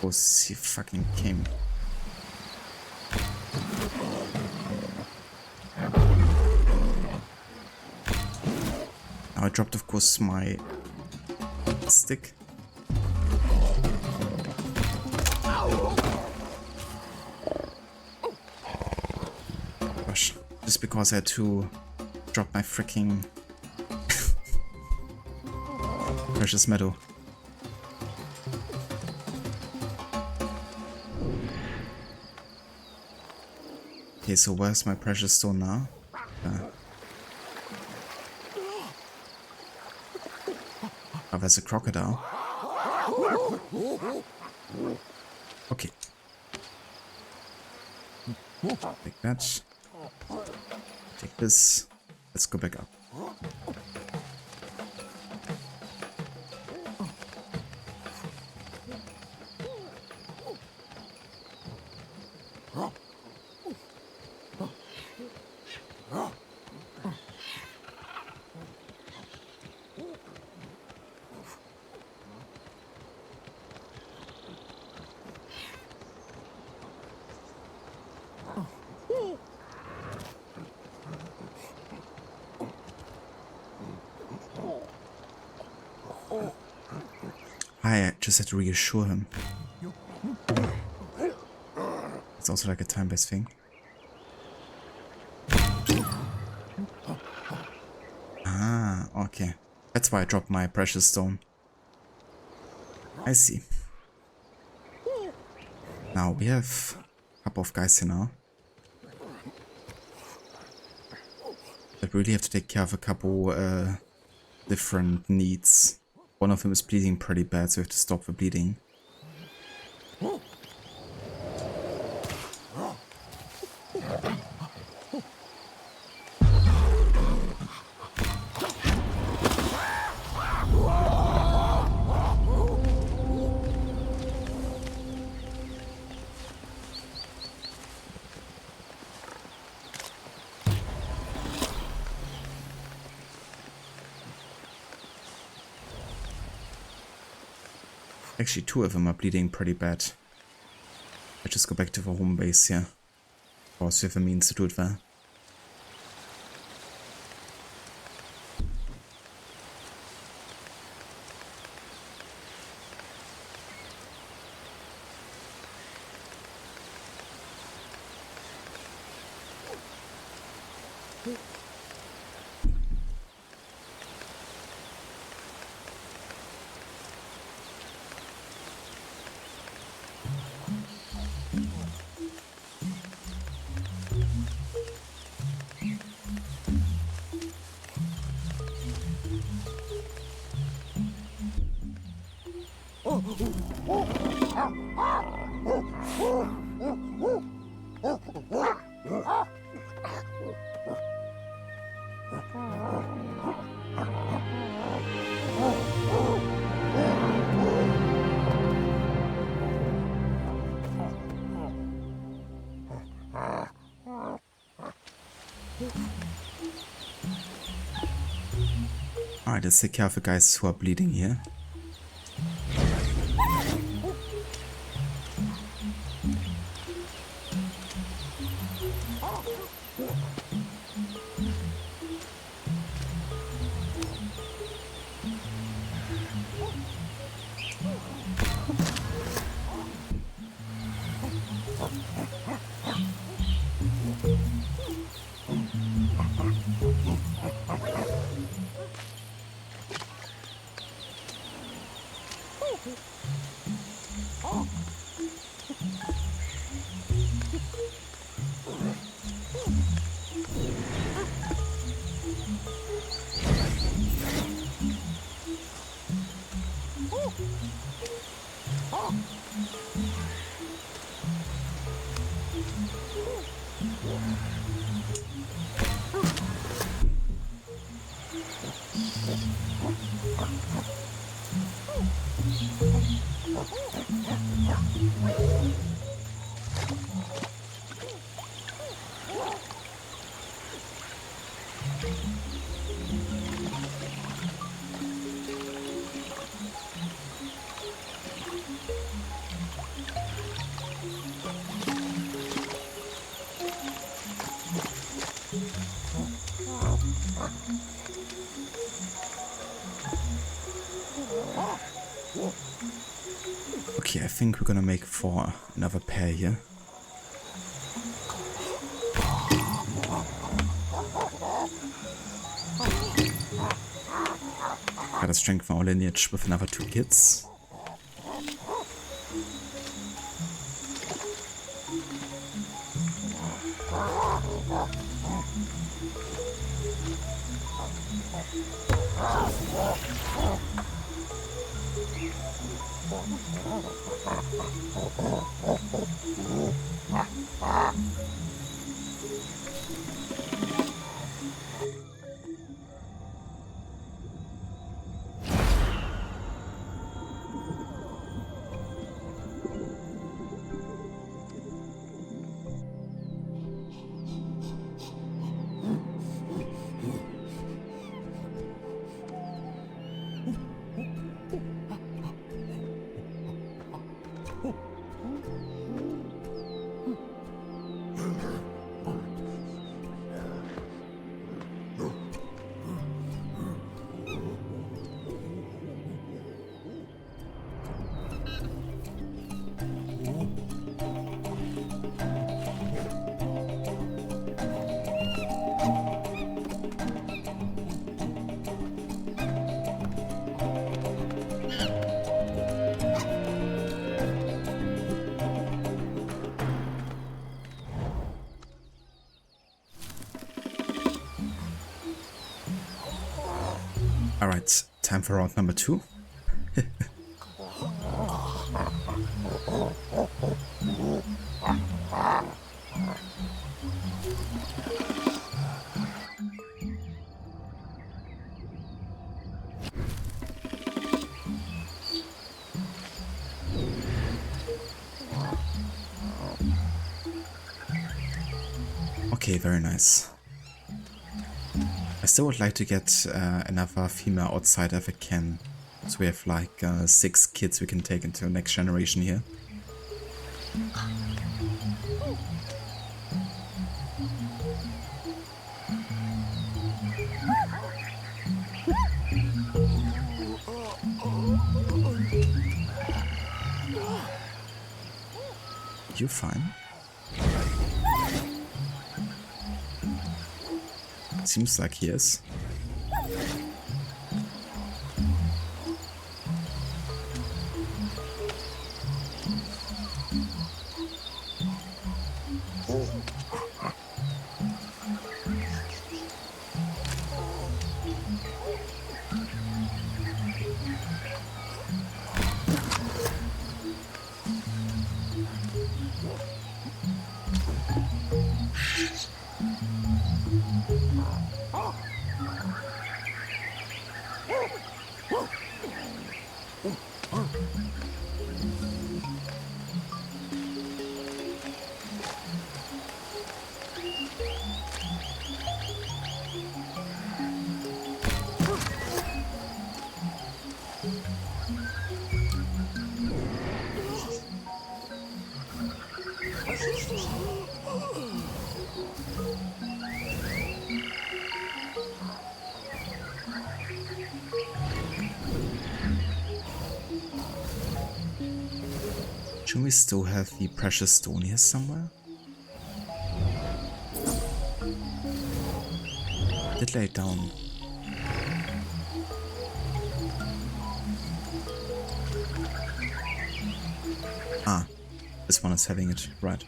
Oh, he fucking came. Now I dropped, of course, my stick. Gosh, just because I had to drop my freaking precious metal. Okay, so where's my precious stone now? Oh, there's a crocodile. Okay. Take that. Take this. Let's go back up. I just had to reassure him. It's also like a time-based thing. Ah, okay. That's why I dropped my precious stone. I see. Now we have a couple of guys here now. But we really have to take care of a couple different needs. One of them is bleeding pretty bad, so we have to stop the bleeding. Actually, two of them are bleeding pretty bad. I just go back to the home base here. Of course, we have a means to do it there. Alright, let's take care of the guys who are bleeding here. Okay, I think we're gonna make for another pair here. Gotta strengthen our lineage with another 2 kids. Alright, time for round number 2. Okay, very nice. I still would like to get another female outsider if I can. So we have like 6 kids we can take into the next generation here. You fine? Seems like he is. Should we still have the precious stone here somewhere? Did lay it down. Ah, this one is having it, right.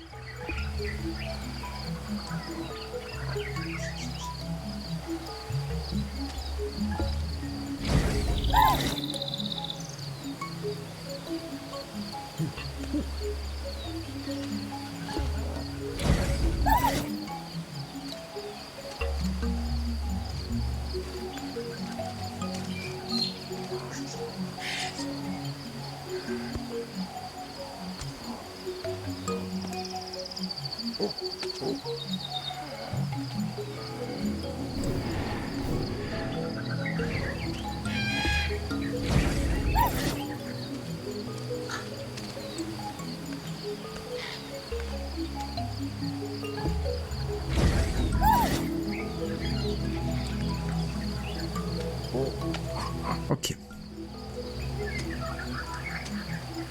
Okay.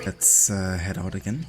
Let's head out again.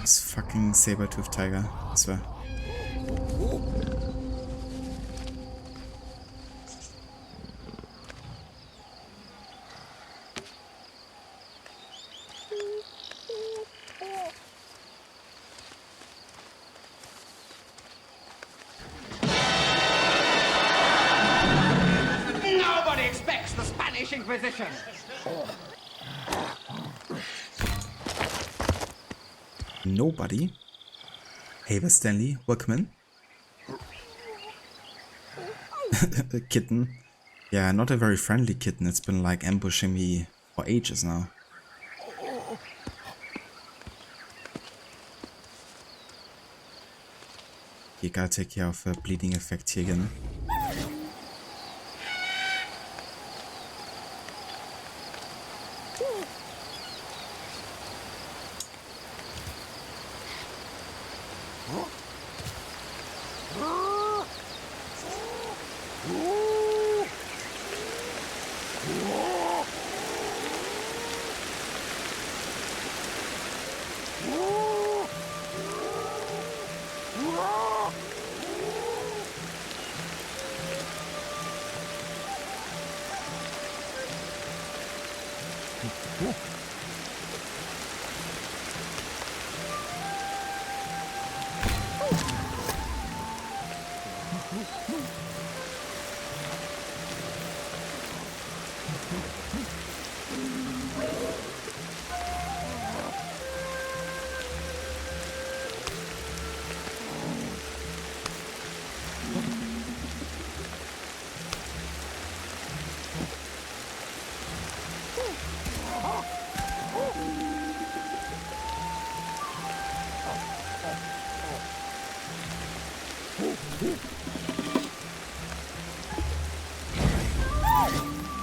This fucking saber-toothed tiger, I swear. Nobody expects the Spanish Inquisition. Nobody? Hey, where's Stanley? Welcome in. A kitten. Yeah, not a very friendly kitten. It's been like ambushing me for ages now. You gotta take care of a bleeding effect here again.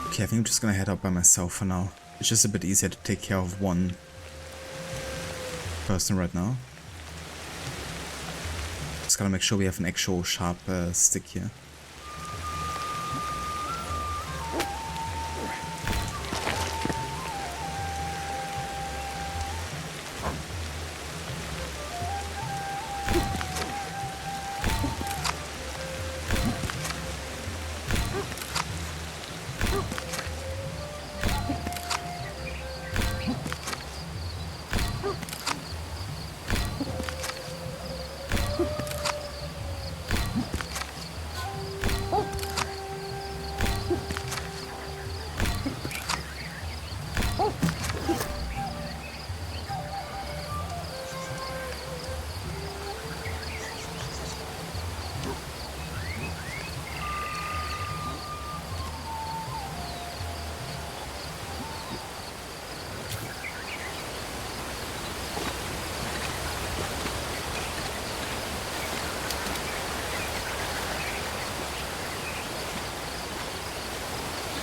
Okay, I think I'm just gonna head out by myself for now. It's just a bit easier to take care of one person right now. Just gotta make sure we have an actual sharp stick here.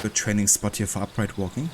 Good training spot here for upright walking.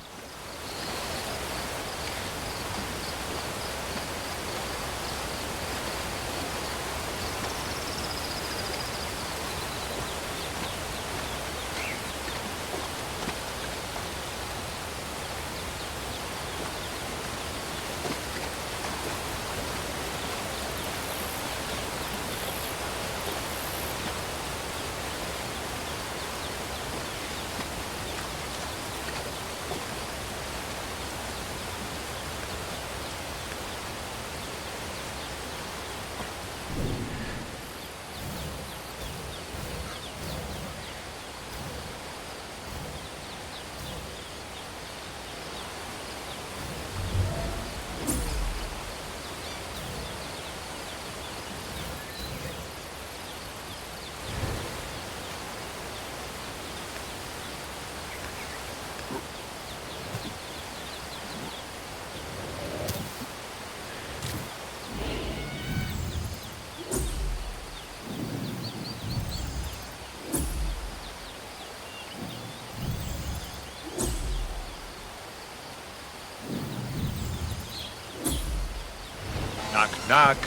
Knock, knock.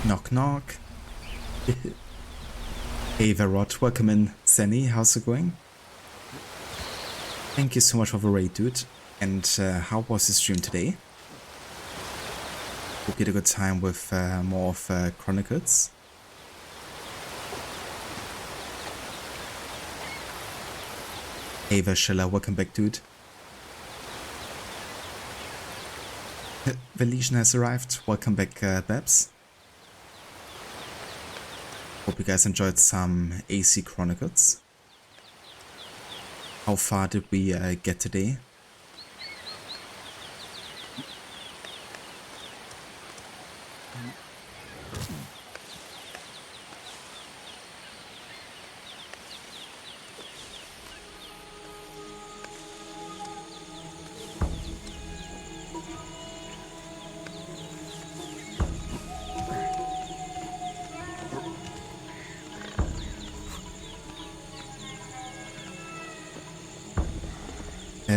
Knock knock. Hey Verrot, welcome in. Senny, how's it going? Thank you so much for the raid, dude. And how was the stream today? Hope you had a good time with more of Chronicles. Hey Vashilla, welcome back, dude. The Legion has arrived. Welcome back, Babs. Hope you guys enjoyed some AC Chronicles. How far did we get today?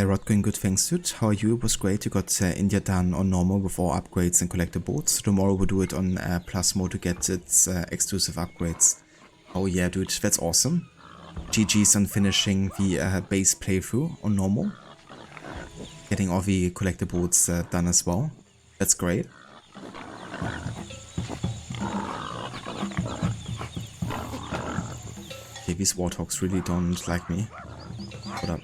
Rod going good, thanks dude. How are you? It was great. You got India done on normal with all upgrades and collector boards. Tomorrow we'll do it on plus mode to get its exclusive upgrades. Oh yeah dude, that's awesome. GG's on finishing the base playthrough on normal. Getting all the collector boards done as well. That's great. Okay, these warthogs really don't like me. Hold up.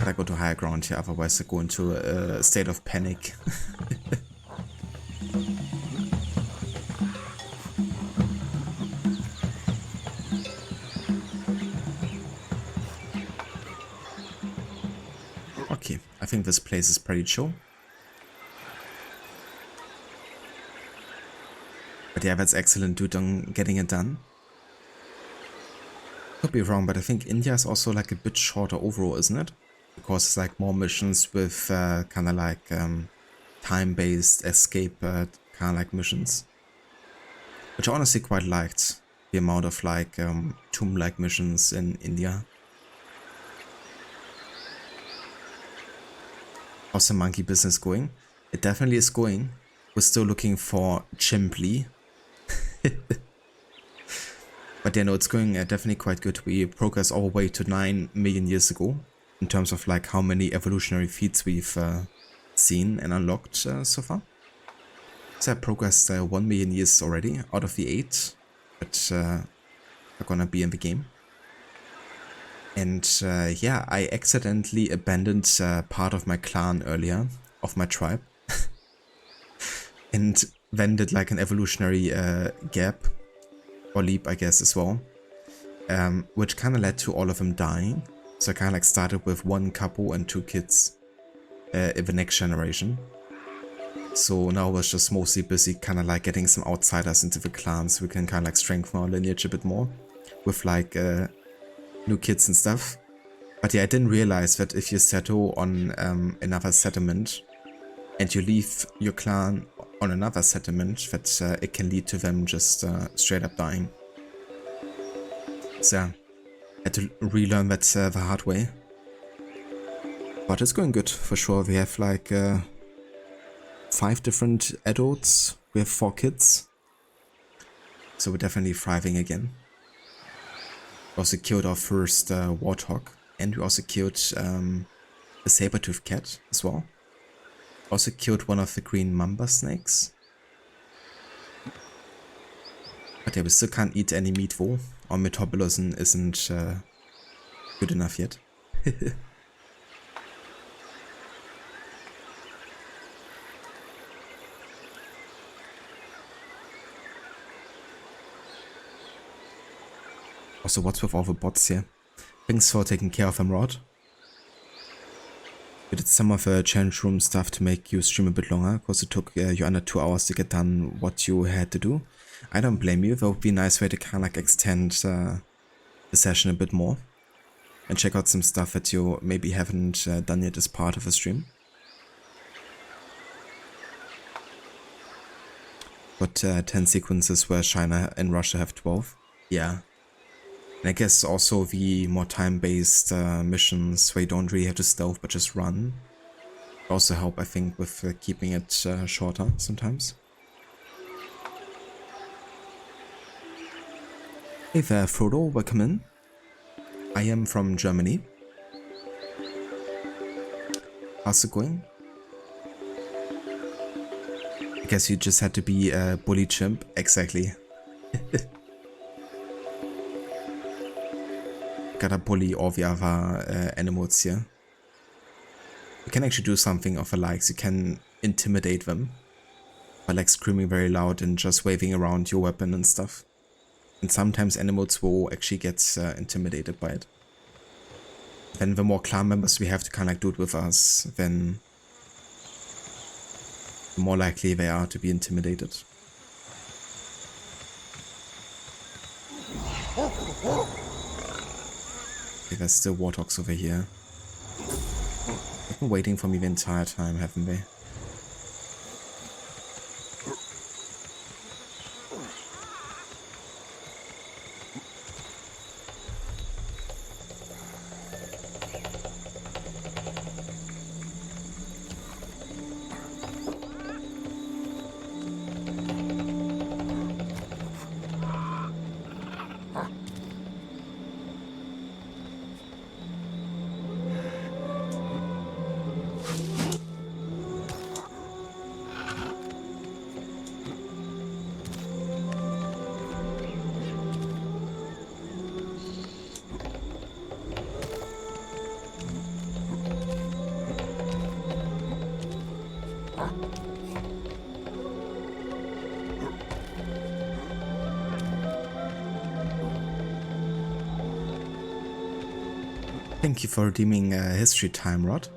I go to higher ground here, otherwise I go into a state of panic. Okay, I think this place is pretty chill. But yeah, that's excellent, dude, on getting it done. Could be wrong, but I think India is also like a bit shorter overall, isn't it? Because it's like more missions with kind of like time time-based escape kind of like missions, which I honestly quite liked. The amount of like tomb-like missions in India. How's the monkey business going? It definitely is going. We're still looking for Chimply. But yeah, no, it's going definitely quite good. We progressed all the way to 9 million years ago in terms of like how many evolutionary feats we've seen and unlocked so far. So I progressed 1 million years already out of the 8 that are gonna be in the game. And yeah, I accidentally abandoned part of my clan earlier, of my tribe. And then did like an evolutionary gap, or leap I guess as well, which kind of led to all of them dying. So I kind of like started with 1 couple and 2 kids in the next generation. So now I was just mostly busy kind of like getting some outsiders into the clan so we can kind of like strengthen our lineage a bit more with like new kids and stuff. But yeah, I didn't realize that if you settle on another settlement and you leave your clan on another settlement, that it can lead to them just straight up dying. So yeah, I had to relearn that the hard way. But it's going good for sure. We have like 5 different adults. We have 4 kids. So we're definitely thriving again. We also killed our first warthog. And we also killed a saber-toothed cat as well. Also killed one of the green mamba snakes. But yeah, we still can't eat any meat though. Our metabolism isn't good enough yet. Also, what's with all the bots here? Thanks for taking care of them, Rod. We did some of the challenge room stuff to make you stream a bit longer, because it took you under 2 hours to get done what you had to do. I don't blame you. That would be a nice way to kind of like extend the session a bit more and check out some stuff that you maybe haven't done yet as part of a stream. But 10 sequences where China and Russia have 12. Yeah. And I guess also the more time-based missions where you don't really have to stealth but just run also help, I think, with keeping it shorter sometimes. Hey there, Frodo, welcome in. I am from Germany. How's it going? I guess you just had to be a bully chimp. Exactly. Gotta bully all the other animals here. You can actually do something of the likes. You can intimidate them by like screaming very loud and just waving around your weapon and stuff. And sometimes animals will actually get intimidated by it. Then the more clan members we have to kind of like do it with us, then the more likely they are to be intimidated. Okay, there's still warthogs over here. They've been waiting for me the entire time, haven't they? Thank you for redeeming history time, Rod.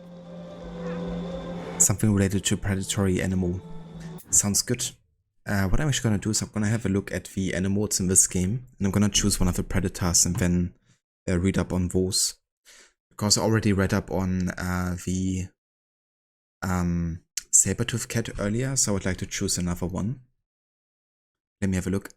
Something related to a predatory animal. Sounds good. What I'm actually going to do is I'm going to have a look at the animals in this game. And I'm going to choose one of the predators and then read up on those. Because I already read up on the saber-tooth cat earlier, so I would like to choose another one. Let me have a look.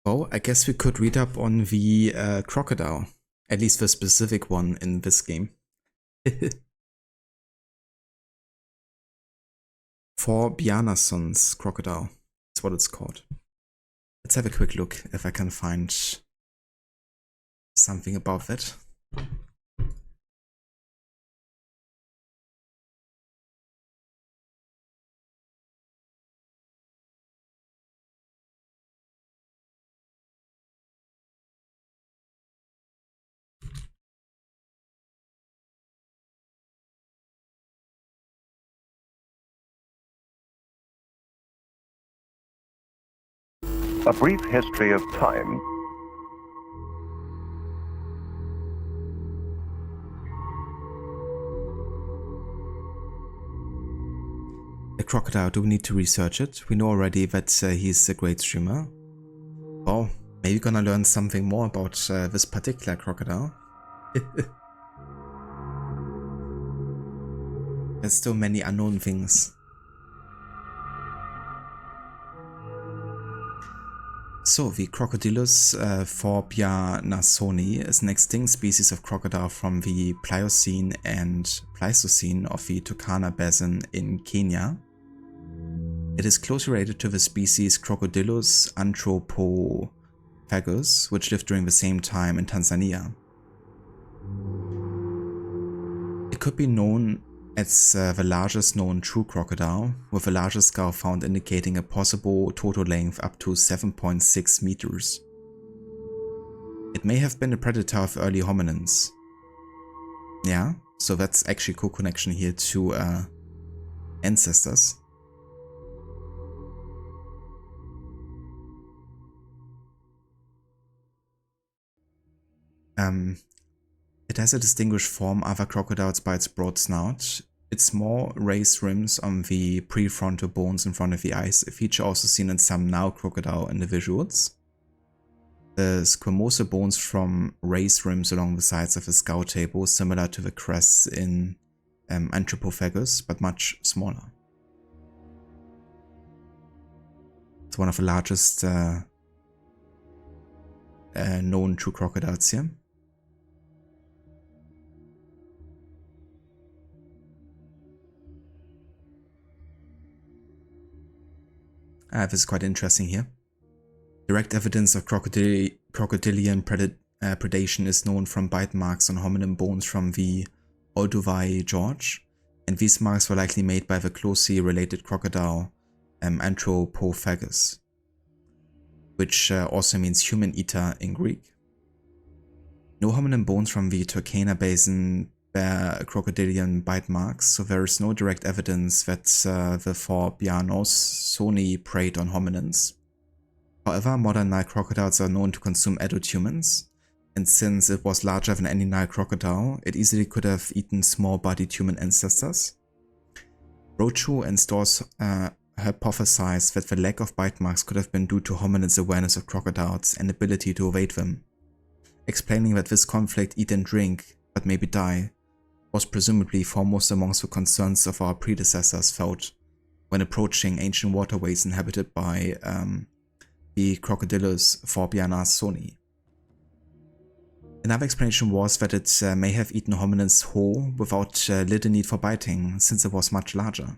Oh, I guess we could read up on the crocodile. At least the specific one in this game. For Bjarnason's crocodile. That's what it's called. Let's have a quick look if I can find something about that. A brief history of time. The crocodile, do we need to research it? We know already that he's a great streamer. Oh, maybe gonna learn something more about this particular crocodile. There's still many unknown things. So, the Crocodylus forbjarnasoni is an extinct species of crocodile from the Pliocene and Pleistocene of the Turkana Basin in Kenya. It is closely related to the species Crocodylus anthropophagus, which lived during the same time in Tanzania. It could be known as the largest known true crocodile, with the largest skull found indicating a possible total length up to 7.6 meters. It may have been a predator of early hominins. Yeah, so that's actually a cool connection here to ancestors. It has a distinguished form other crocodiles by its broad snout. Its small raised rims on the prefrontal bones in front of the eyes, a feature also seen in some Nile crocodile individuals. The squamosal bones from raised rims along the sides of the skull table, similar to the crests in Anthropophagus, but much smaller. It's one of the largest known true crocodiles here. This is quite interesting here. Direct evidence of crocodilian predation is known from bite marks on hominin bones from the Olduvai gorge, and these marks were likely made by the closely related crocodile Anthropophagus, which also means human eater in Greek. No hominin bones from the Turkana Basin bear crocodilian bite marks, so there is no direct evidence that the forbjarnasoni preyed on hominins. However, modern Nile crocodiles are known to consume adult humans, and since it was larger than any Nile crocodile, it easily could have eaten small-bodied human ancestors. Rochu and Storrs hypothesized that the lack of bite marks could have been due to hominids' awareness of crocodiles and ability to evade them, explaining that this conflict eat and drink, but maybe die, was presumably foremost amongst the concerns of our predecessors felt when approaching ancient waterways inhabited by the Crocodylus forbjarnasoni. Another explanation was that it may have eaten hominins whole without little need for biting, since it was much larger.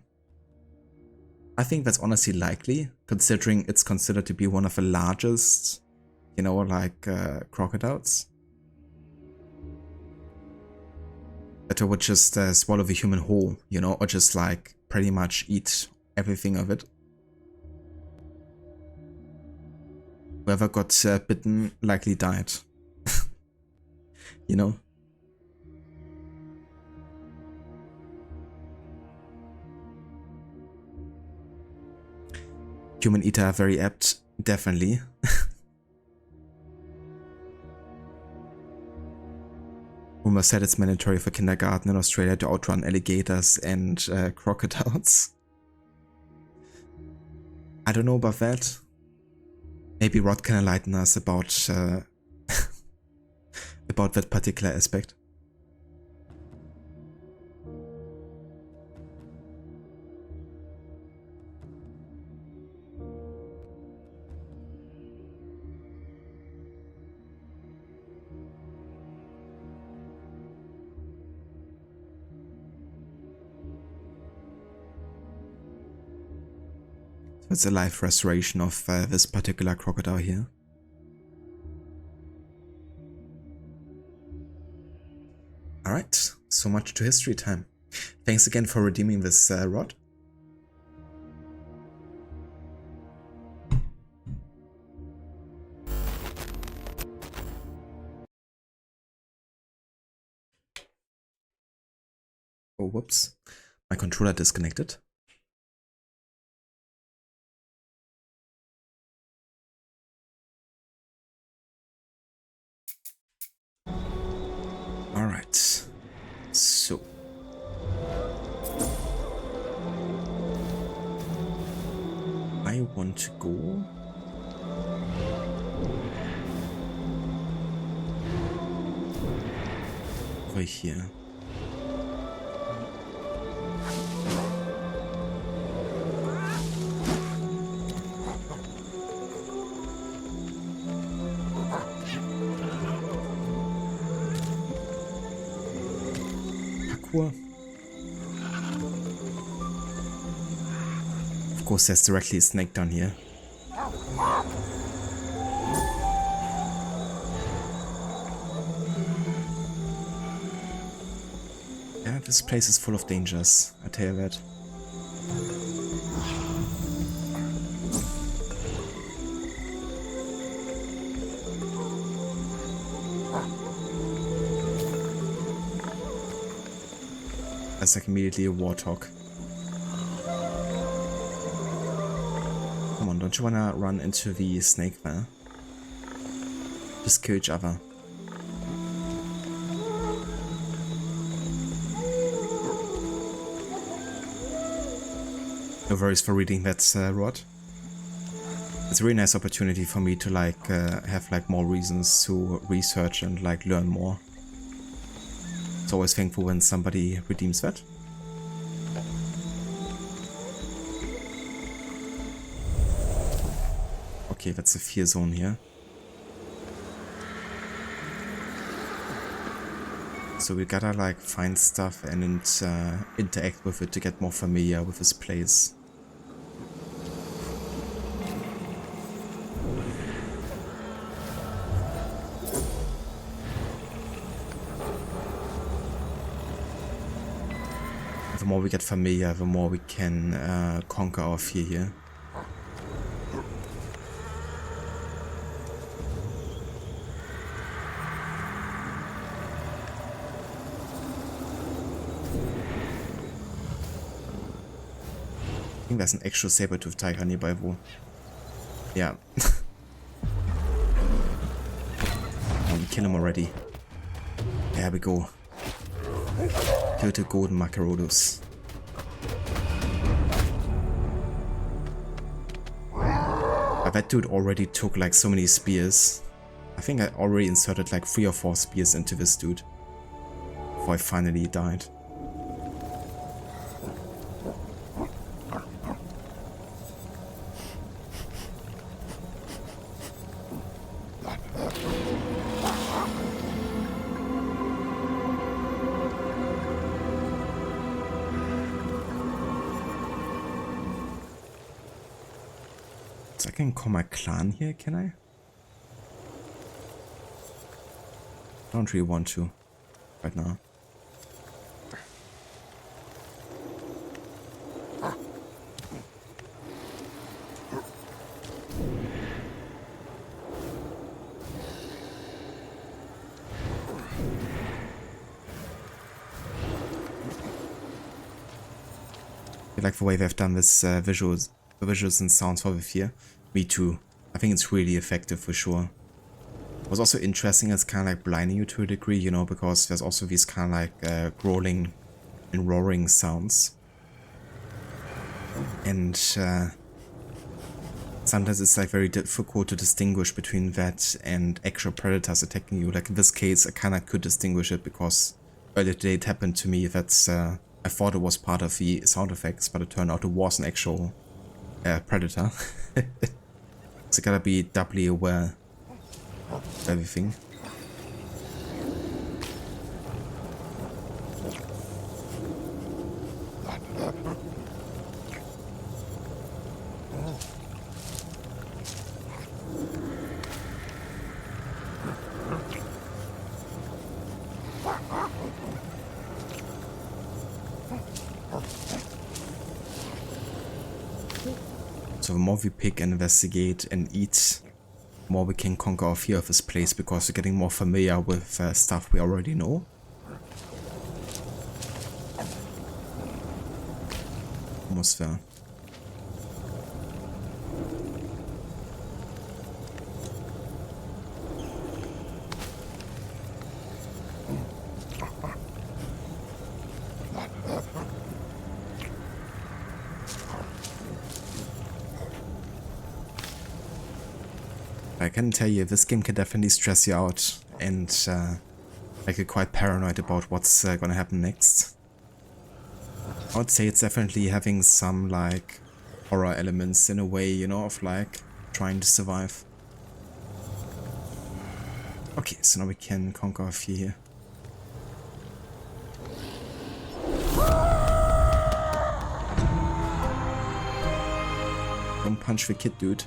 I think that's honestly likely, considering it's considered to be one of the largest, crocodiles. That it would just swallow the human whole, or just pretty much eat everything of it. Whoever got bitten likely died. Human eater, very apt, definitely. Rumor said it's mandatory for kindergarten in Australia to outrun alligators and crocodiles. I don't know about that. Maybe Rod can enlighten us about about that particular aspect. It's a live restoration of this particular crocodile here. Alright, so much to history time. Thanks again for redeeming this rod. Oh, whoops. My controller disconnected. Alright, so I want to go over here. Of course, there's directly a snake down here. Yeah, this place is full of dangers, I tell you that. That's like immediately a warthog. Come on, don't you wanna run into the snake there? Just kill each other. No worries for reading that rod. It's a really nice opportunity for me to like have like more reasons to research and like learn more. It's always thankful when somebody redeems that. Okay, that's a fear zone here. So we gotta like find stuff and interact with it to get more familiar with this place. The more we get familiar, the more we can conquer our fear here. I think there's an actual saber-tooth tiger nearby, wo. Yeah. Oh, we kill him already. There we go. Kill the golden Makarodus. But that dude already took like so many spears. I think I already inserted like 3 or 4 spears into this dude before I finally died. So I can call my clan here, can I? Don't really want to right now. I like the way they've done this visuals and sounds for the fear. Me too. I think it's really effective for sure. What's also interesting is kind of like blinding you to a degree, you know, because there's also these kind of like growling and roaring sounds. And sometimes it's like very difficult to distinguish between that and actual predators attacking you. Like in this case, I kind of could distinguish it because earlier today it happened to me that I thought it was part of the sound effects, but it turned out it was an actual predator. So gotta be doubly aware of everything. So the more we pick and investigate and eat, the more we can conquer our fear of this place, because we're getting more familiar with stuff we already know. Almost there. I can tell you, this game can definitely stress you out and make you quite paranoid about what's gonna happen next. I would say it's definitely having some like horror elements in a way, you know, of like trying to survive. Okay, so now we can conquer a few here. Don't punch the kid, dude.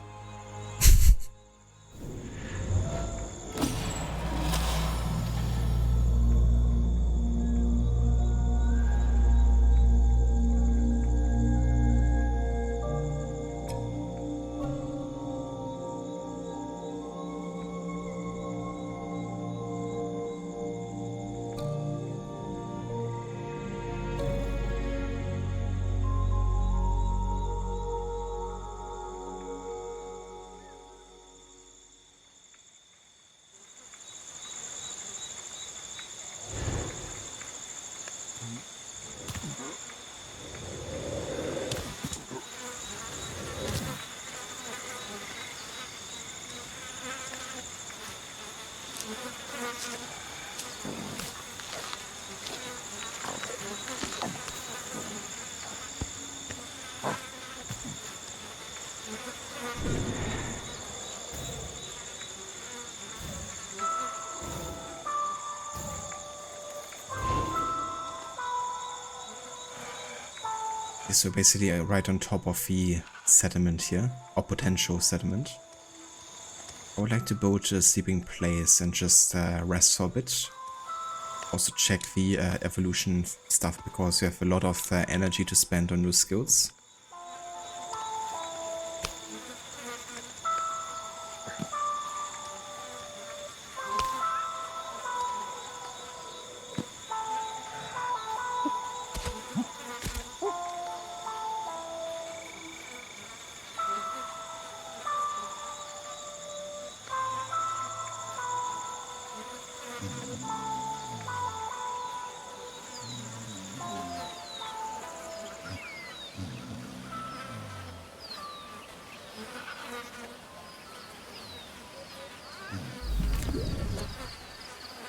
So basically right on top of the settlement here, or potential settlement. I would like to build a sleeping place and just rest for a bit. Also check the evolution stuff, because you have a lot of energy to spend on new skills.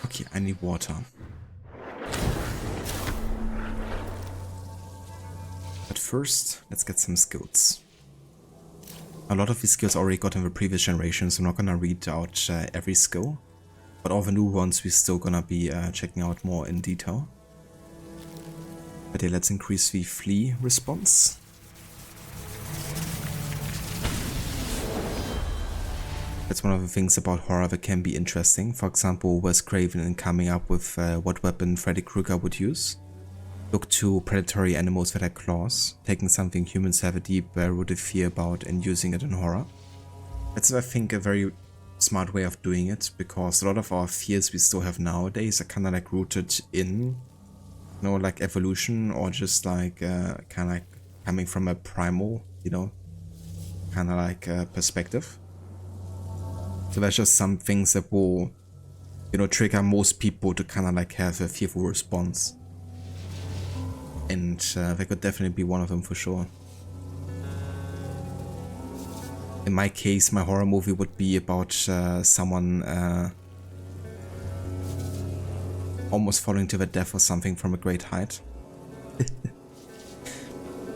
Okay, I need water. But first, let's get some skills. A lot of these skills already got in the previous generation, so I'm not gonna read out every skill. But all the new ones we're still gonna be checking out more in detail. But yeah, let's increase the flee response. That's one of the things about horror that can be interesting. For example, Wes Craven in coming up with what weapon Freddy Krueger would use. Look to predatory animals that have claws, taking something humans have a deep rooted fear about and using it in horror. That's, I think, a very smart way of doing it, because a lot of our fears we still have nowadays are kind of like rooted in, you know, like evolution, or just like kind of like coming from a primal, you know, kind of like perspective. So there's just some things that will, you know, trigger most people to kind of like have a fearful response. And that could definitely be one of them for sure. In my case, my horror movie would be about someone almost falling to their death or something from a great height.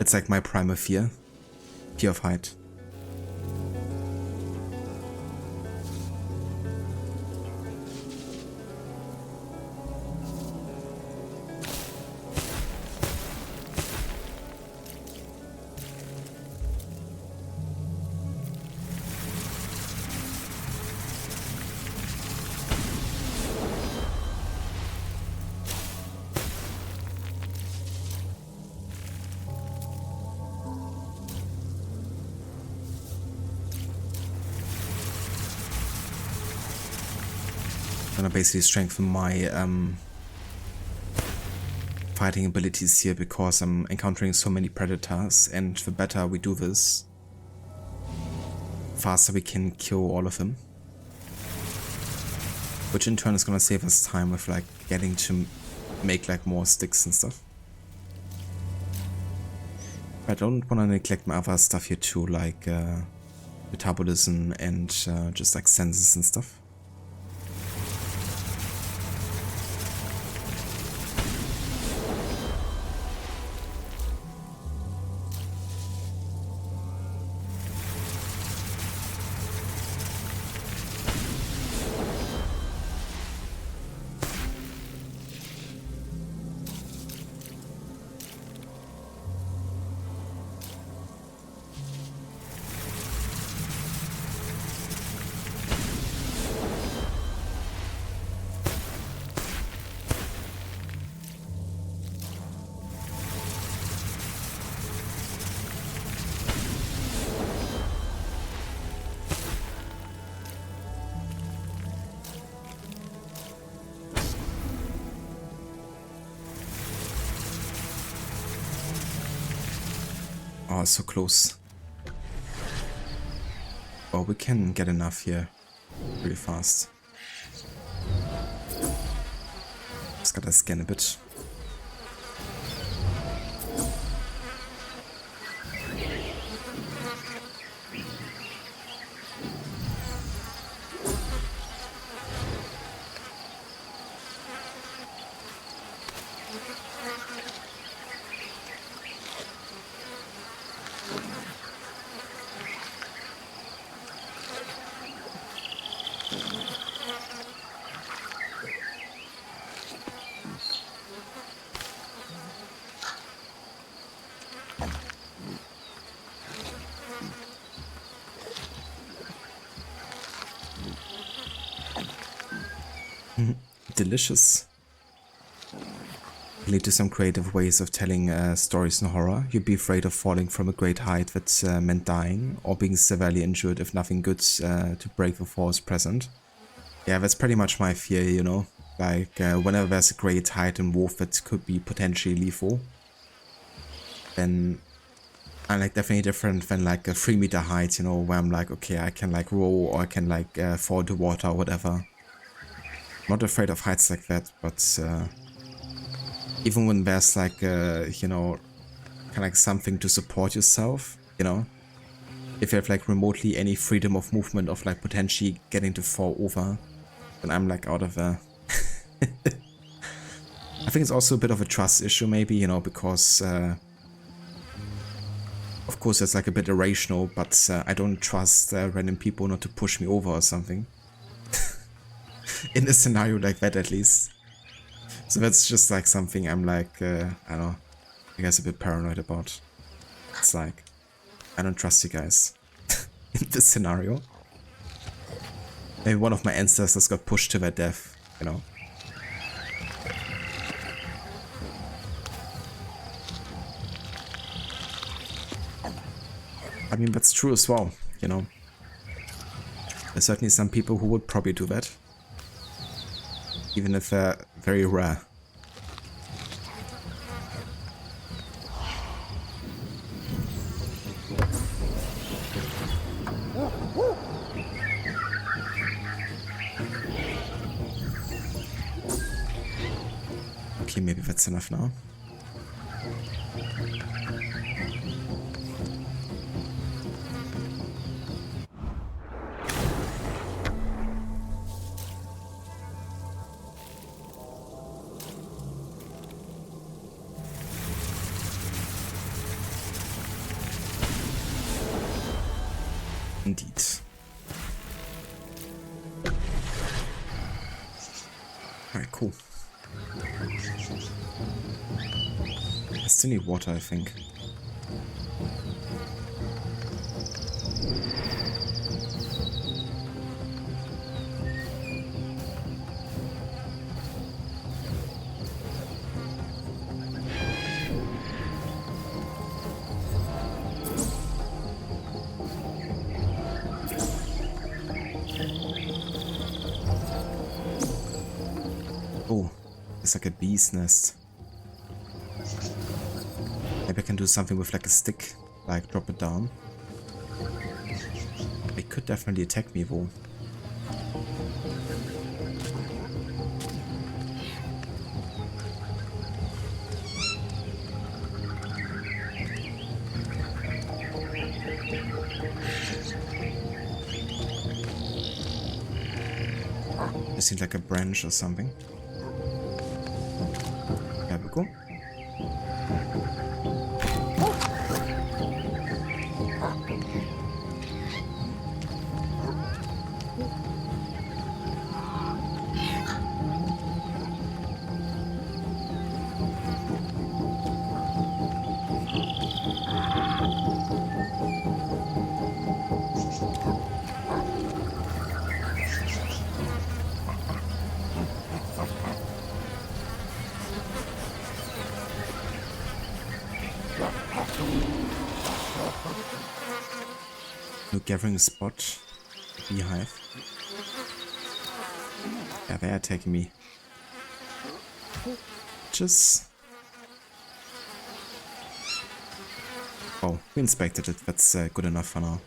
It's like my primal fear. Fear of height. Gonna basically strengthen my fighting abilities here because I'm encountering so many predators, and the better we do this, faster we can kill all of them. Which in turn is gonna save us time with like getting to make like more sticks and stuff. I don't wanna neglect my other stuff here too, like metabolism and just like senses and stuff. Oh, so close. Oh, we can get enough here really fast. Just gotta scan a bit. Delicious. Lead to some creative ways of telling stories in horror. You'd be afraid of falling from a great height that meant dying, or being severely injured if nothing good to break the fall is present. Yeah, that's pretty much my fear, you know. Like, whenever there's a great height in Wolf that could be potentially lethal, then I'm like definitely different than like a 3-meter height, you know, where I'm like, okay, I can like roll or I can like fall into water or whatever. Not afraid of heights like that, but even when there's like, you know, kind of like something to support yourself, you know, if you have like remotely any freedom of movement of like potentially getting to fall over, then I'm like out of there. I think it's also a bit of a trust issue maybe, you know, because of course it's like a bit irrational, but I don't trust random people not to push me over or something. In a scenario like that, at least. So that's just like something I'm like, I don't know, I guess a bit paranoid about. It's like, I don't trust you guys in this scenario. Maybe one of my ancestors got pushed to their death, you know. I mean, that's true as well, you know. There's certainly some people who would probably do that. Even if they're very rare. Okay, maybe that's enough now. Indeed. Alright, cool. I still need water, I think. Oh, it's like a bee's nest. Maybe I can do something with like a stick, like drop it down. It could definitely attack me though. It seems like a branch or something. There we go. New gathering spot. Beehive. Yeah, they're attacking me. Just... Oh, we inspected it. That's good enough for now.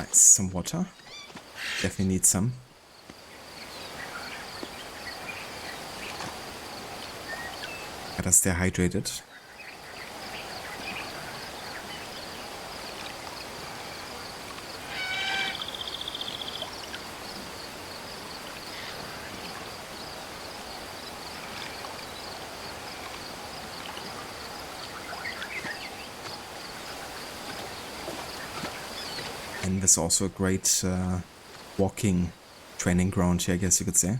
Nice, some water. Definitely need some. Gotta stay hydrated. And there's also a great walking training ground here, I guess you could say.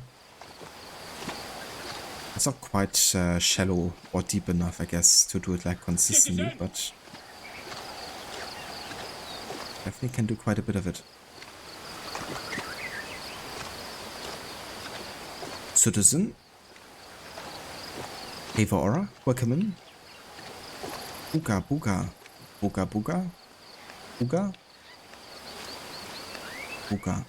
It's not quite shallow or deep enough, I guess, to do it like consistently, but definitely can do quite a bit of it. Citizen. Ava Aura, welcome in. Booga Booga. Booga Booga. Booga. Booga.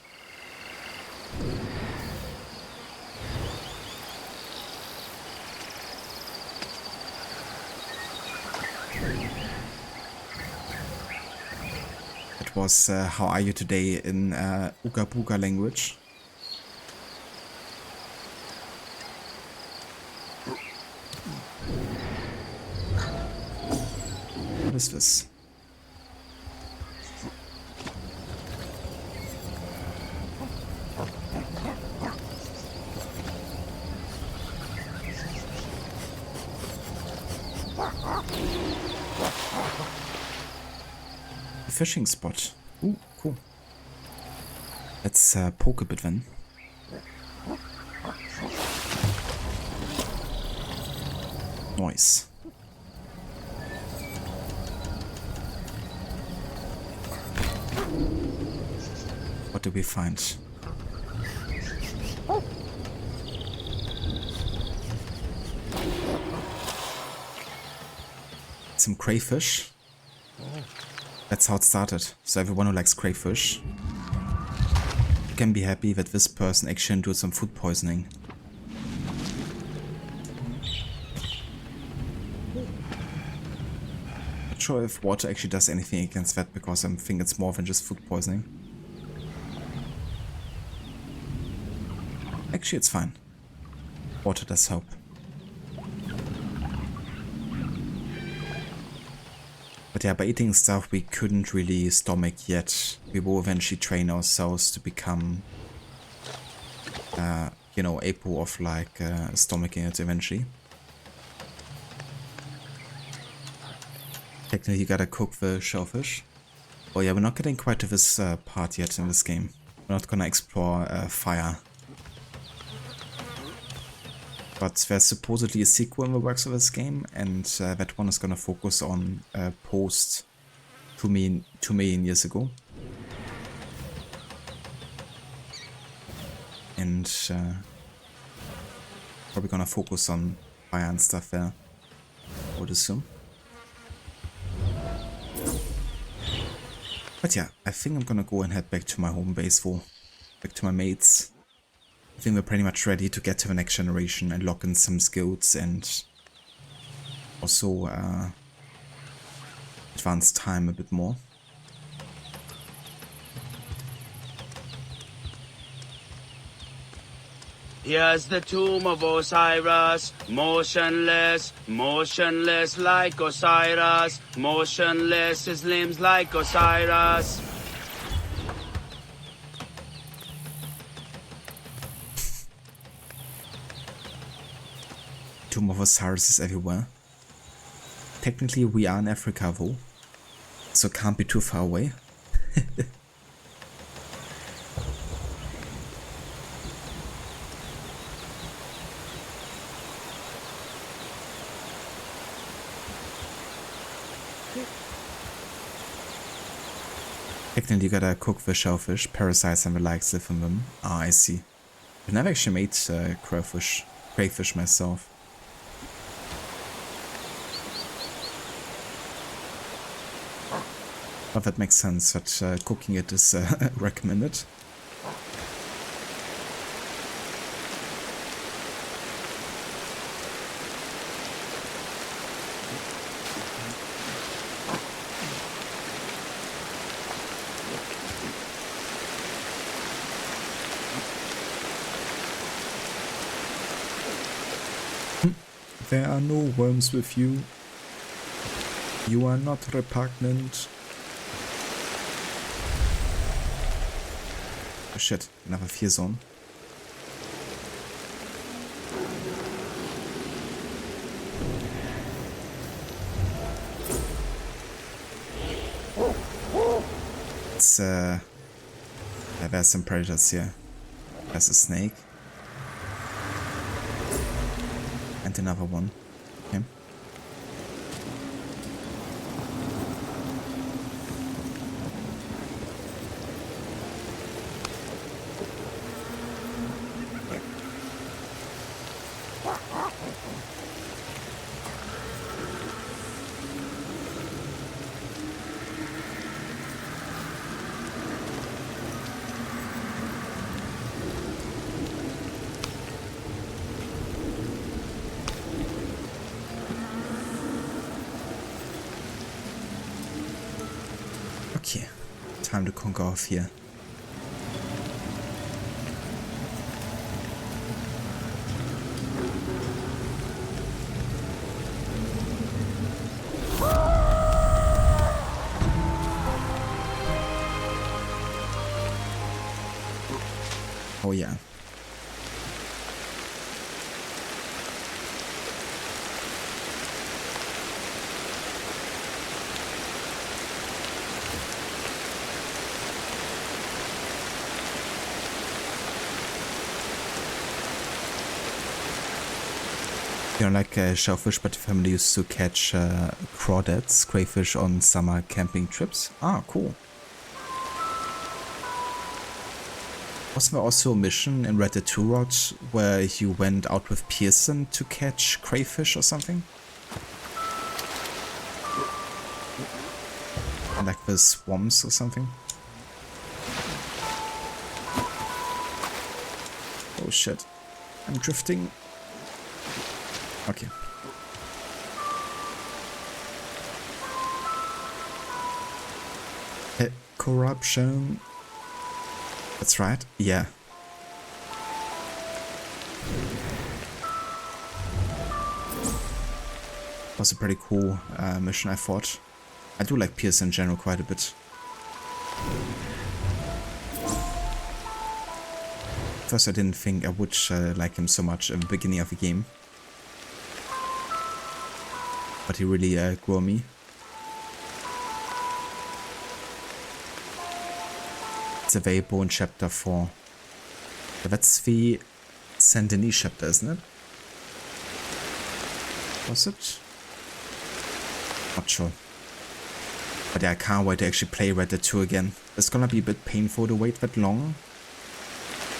It was how are you today in Ooga Booga language. What is this? fishing spot. Ooh, cool. Let's poke a bit then. Nice. What do we find? Some crayfish. That's how it started. So everyone who likes crayfish can be happy that this person actually endured some food poisoning. Not sure if water actually does anything against that, because I think it's more than just food poisoning. Actually, it's fine. Water does help. But yeah, by eating stuff we couldn't really stomach yet, we will eventually train ourselves to become, you know, able of like stomaching it eventually. Technically you gotta cook the shellfish. Oh yeah, we're not getting quite to this part yet in this game. We're not gonna explore fire. But there's supposedly a sequel in the works of this game, and that one is gonna focus on post 2 million years ago. And probably gonna focus on fire and stuff there, I would assume. But yeah, I think I'm gonna go and head back to my home base, back to my mates. I think we're pretty much ready to get to the next generation and lock in some skills and also advance time a bit more. Here's the tomb of Osiris, motionless, motionless like Osiris, motionless his limbs like Osiris. Tomb of Osiris is everywhere. Technically we are in Africa though, so it can't be too far away. Technically you gotta cook the shellfish, parasites and the likes live in them. Ah, I see. I've never actually made crayfish myself. But that makes sense that cooking it is recommended. There are no worms with you. You are not repugnant. Oh shit, another fear zone. It's yeah, there's some predators here. There's a snake. And another one. Okay. Okay, time to conquer off here. Oh yeah. You know, like shellfish, but the family used to catch crawdads, crayfish on summer camping trips. Ah, cool. Wasn't there also a mission in Red Dead 2 Rod where you went out with Pearson to catch crayfish or something? And like the swamps or something? Oh shit. I'm drifting. Okay. Corruption. That's right. Yeah. Was a pretty cool mission, I thought. I do like Pierce in general quite a bit. First, I didn't think I would like him so much in the beginning of the game. But he really grew on me. It's available in chapter 4. But that's the Saint Denis chapter, isn't it? Was it? Not sure. But yeah, I can't wait to actually play Red Dead 2 again. It's gonna be a bit painful to wait that long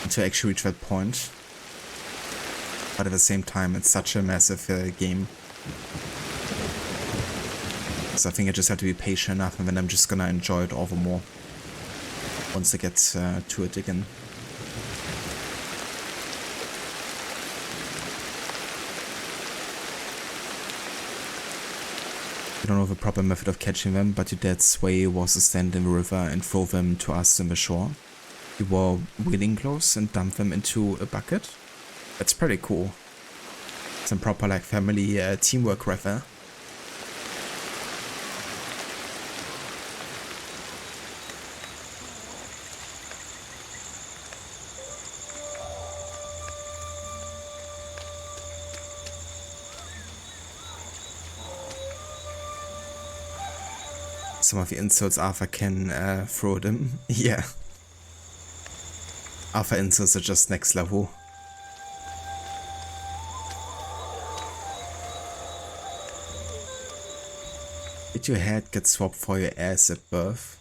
until I actually reach that point. But at the same time, it's such a massive game. So I think I just have to be patient enough, and then I'm just gonna enjoy it all the more once I get to it again. I don't know the proper method of catching them, but your dad's way was to stand in the river and throw them to us in the shore. He wore wheeling gloves and dumped them into a bucket. That's pretty cool. Some proper like family teamwork right there. Some of the insults Arthur can throw them. Yeah. Arthur insults are just next level. Did your head get swapped for your ass at birth?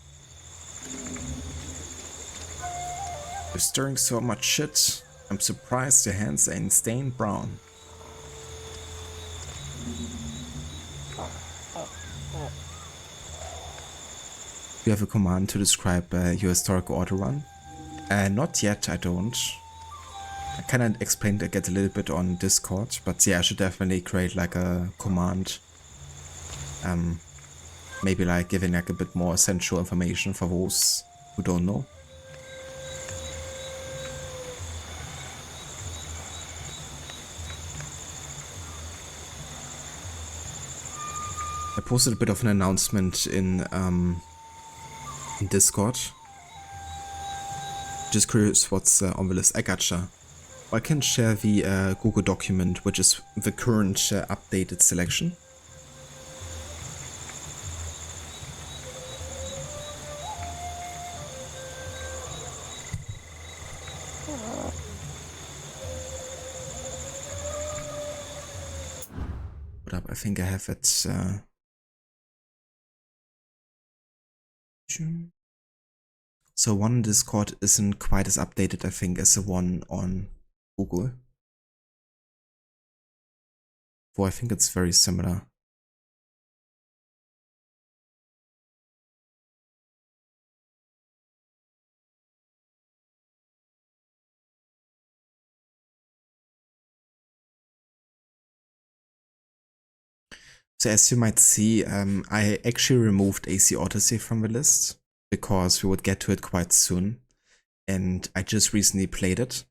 You're stirring so much shit. I'm surprised your hands ain't stained brown. You have a command to describe your historical auto run? Not yet, I don't. I kinda explained it a little bit on Discord, but yeah, I should definitely create like a command. Maybe like giving like a bit more essential information for those who don't know. I posted a bit of an announcement in Discord. Just curious what's on the list. I gotcha. I can share the Google document, which is the current updated selection. What up? I think I have it. So one in Discord isn't quite as updated, I think, as the one on Google. Though I think it's very similar. So as you might see, I actually removed AC Odyssey from the list because we would get to it quite soon, and I just recently played it.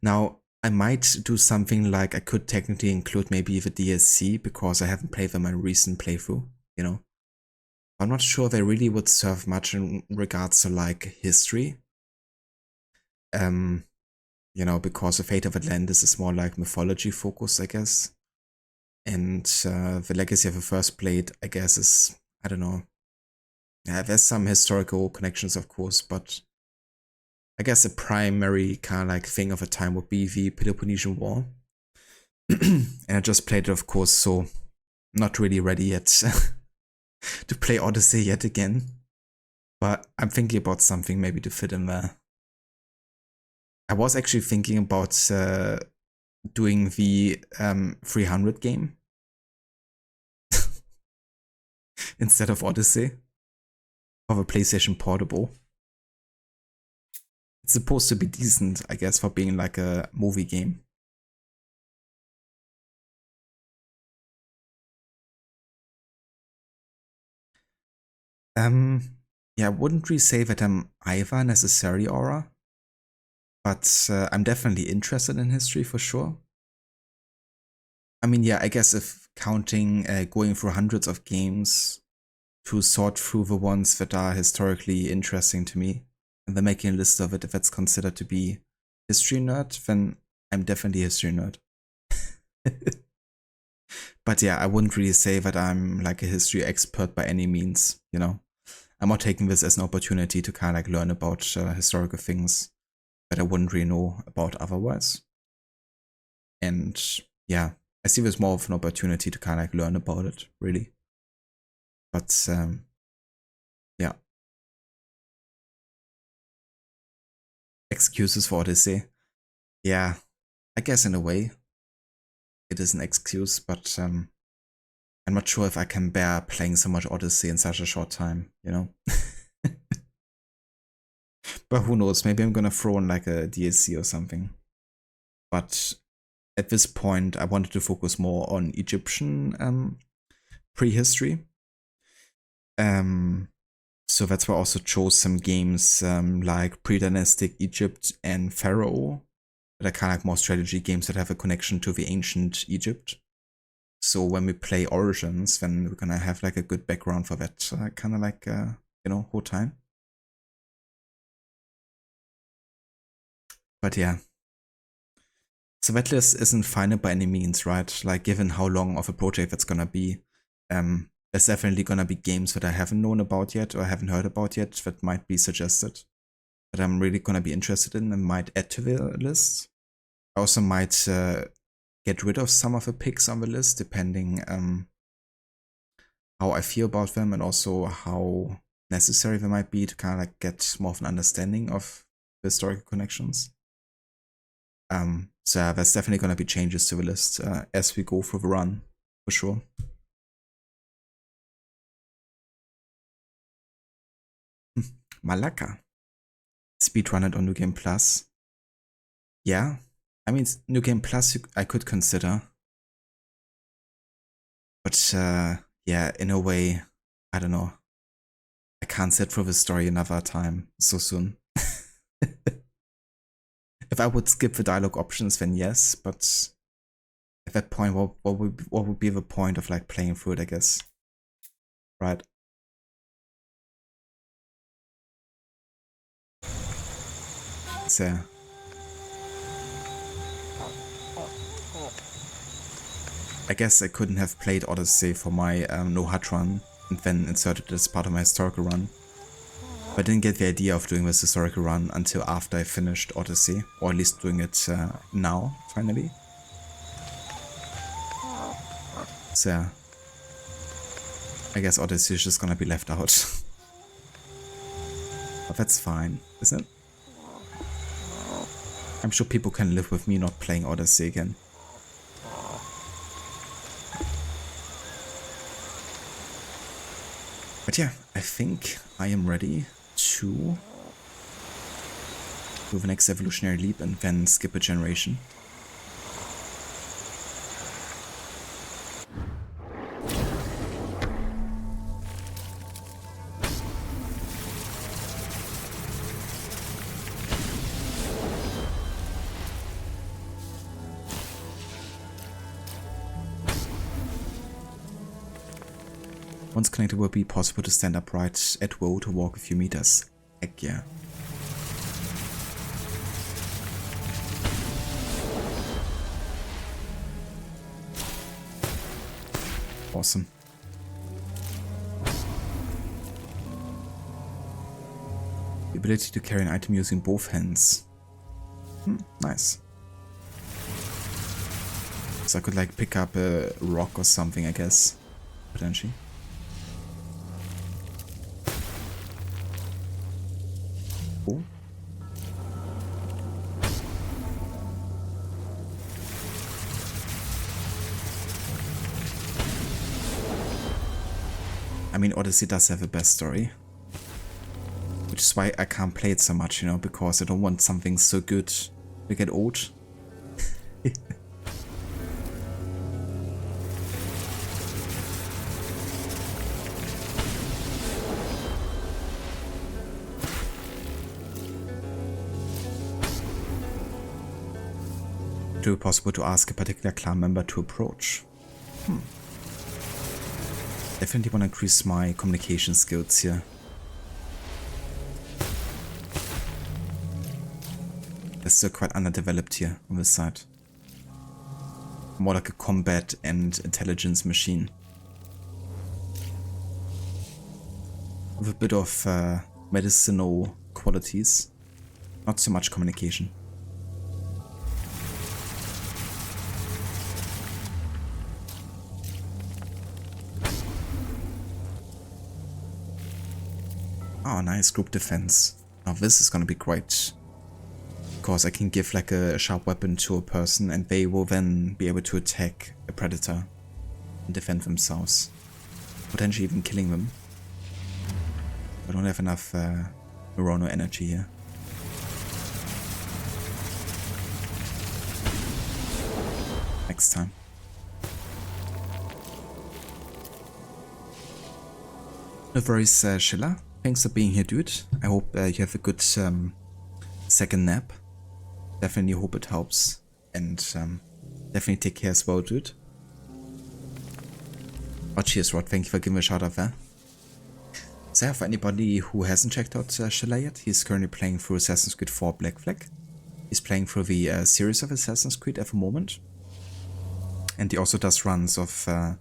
Now, I might do something like I could technically include maybe the DLC because I haven't played them in my recent playthrough, you know. I'm not sure they really would serve much in regards to like history. You know, because the Fate of Atlantis is more like mythology focused, I guess. And the Legacy of the First Blade, I guess, is, I don't know. Yeah, there's some historical connections, of course, but I guess the primary kind of like thing of a time would be the Peloponnesian War. And I just played it, of course, so not really ready yet to play Odyssey yet again. But I'm thinking about something maybe to fit in there. I was actually thinking about doing the 300 game instead of Odyssey, of a PlayStation Portable. It's supposed to be decent, I guess, for being like a movie game. Yeah, I wouldn't really say that I'm either necessarily Aura, but I'm definitely interested in history for sure. I mean, yeah, I guess if counting going through hundreds of games to sort through the ones that are historically interesting to me, and then making a list of it, if that's considered to be history nerd, then I'm definitely a history nerd. But yeah, I wouldn't really say that I'm like a history expert by any means, you know. I'm not taking this as an opportunity to kind of like learn about historical things that I wouldn't really know about otherwise. And yeah, I see this more of an opportunity to kind of like learn about it, really. But yeah. Excuses for Odyssey. Yeah, I guess in a way it is an excuse, but I'm not sure if I can bear playing so much Odyssey in such a short time, you know? But who knows, maybe I'm gonna throw in like a DLC or something. But at this point, I wanted to focus more on Egyptian prehistory. So that's why I also chose some games like pre-dynastic Egypt and Pharaoh, that are kind of like more strategy games that have a connection to the ancient Egypt. So when we play Origins, then we're gonna have like a good background for that kind of like, you know, whole time. But yeah. So that list isn't final by any means, right? Like given how long of a project that's gonna be, there's definitely gonna be games that I haven't known about yet or haven't heard about yet that might be suggested, that I'm really gonna be interested in and might add to the list. I also might get rid of some of the picks on the list depending how I feel about them and also how necessary they might be to kind of like get more of an understanding of the historical connections. So yeah, there's definitely gonna be changes to the list as we go through the run, for sure. Malaka. Speedrun it on New Game Plus. Yeah, I mean, New Game Plus I could consider. But yeah, in a way, I don't know. I can't sit through the story another time so soon. If I would skip the dialogue options, then yes, but at that point, what would be the point of like playing through it, I guess? Right. So I guess I couldn't have played Odyssey for my No Hut run and then inserted it as part of my historical run. But I didn't get the idea of doing this historical run until after I finished Odyssey, or at least doing it now, finally. So yeah, I guess Odyssey is just gonna be left out. But that's fine, isn't it? I'm sure people can live with me not playing Odyssey again. But yeah, I think I am ready to do the next evolutionary leap and then skip a generation. Once connected, it will be possible to stand upright at will to walk a few meters. Heck yeah. Awesome. The ability to carry an item using both hands. Nice. So I could like pick up a rock or something, I guess. Potentially. Cool. I mean, Odyssey does have a best story. Which is why I can't play it so much, you know, because I don't want something so good to get old. It would be possible to ask a particular clan member to approach. Definitely want to increase my communication skills here. They're still quite underdeveloped here on this side. More like a combat and intelligence machine. With a bit of medicinal qualities. Not so much communication. Oh, nice group defense. Now this is gonna be great. Because I can give like a sharp weapon to a person and they will then be able to attack a predator and defend themselves. Potentially even killing them. I don't have enough neuronal energy here. Next time. No worries, Schiller. Thanks for being here, dude. I hope you have a good second nap. Definitely hope it helps. And definitely take care as well, dude. Oh, cheers, Rod. Thank you for giving me a shout out there. So yeah, for anybody who hasn't checked out Schiller yet, he's currently playing through Assassin's Creed 4 Black Flag. He's playing through the series of Assassin's Creed at the moment. And he also does runs of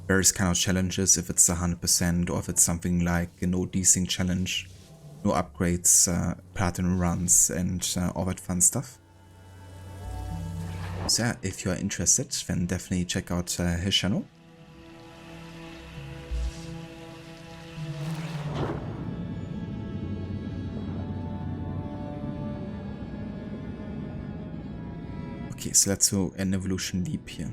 various kind of challenges, if it's 100% or if it's something like a no desync challenge, no upgrades, platinum runs and all that fun stuff. So yeah, if you are interested, then definitely check out his channel. Okay, so let's do an evolution leap here.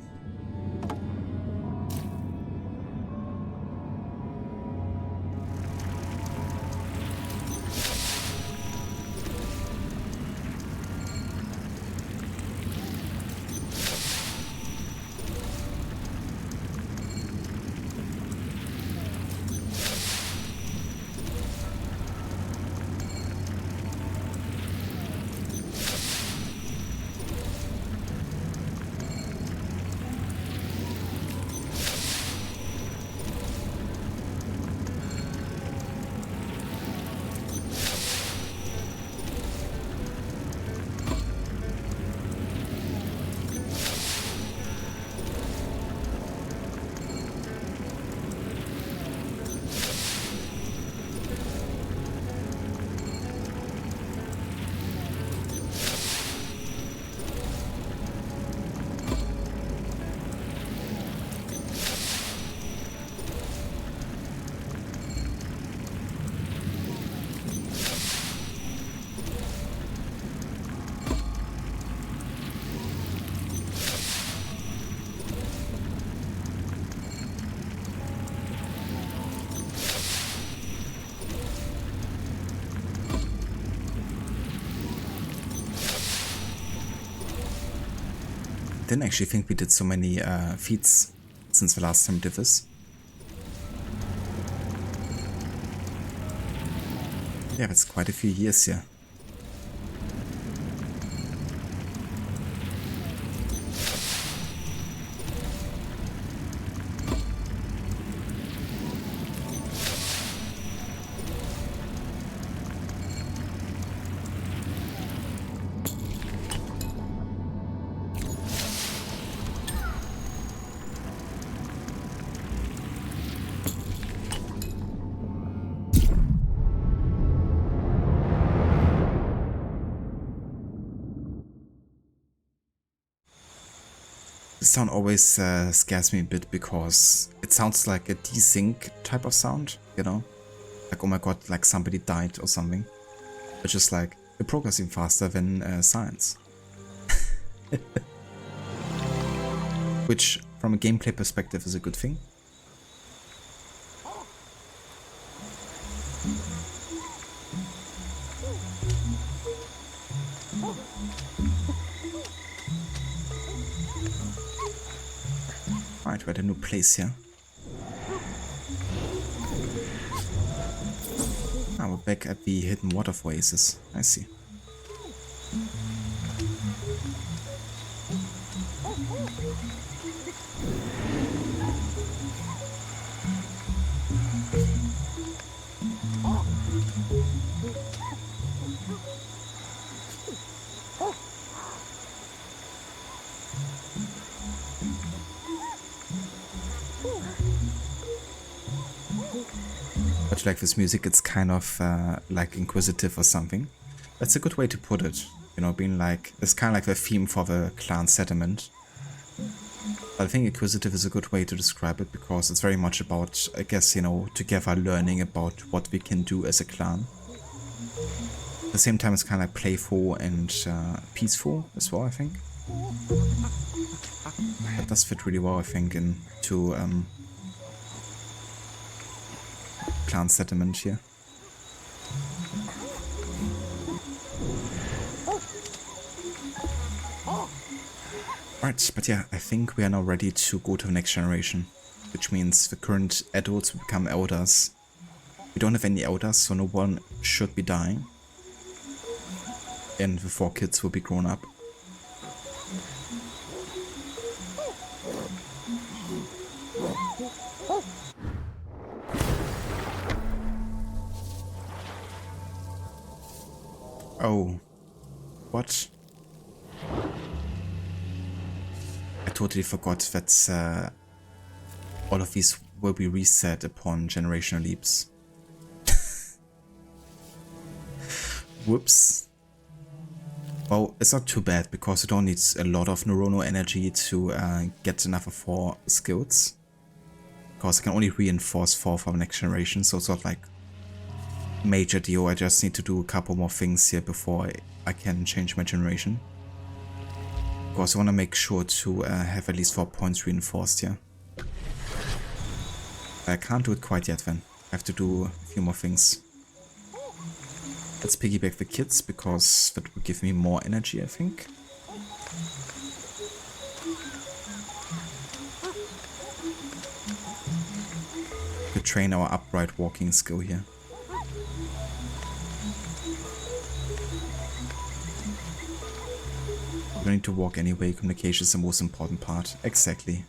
Didn't actually think we did so many feats since the last time we did this. Yeah, that's quite a few years here. The sound always scares me a bit because it sounds like a desync type of sound, you know? Like, oh my god, like somebody died or something. It's just like, you're progressing faster than science. Which, from a gameplay perspective, is a good thing. Right, we're at a new place here. Ah, we're back at the hidden water oasis. I see. But like this music, it's kind of like inquisitive or something. That's a good way to put it. You know, being like, it's kind of like the theme for the clan settlement. But I think inquisitive is a good way to describe it because it's very much about, I guess, you know, together learning about what we can do as a clan. At the same time, it's kind of like playful and peaceful as well, I think. That does fit really well, I think, into clan settlement here. Right, but yeah, I think we are now ready to go to the next generation, which means the current adults will become elders. We don't have any elders, so no one should be dying. And the 4 kids will be grown up. Oh, what? I totally forgot that all of these will be reset upon generational leaps. Whoops. Well, it's not too bad because you don't need a lot of neuronal energy to get enough of 4 skills. Because I can only reinforce 4 for the next generation, so it's not like major deal. I just need to do a couple more things here before I can change my generation. Of course, I want to make sure to have at least 4 points reinforced here. I can't do it quite yet then. I have to do a few more things. Let's piggyback the kids because that will give me more energy, I think. To train our upright walking skill here. We don't need to walk anyway, communication is the most important part. Exactly.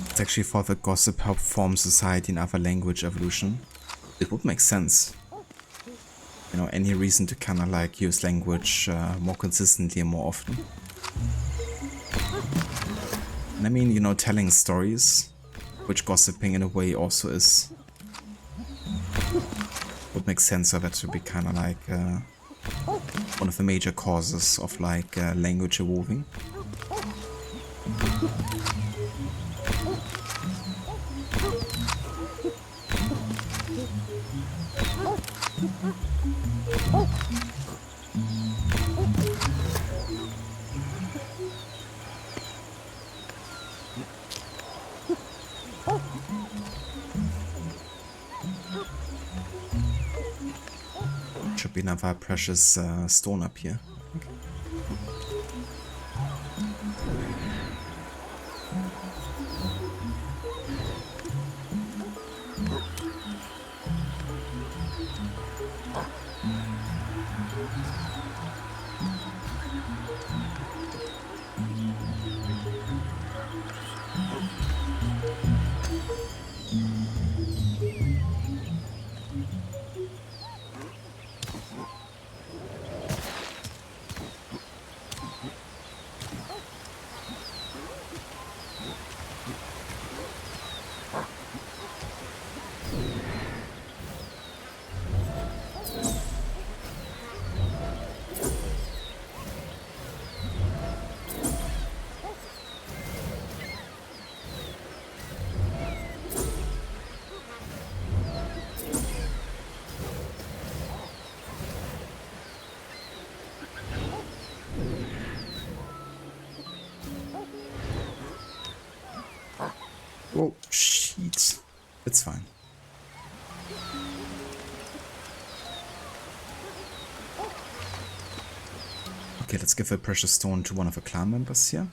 It's actually for the gossip help form society in other language evolution. It would make sense. you know, any reason to kind of like use language more consistently and more often. And I mean, you know, telling stories, which gossiping in a way also is, would make sense of it to be kind of like one of the major causes of like language evolving. Should be another precious stone up here. Oh, shit. It's fine. Okay, let's give a precious stone to one of the clan members here.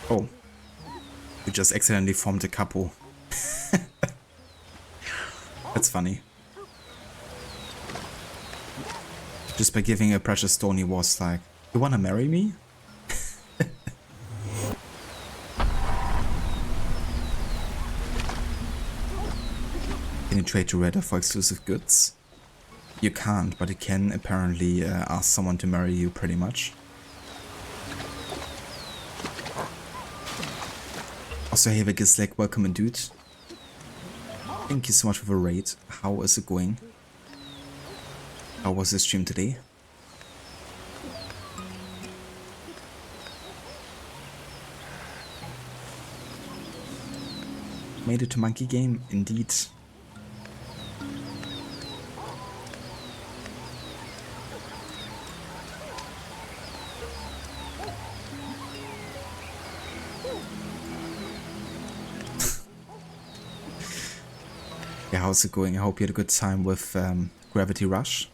Oh, we just accidentally formed a couple. That's funny. Just by giving a precious stone, he was like, "You wanna marry me?" Can you trade to Redder for exclusive goods? You can't, but you can apparently ask someone to marry you, pretty much. Also, hey, the Gislek, welcome, dude. Thank you so much for the raid. How is it going? How was the stream today? Made it to Monkey Game, indeed. Yeah, how's it going? I hope you had a good time with Gravity Rush.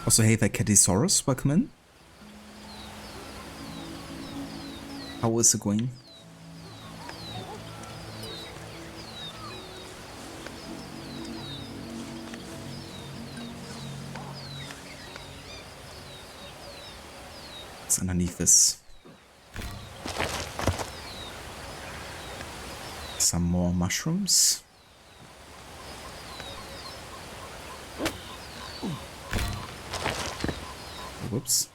Also, hey there, Catisaurus, welcome in. How is it going? What's underneath this? Some more mushrooms. Whoops.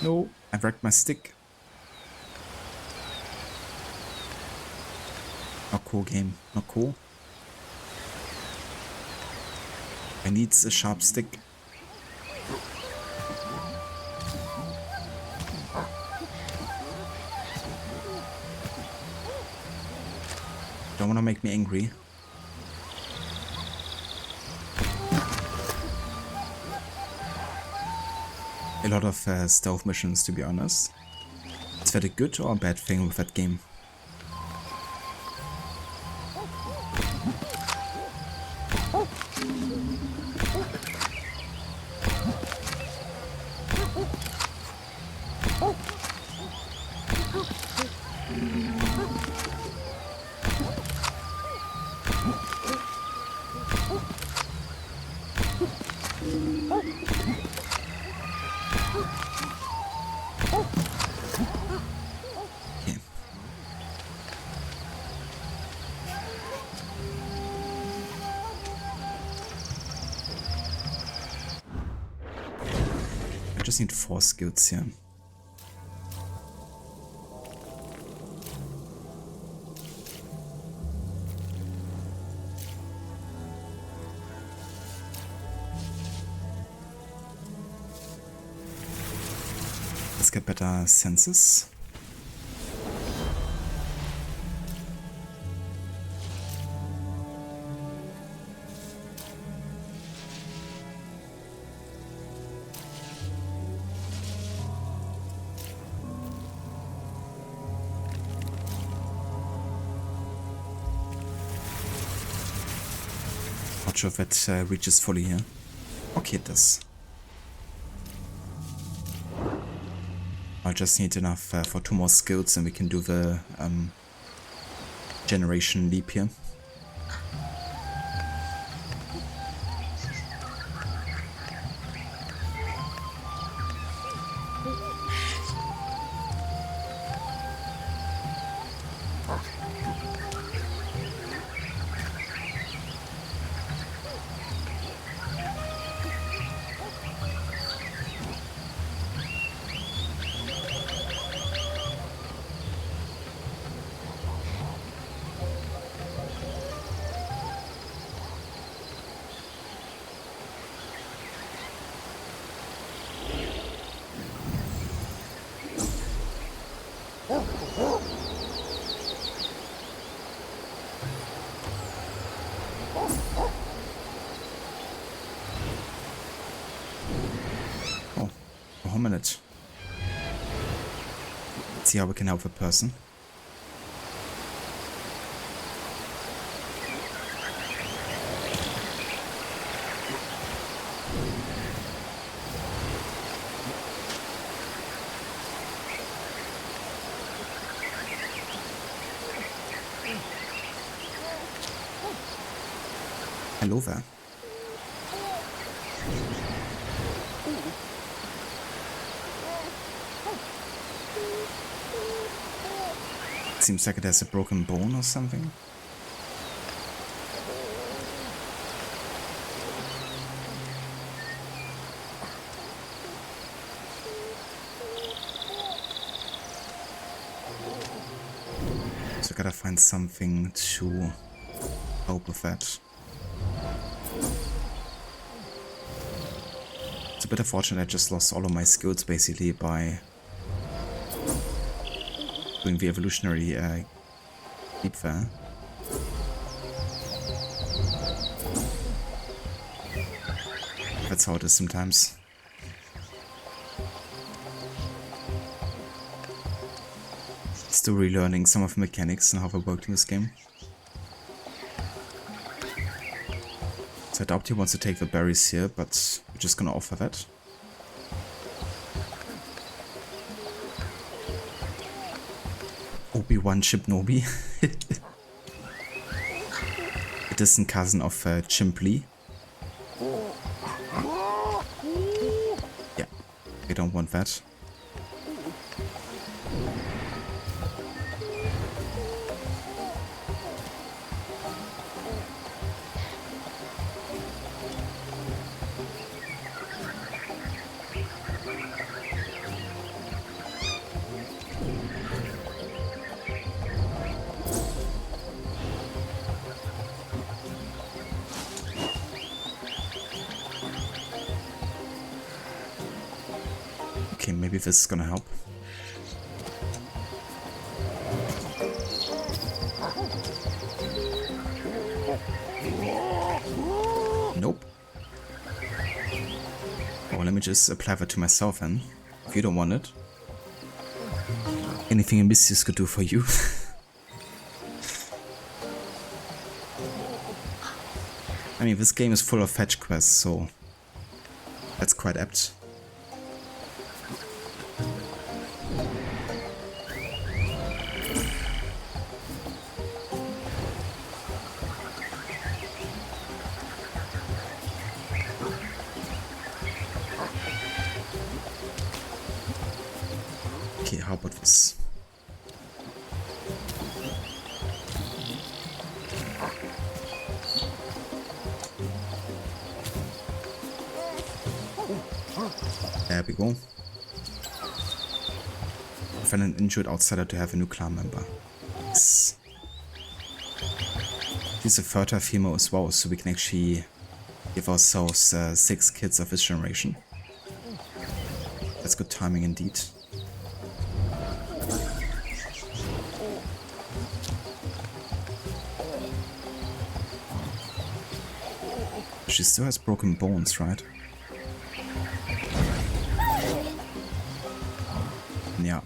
No, I wrecked my stick. Not cool, game. Not cool. I need a sharp stick. Don't wanna make me angry. A lot of stealth missions, to be honest. Is that a good or a bad thing with that game? just need 4 skills here. Let's get better senses. Not sure if it reaches fully here. Okay, it does. I'll just need enough for 2 more skills and we can do the generation leap here. Oh, a minute. Let's see how we can help a person. Hello there. Seems like it has a broken bone or something. So I gotta find something to help with that. It's a bit unfortunate I just lost all of my skills basically by doing the evolutionary leap there. That's how it is sometimes. Still relearning some of the mechanics and how they work in this game. So I doubt he wants to take the berries here, but we're just gonna offer that. Obi-Wan Shipnobi. A distant cousin of Chimp Lee. Yeah, we don't want that. Okay, maybe this is gonna help. Nope. Oh, let me just apply that to myself then. If you don't want it. Anything a Missus could do for you. I mean, this game is full of fetch quests, so that's quite apt. Okay, how about this? There we go. Find an injured outsider to have a new clan member. Yes. She's a fertile female as well, so we can actually give ourselves 6 kids of this generation. That's good timing indeed. She still has broken bones, right? Yeah.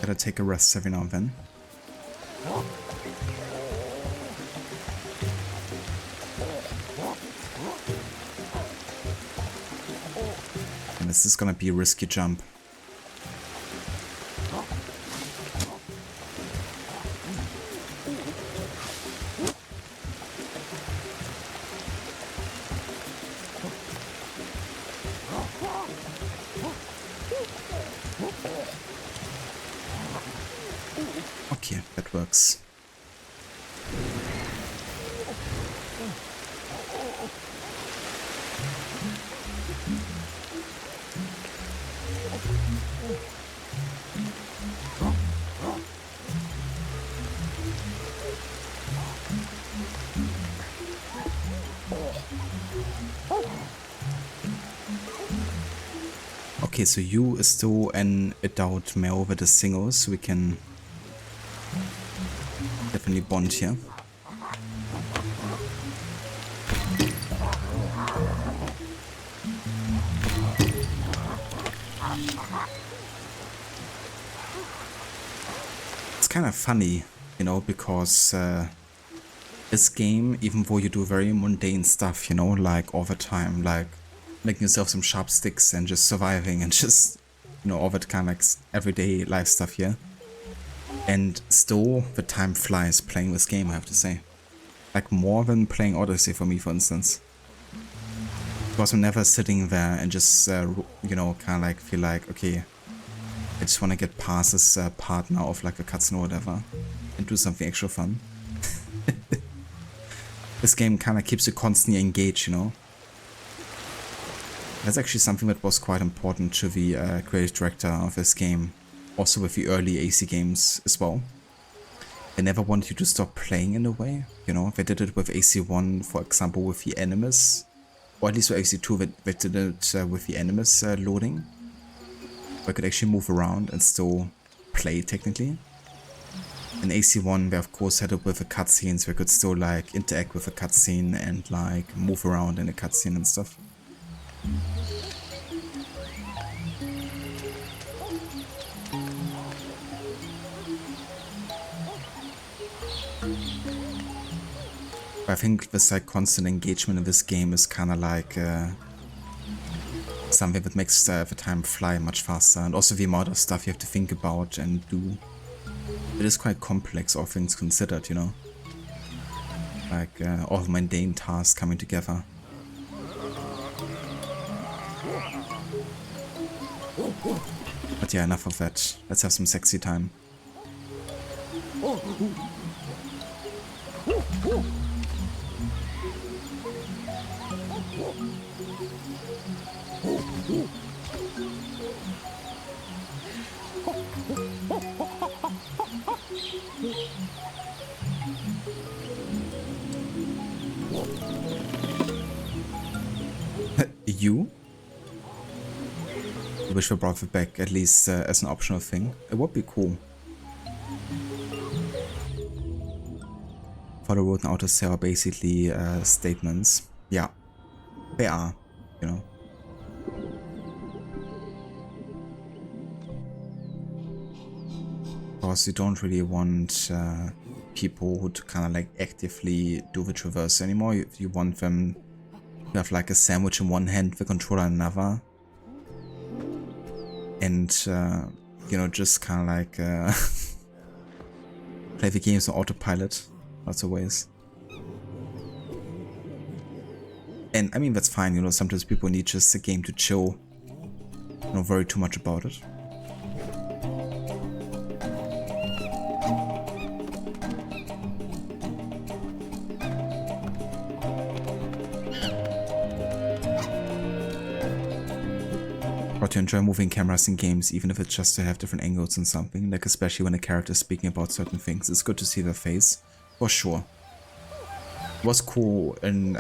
Gotta take a rest every now and then. And this is gonna be a risky jump. Okay, that works. Okay, so you is still an adult male with a single, so we can definitely bond here. It's kind of funny, you know, because this game, even though you do very mundane stuff, you know, like all the time, like making yourself some sharp sticks and just surviving and just, you know, all that kind of like everyday life stuff here. And still, the time flies playing this game, I have to say. Like more than playing Odyssey for me, for instance. Because I'm never sitting there and just, you know, kind of like feel like, okay, I just want to get past this part now of like a cutscene or whatever and do something extra fun. This game kind of keeps you constantly engaged, you know. That's actually something that was quite important to the creative director of this game. Also with the early AC games as well. They never wanted you to stop playing in a way, you know. They did it with AC1, for example, with the enemies. Or at least with AC2, they did it with the enemies loading. Where I could actually move around and still play, technically. In AC1, they of course had it with the cutscenes, where I could still like interact with the cutscene and like move around in the cutscene and stuff. I think this like constant engagement in this game is kind of like something that makes the time fly much faster, and also the amount of stuff you have to think about and do. It is quite complex, all things considered, you know. Like all the mundane tasks coming together. But yeah, enough of that. Let's have some sexy time. You? I wish we brought it back, at least as an optional thing. It would be cool. For the road and auto sale are basically statements. Yeah, they are. you know. Because you don't really want people who to kind of like actively do the traverse anymore. You want them to have like a sandwich in one hand, the controller in another, and you know, just kind of like play the games on autopilot lots of ways. And I mean, that's fine, you know, sometimes people need just a game to chill, don't worry too much about it. But to enjoy moving cameras in games, even if it's just to have different angles and something, like especially when a character is speaking about certain things, it's good to see their face, for sure. It was cool in,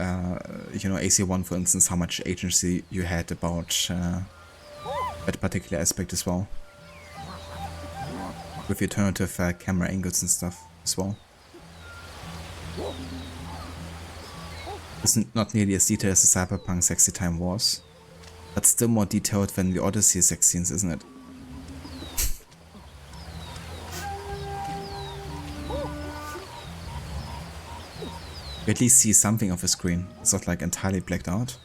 you know, AC1 for instance, how much agency you had about that particular aspect as well. With the alternative camera angles and stuff as well. It's not nearly as detailed as the Cyberpunk Sexy Time was, but still more detailed than the Odyssey sex scenes, isn't it? You at least see something of the screen. It's not like entirely blacked out.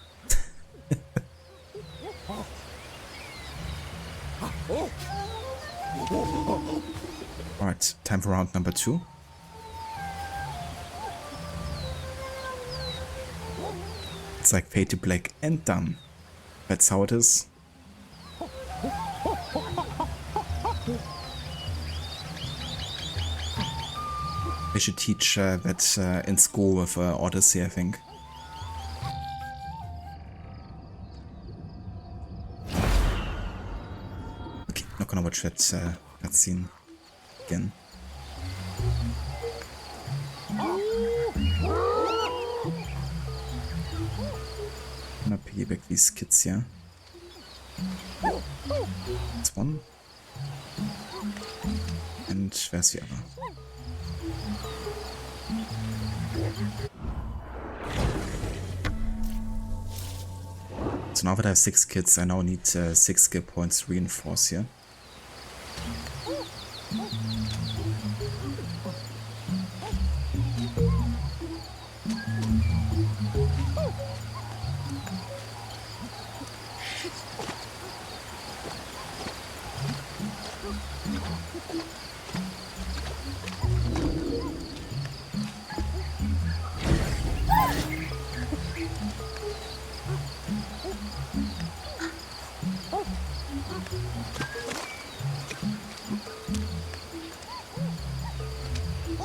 Alright, time for round number 2. It's like fade to black and done. That's how it is. I should teach that in school with Odyssey, I think. Okay, not gonna watch that cutscene again. I'm gonna piggyback these kids here. That's one. And where's the other? So now that I have 6 kids, I now need 6 skill points to reinforce here.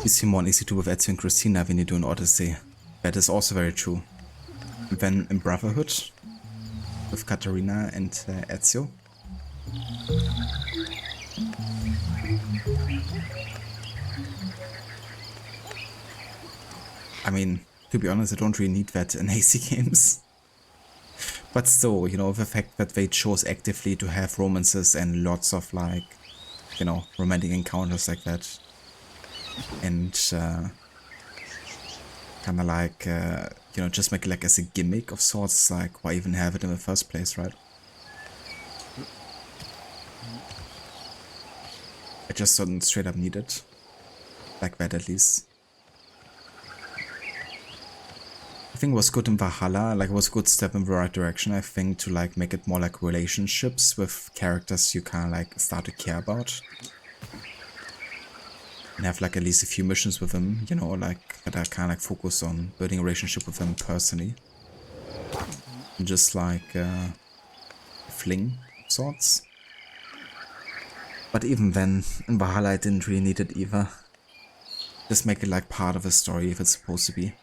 You see more on EC2 with Ezio and Christina than you do in Odyssey. That is also very true. Then in Brotherhood, with Katarina and Ezio. I mean, to be honest, I don't really need that in AC games. But still, you know, the fact that they chose actively to have romances and lots of, like, you know, romantic encounters like that. And kind of like, you know, just make it like as a gimmick of sorts, like why even have it in the first place, right? I just don't straight up need it. Like that at least. I think it was good in Valhalla, like it was a good step in the right direction, I think, to like make it more like relationships with characters you kind of like start to care about. And have like at least a few missions with them, you know, like that are kind of like focused on building a relationship with them personally. And just like fling of sorts. But even then, in Valhalla I didn't really need it either. Just make it like part of a story if it's supposed to be.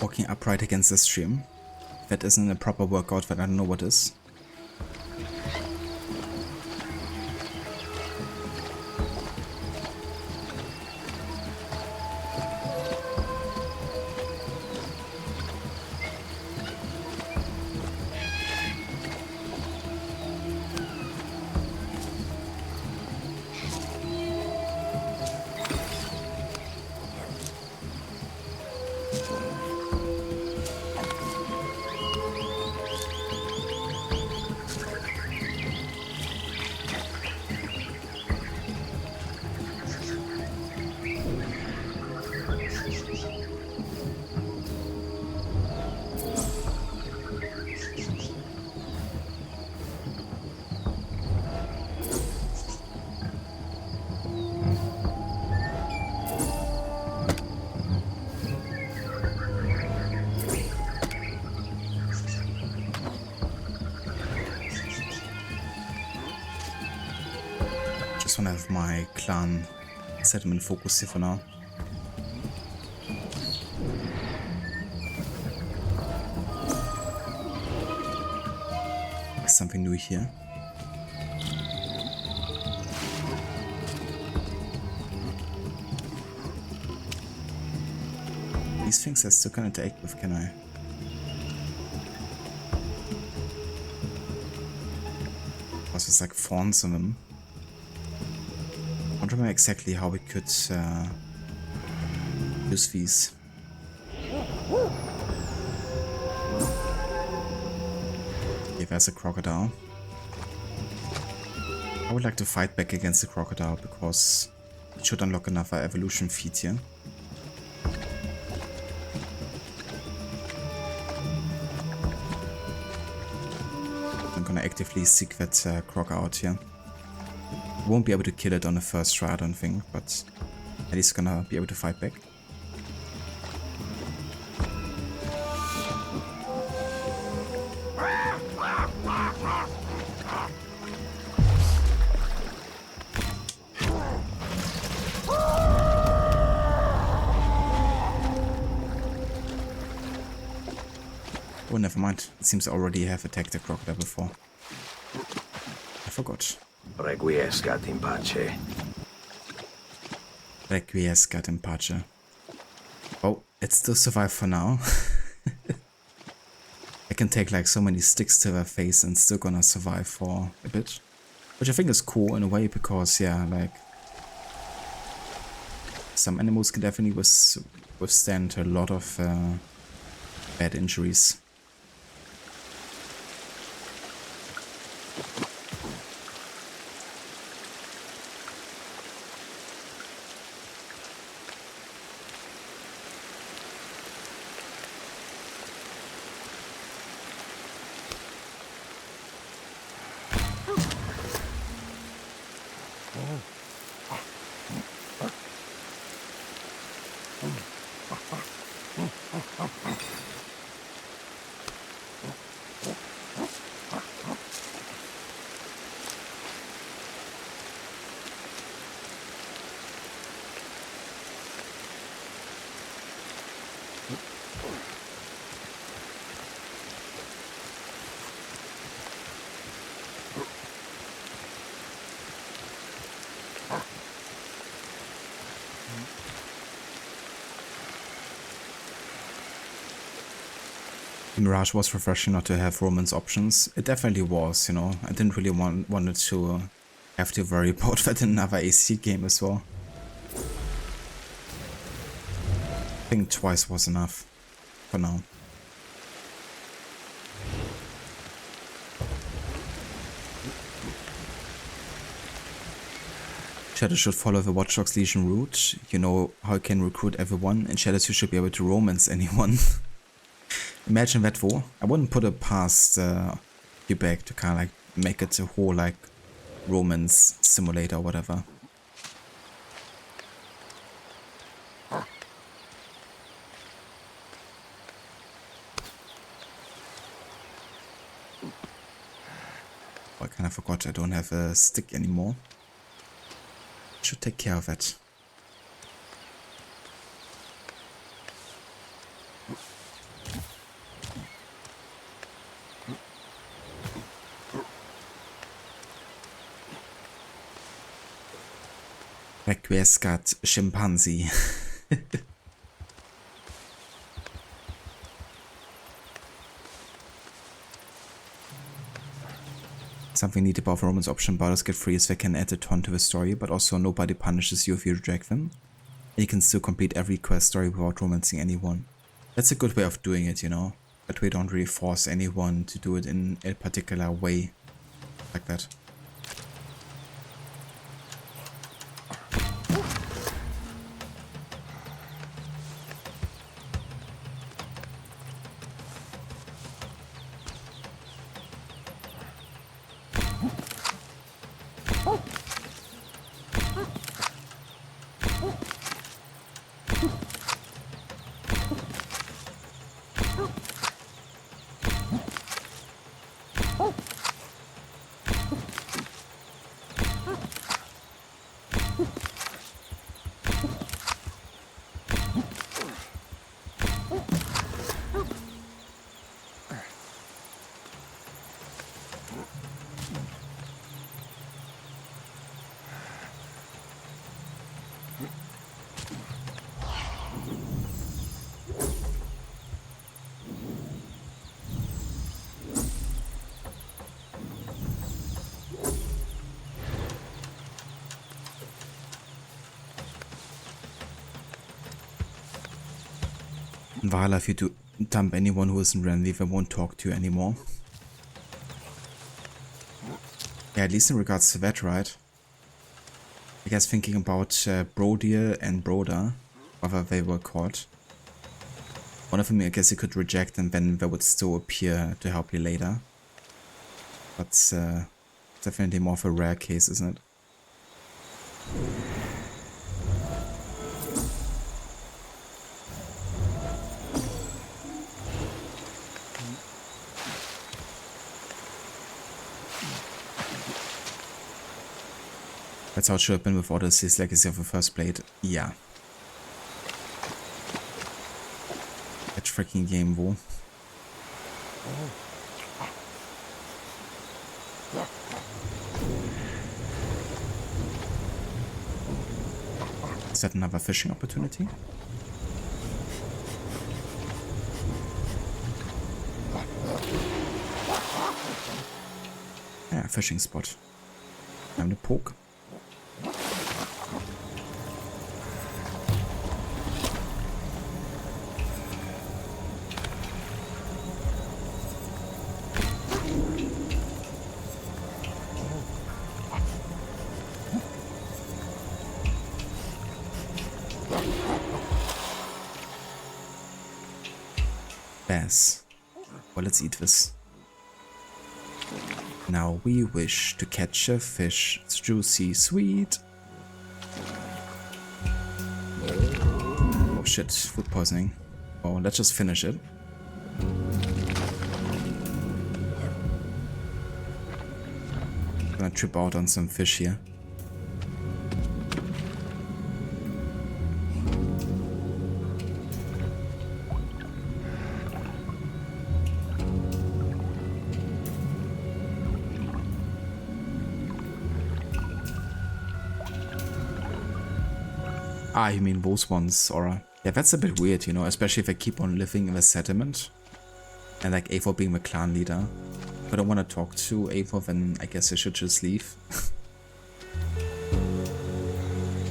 Walking upright against the stream. If that isn't a proper workout, then I don't know what is. Just want to have my clan settlement focus here for now. Something new here. These things I still can't interact with, can I? Also, it's like thorns on them. I don't remember exactly how we could use these. Okay, there's a crocodile. I would like to fight back against the crocodile because it should unlock another evolution feat here. I'm gonna actively seek that croc out here. Won't be able to kill it on the first try, I don't think, but at least gonna be able to fight back. Oh, never mind. It seems I already have attacked the crocodile before. I forgot. Requiescat in pace. Requiescat in pace. Oh, it still survived for now. I can take like so many sticks to their face and still gonna survive for a bit. Which I think is cool in a way because, yeah, like... some animals can definitely withstand a lot of bad injuries. Mirage was refreshing not to have romance options. It definitely was, you know. I didn't really wanted to have to worry about that in another AC game as well. I think twice was enough for now. Shadow should follow the Watch Dogs Legion route. You know how you can recruit everyone, and Shadows you should be able to romance anyone. Imagine that though. I wouldn't put it past you back to kind of like make it a whole like romance simulator or whatever. I kind of forgot I don't have a stick anymore. Should take care of it. Requiescat chimpanzee. Something neat about romance option borders get free is they can add a ton to the story, but also nobody punishes you if you reject them. And you can still complete every quest story without romancing anyone. That's a good way of doing it, you know. But we don't really force anyone to do it in a particular way like that. In Valhalla, if you do dump anyone who isn't friendly, they won't talk to you anymore. Yeah, at least in regards to that, right? I guess thinking about Brodir and Broda, whatever they were called. One of them, I guess you could reject and then they would still appear to help you later. But definitely more of a rare case, isn't it? That's how it should have been with Odyssey's Legacy of the First Blade. Yeah. That freaking game, wo. Is that another fishing opportunity? Yeah, fishing spot. Time to poke. Bass. Well, let's eat this. Now we wish to catch a fish. It's juicy, sweet. Oh shit, food poisoning. Oh, let's just finish it. I'm gonna trip out on some fish here. Ah, you mean those ones, or... Yeah, that's a bit weird, you know, especially if I keep on living in the settlement. And like Eivor being the clan leader. If I don't want to talk to Eivor, then I guess I should just leave.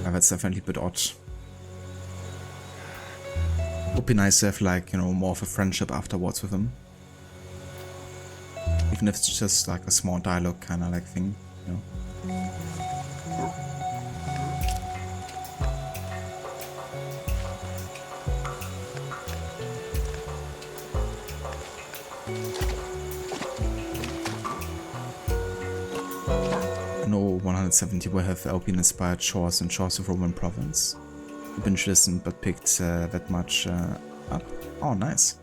Yeah, that's definitely a bit odd. Would be nice to have like, you know, more of a friendship afterwards with him. Even if it's just like a small dialogue kind of like thing, you know. No 170 will have Alpine-inspired shores and shores of Roman province. I've been listened but picked that much up. Oh, nice.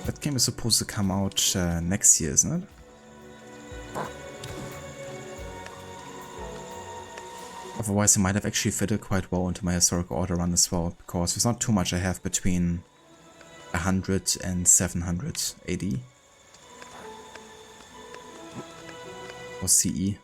That game is supposed to come out next year, isn't it? Otherwise, it might have actually fitted quite well into my historical order run as well, because there's not too much I have between 100 and 700 AD. Or CE.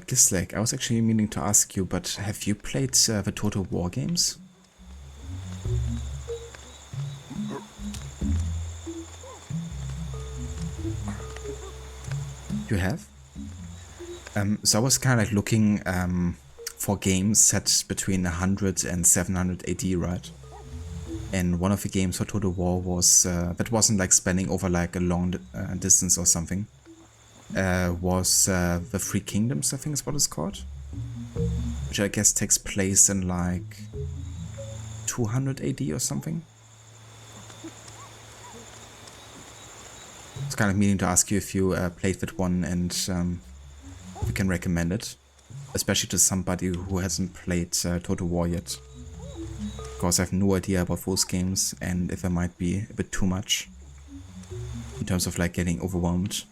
Gislek, I was actually meaning to ask you, but have you played the Total War games? You have? So I was kind of like looking for games set between 100 and 700 AD, right? And one of the games for Total War was, that wasn't like spanning over like a long distance or something. Was the Three Kingdoms, I think is what it's called, which I guess takes place in like 200 AD or something. I was kind of meaning to ask you if you played that one and if you can recommend it, especially to somebody who hasn't played Total War yet, because I have no idea about those games and if it might be a bit too much in terms of like getting overwhelmed.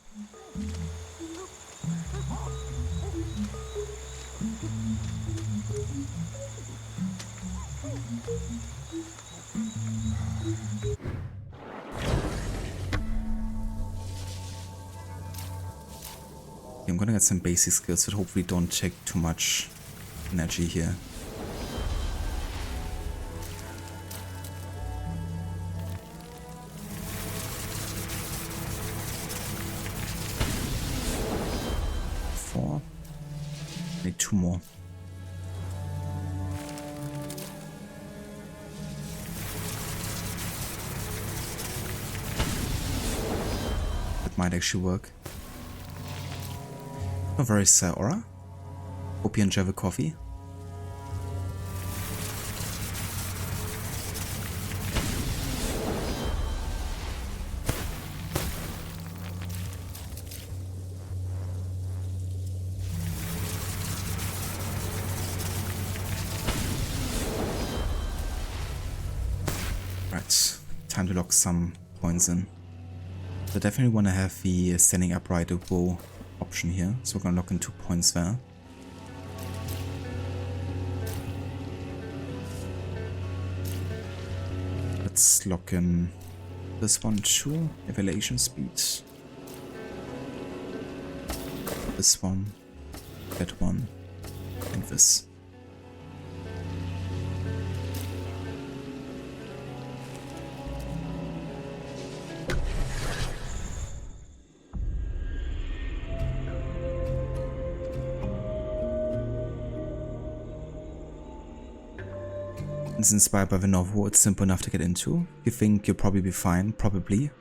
I'm gonna get some basic skills that hopefully don't take too much energy here. Four. Need two more. That might actually work. Oh, very Aura. Hope you enjoy the coffee. Right, time to lock some points in. So definitely want to have the standing upright bow option here, so we're gonna lock in 2 points there. Let's lock in this one too, evaluation speed. This one, that one, and this. It's inspired by the novel, it's simple enough to get into. You think you'll probably be fine, probably.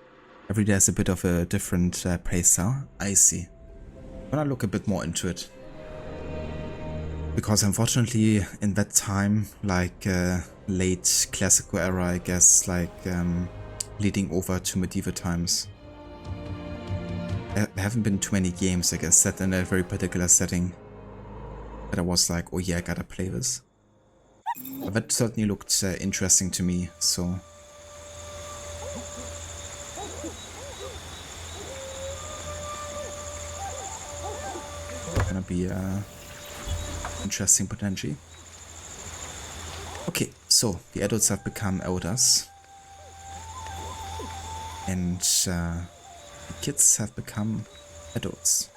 Every day has a bit of a different playstyle. I see. I'm gonna look a bit more into it. Because unfortunately in that time, like late classical era, I guess, like leading over to medieval times, there haven't been too many games, I guess, set in a very particular setting that I was like, oh yeah, I gotta play this. But that certainly looked interesting to me, so... Gonna be interesting potentially. Okay, so the adults have become elders. And the kids have become adults.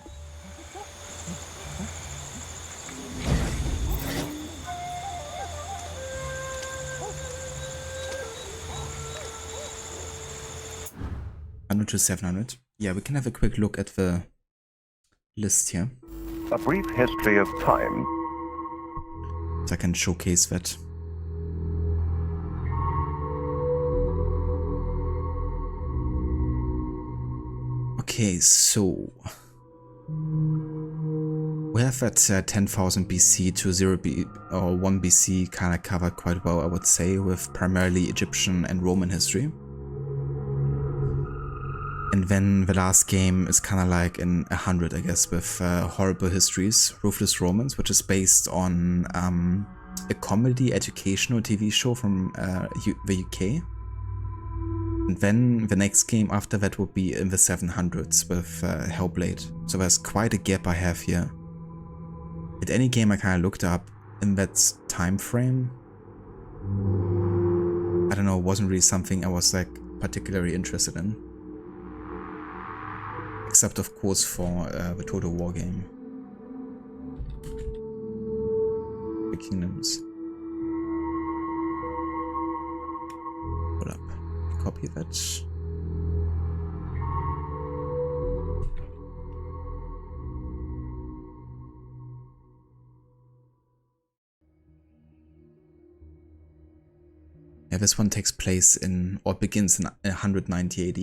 To 700. Yeah, we can have a quick look at the list here. A brief history of time. So I can showcase that. Okay, so We have at 10,000 BC to 0 B or 1 BC kind of covered quite well, I would say, with primarily Egyptian and Roman history. And then the last game is kind of like in 100, I guess, with Horrible Histories, Ruthless Romans, which is based on a comedy educational TV show from the UK. And then the next game after that would be in the 700s with Hellblade. So there's quite a gap I have here. At any game I kind of looked up in that time frame, I don't know, wasn't really something I was like particularly interested in. Except of course for the Total War game. The Kingdoms. Hold up. Copy that. Yeah, this one takes place in, or begins in 190 AD.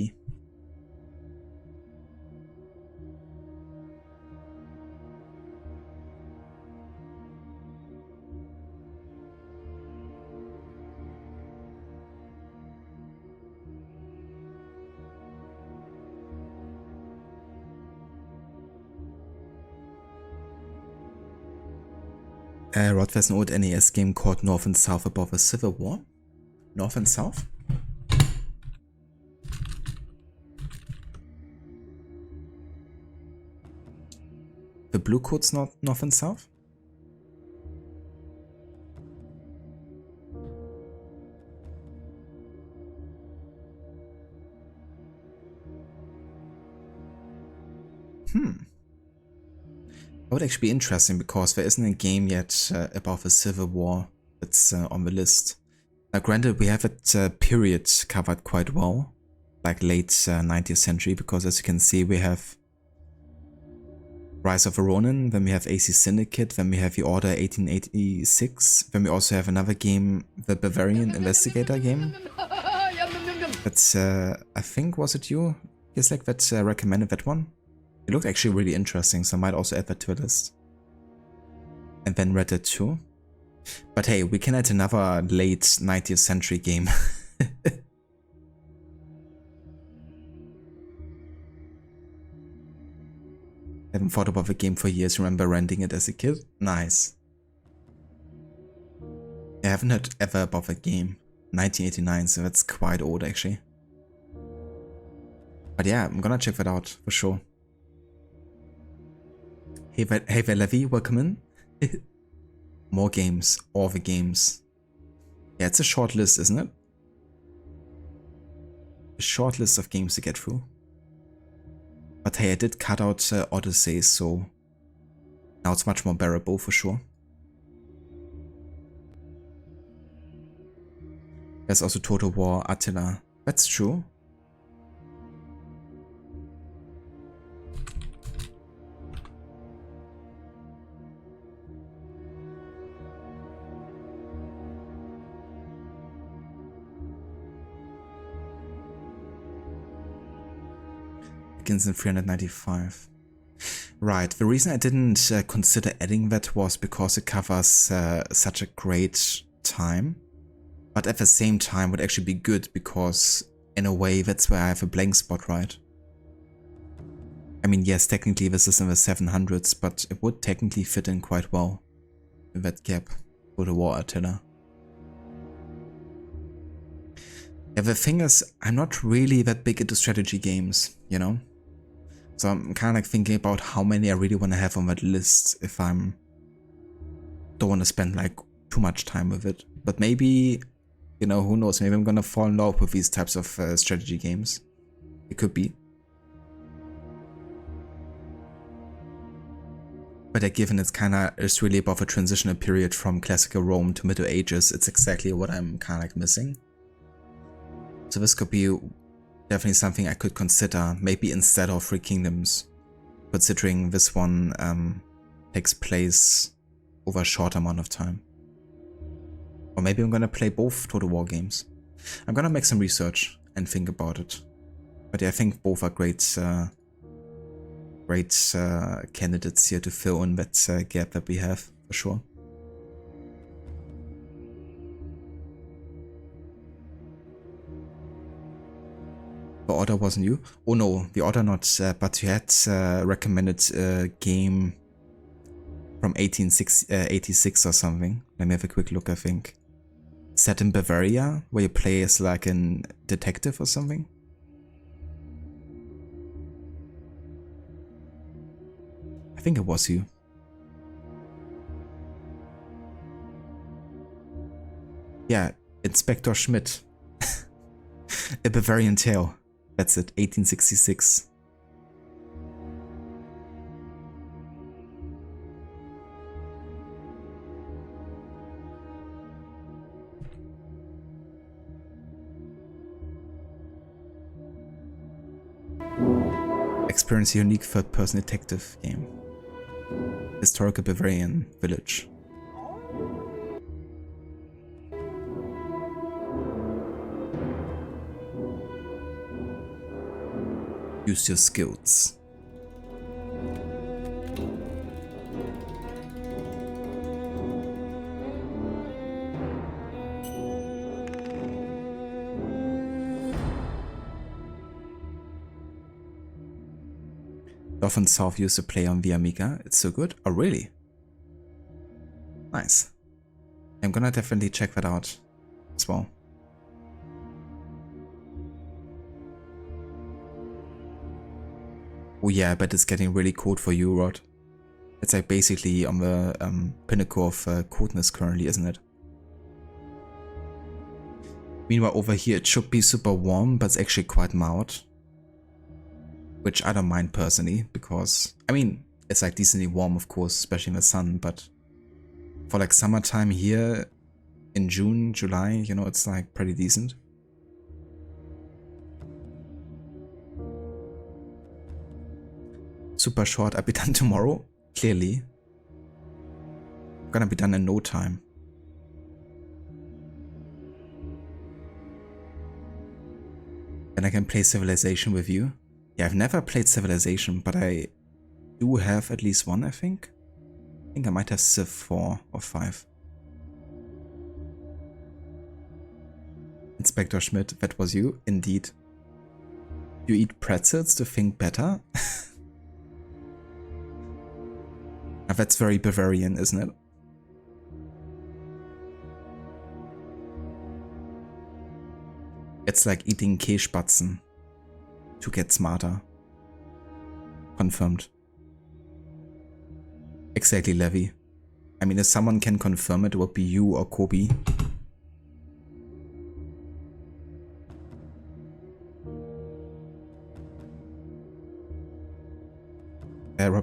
Rod, there's an old NES game called North and South about the Civil War. North and South? The blue code's not North and South? That would actually be interesting because there isn't a game yet about the Civil War that's on the list. Now granted, we have that period covered quite well, like late 19th century, because as you can see we have Rise of the Ronin, then we have AC Syndicate, then we have The Order 1886, then we also have another game, the Bavarian Investigator game. That's, I think, was it you? Yes, like that recommended that one. It looked actually really interesting, so I might also add that to the list. And then Red Dead 2. But hey, we can add another late 19th century game. Haven't thought about the game for years, remember renting it as a kid? Nice. I haven't heard ever about that game. 1989, so that's quite old actually. But yeah, I'm gonna check that out for sure. Hey Valevi, welcome in. More games, all the games. Yeah, it's a short list, isn't it? A short list of games to get through. But hey, I did cut out Odyssey, so now it's much more bearable for sure. There's also Total War, Attila. That's true. Begins in 395. Right, the reason I didn't consider adding that was because it covers such a great time, but at the same time would actually be good because in a way that's where I have a blank spot, right? I mean, yes, technically this is in the 700s, but it would technically fit in quite well in that gap for the War Attila. Yeah, the thing is, I'm not really that big into strategy games, you know? So I'm kind of like thinking about how many I really want to have on that list if don't want to spend like too much time with it. But maybe, you know, who knows, maybe I'm gonna fall in love with these types of strategy games. It could be. But given it's really about a transitional period from classical Rome to Middle Ages, it's exactly what I'm kind of like missing. So this could be definitely something I could consider, maybe instead of Three Kingdoms, considering this one takes place over a short amount of time. Or maybe I'm gonna play both Total War games. I'm gonna make some research and think about it. But yeah, I think both are great great candidates here to fill in that gap that we have, for sure. The order wasn't you? Oh no, the order not, but you had recommended a game from 1886 or something. Let me have a quick look, I think. Set in Bavaria, where you play as like a detective or something. I think it was you. Yeah, Inspector Schmidt. A Bavarian Tale. That's it, 1866. Experience a unique third-person detective game. Historical Bavarian village. Use your skills. North and South used to play on the Amiga. It's so good. Oh, really? Nice. I'm gonna definitely check that out as well. Oh yeah, I bet it's getting really cold for you, Rod. It's like basically on the pinnacle of coldness currently, isn't it? Meanwhile, over here it should be super warm, but it's actually quite mild. Which I don't mind personally, because, I mean, it's like decently warm, of course, especially in the sun, but for like summertime here in June, July, you know, it's like pretty decent. Super short, I'll be done tomorrow, clearly. I'm gonna be done in no time. Then I can play Civilization with you. Yeah, I've never played Civilization, but I do have at least one, I think. I think I might have Civ 4 or 5. Inspector Schmidt, that was you, indeed. You eat pretzels to think better? Now that's very Bavarian, isn't it? It's like eating Käsespatzen to get smarter. Confirmed. Exactly, Levi. I mean, if someone can confirm it, it would be you or Kobe.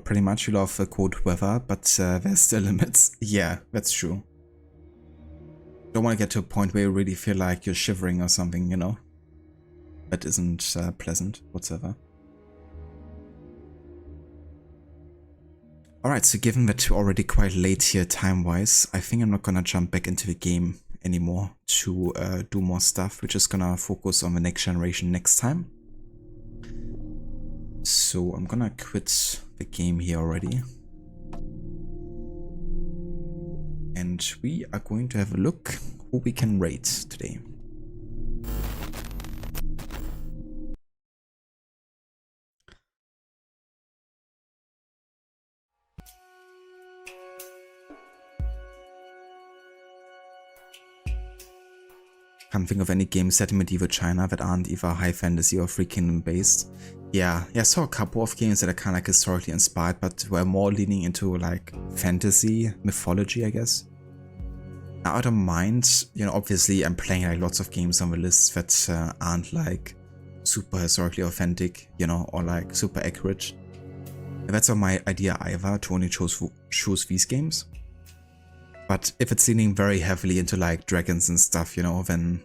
Pretty much you love cold weather, but there's still limits. Yeah, that's true. Don't want to get to a point where you really feel like you're shivering or something, you know? That isn't pleasant whatsoever. Alright, so given that we're already quite late here time-wise, I think I'm not gonna jump back into the game anymore to do more stuff. We're just gonna focus on the next generation next time. So I'm gonna quit the game here already. And we are going to have a look who we can raid today. Can't think of any games set in medieval China that aren't either high fantasy or free kingdom based. Yeah, I saw a couple of games that are kind of like historically inspired, but were more leaning into like fantasy, mythology, I guess. Now I don't mind, you know, obviously I'm playing like lots of games on the list that aren't like super historically authentic, you know, or like super accurate. And that's not my idea either, to only choose these games. But if it's leaning very heavily into like dragons and stuff, you know, then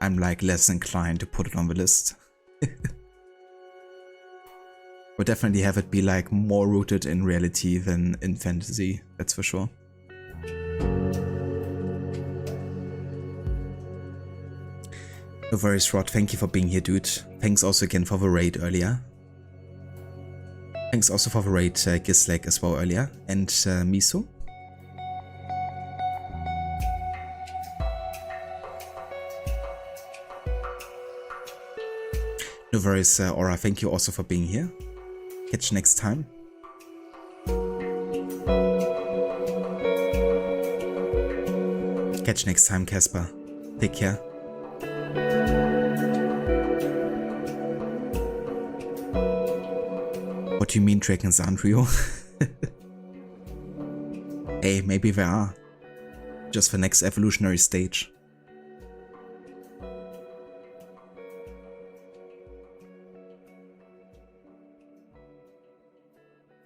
I'm like less inclined to put it on the list. Would definitely have it be like more rooted in reality than in fantasy, that's for sure. No worries, Rod, thank you for being here, dude. Thanks also again for the raid earlier. Thanks also for the raid, Gislek as well earlier, and Miso. No worries, Aura, thank you also for being here. Catch you next time. Catch you next time, Casper. Take care. What do you mean dragons aren't real? Hey, maybe they are. Just the next evolutionary stage.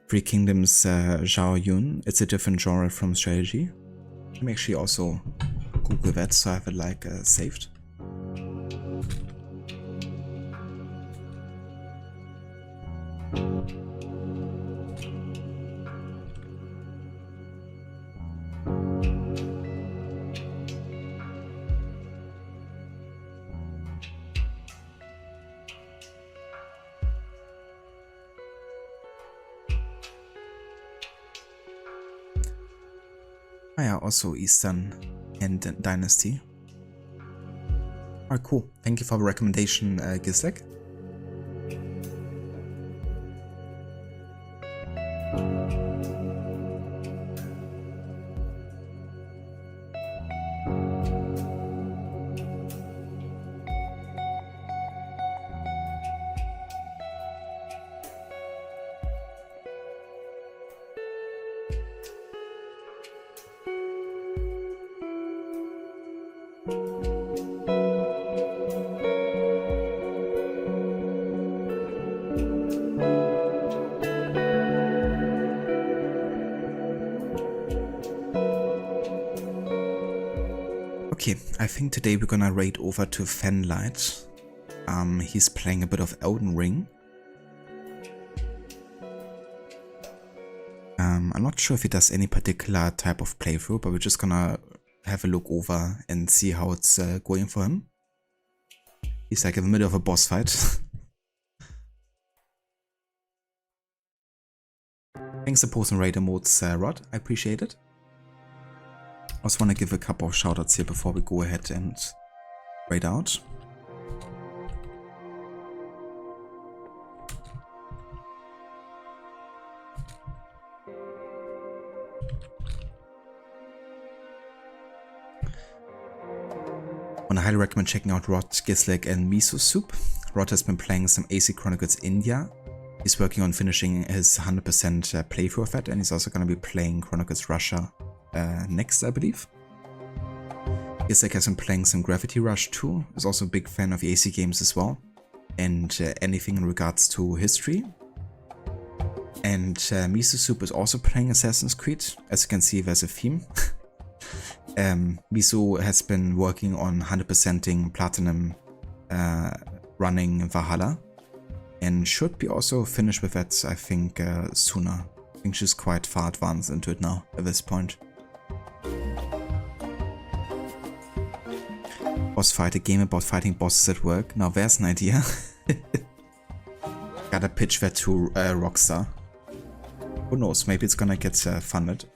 Three Kingdoms Zhao Yun. It's a different genre from strategy. Let me actually also Google that so I have it like saved. Oh yeah, also Eastern and Dynasty. Alright, cool. Thank you for the recommendation, Gislek. Okay, I think today we're gonna raid over to Fanlight. He's playing a bit of Elden Ring. I'm not sure if he does any particular type of playthrough, but we're just gonna have a look over and see how it's going for him. He's like in the middle of a boss fight. Thanks for posting raider modes, Rod. I appreciate it. I also want to give a couple of shoutouts here before we go ahead and raid out. I want to highly recommend checking out Rod, Gislek and Miso Soup. Rod has been playing some AC Chronicles India. He's working on finishing his 100% playthrough of that, and he's also going to be playing Chronicles Russia next, I believe. Gislek has been playing some Gravity Rush too. He's also a big fan of AC games as well, and anything in regards to history. And Miso Soup is also playing Assassin's Creed. As you can see, there's a theme. Miso has been working on 100%ing Platinum running Valhalla, and should be also finished with that, I think, sooner. I think she's quite far advanced into it now at this point. Boss fight, a game about fighting bosses at work. Now there's an idea. Gotta pitch that to Rockstar. Who knows, maybe it's gonna get funded.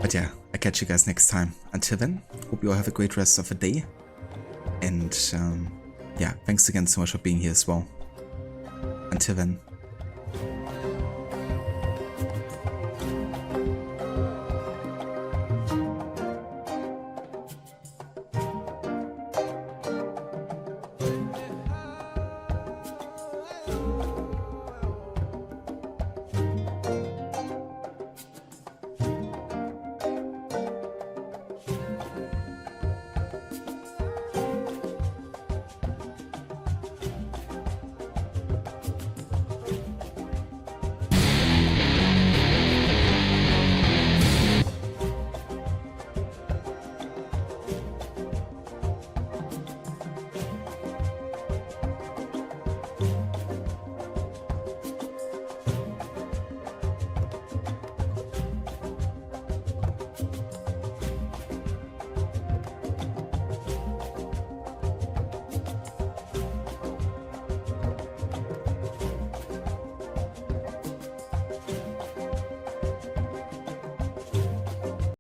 But yeah, I'll catch you guys next time. Until then, hope you all have a great rest of the day. And yeah, thanks again so much for being here as well. Until then.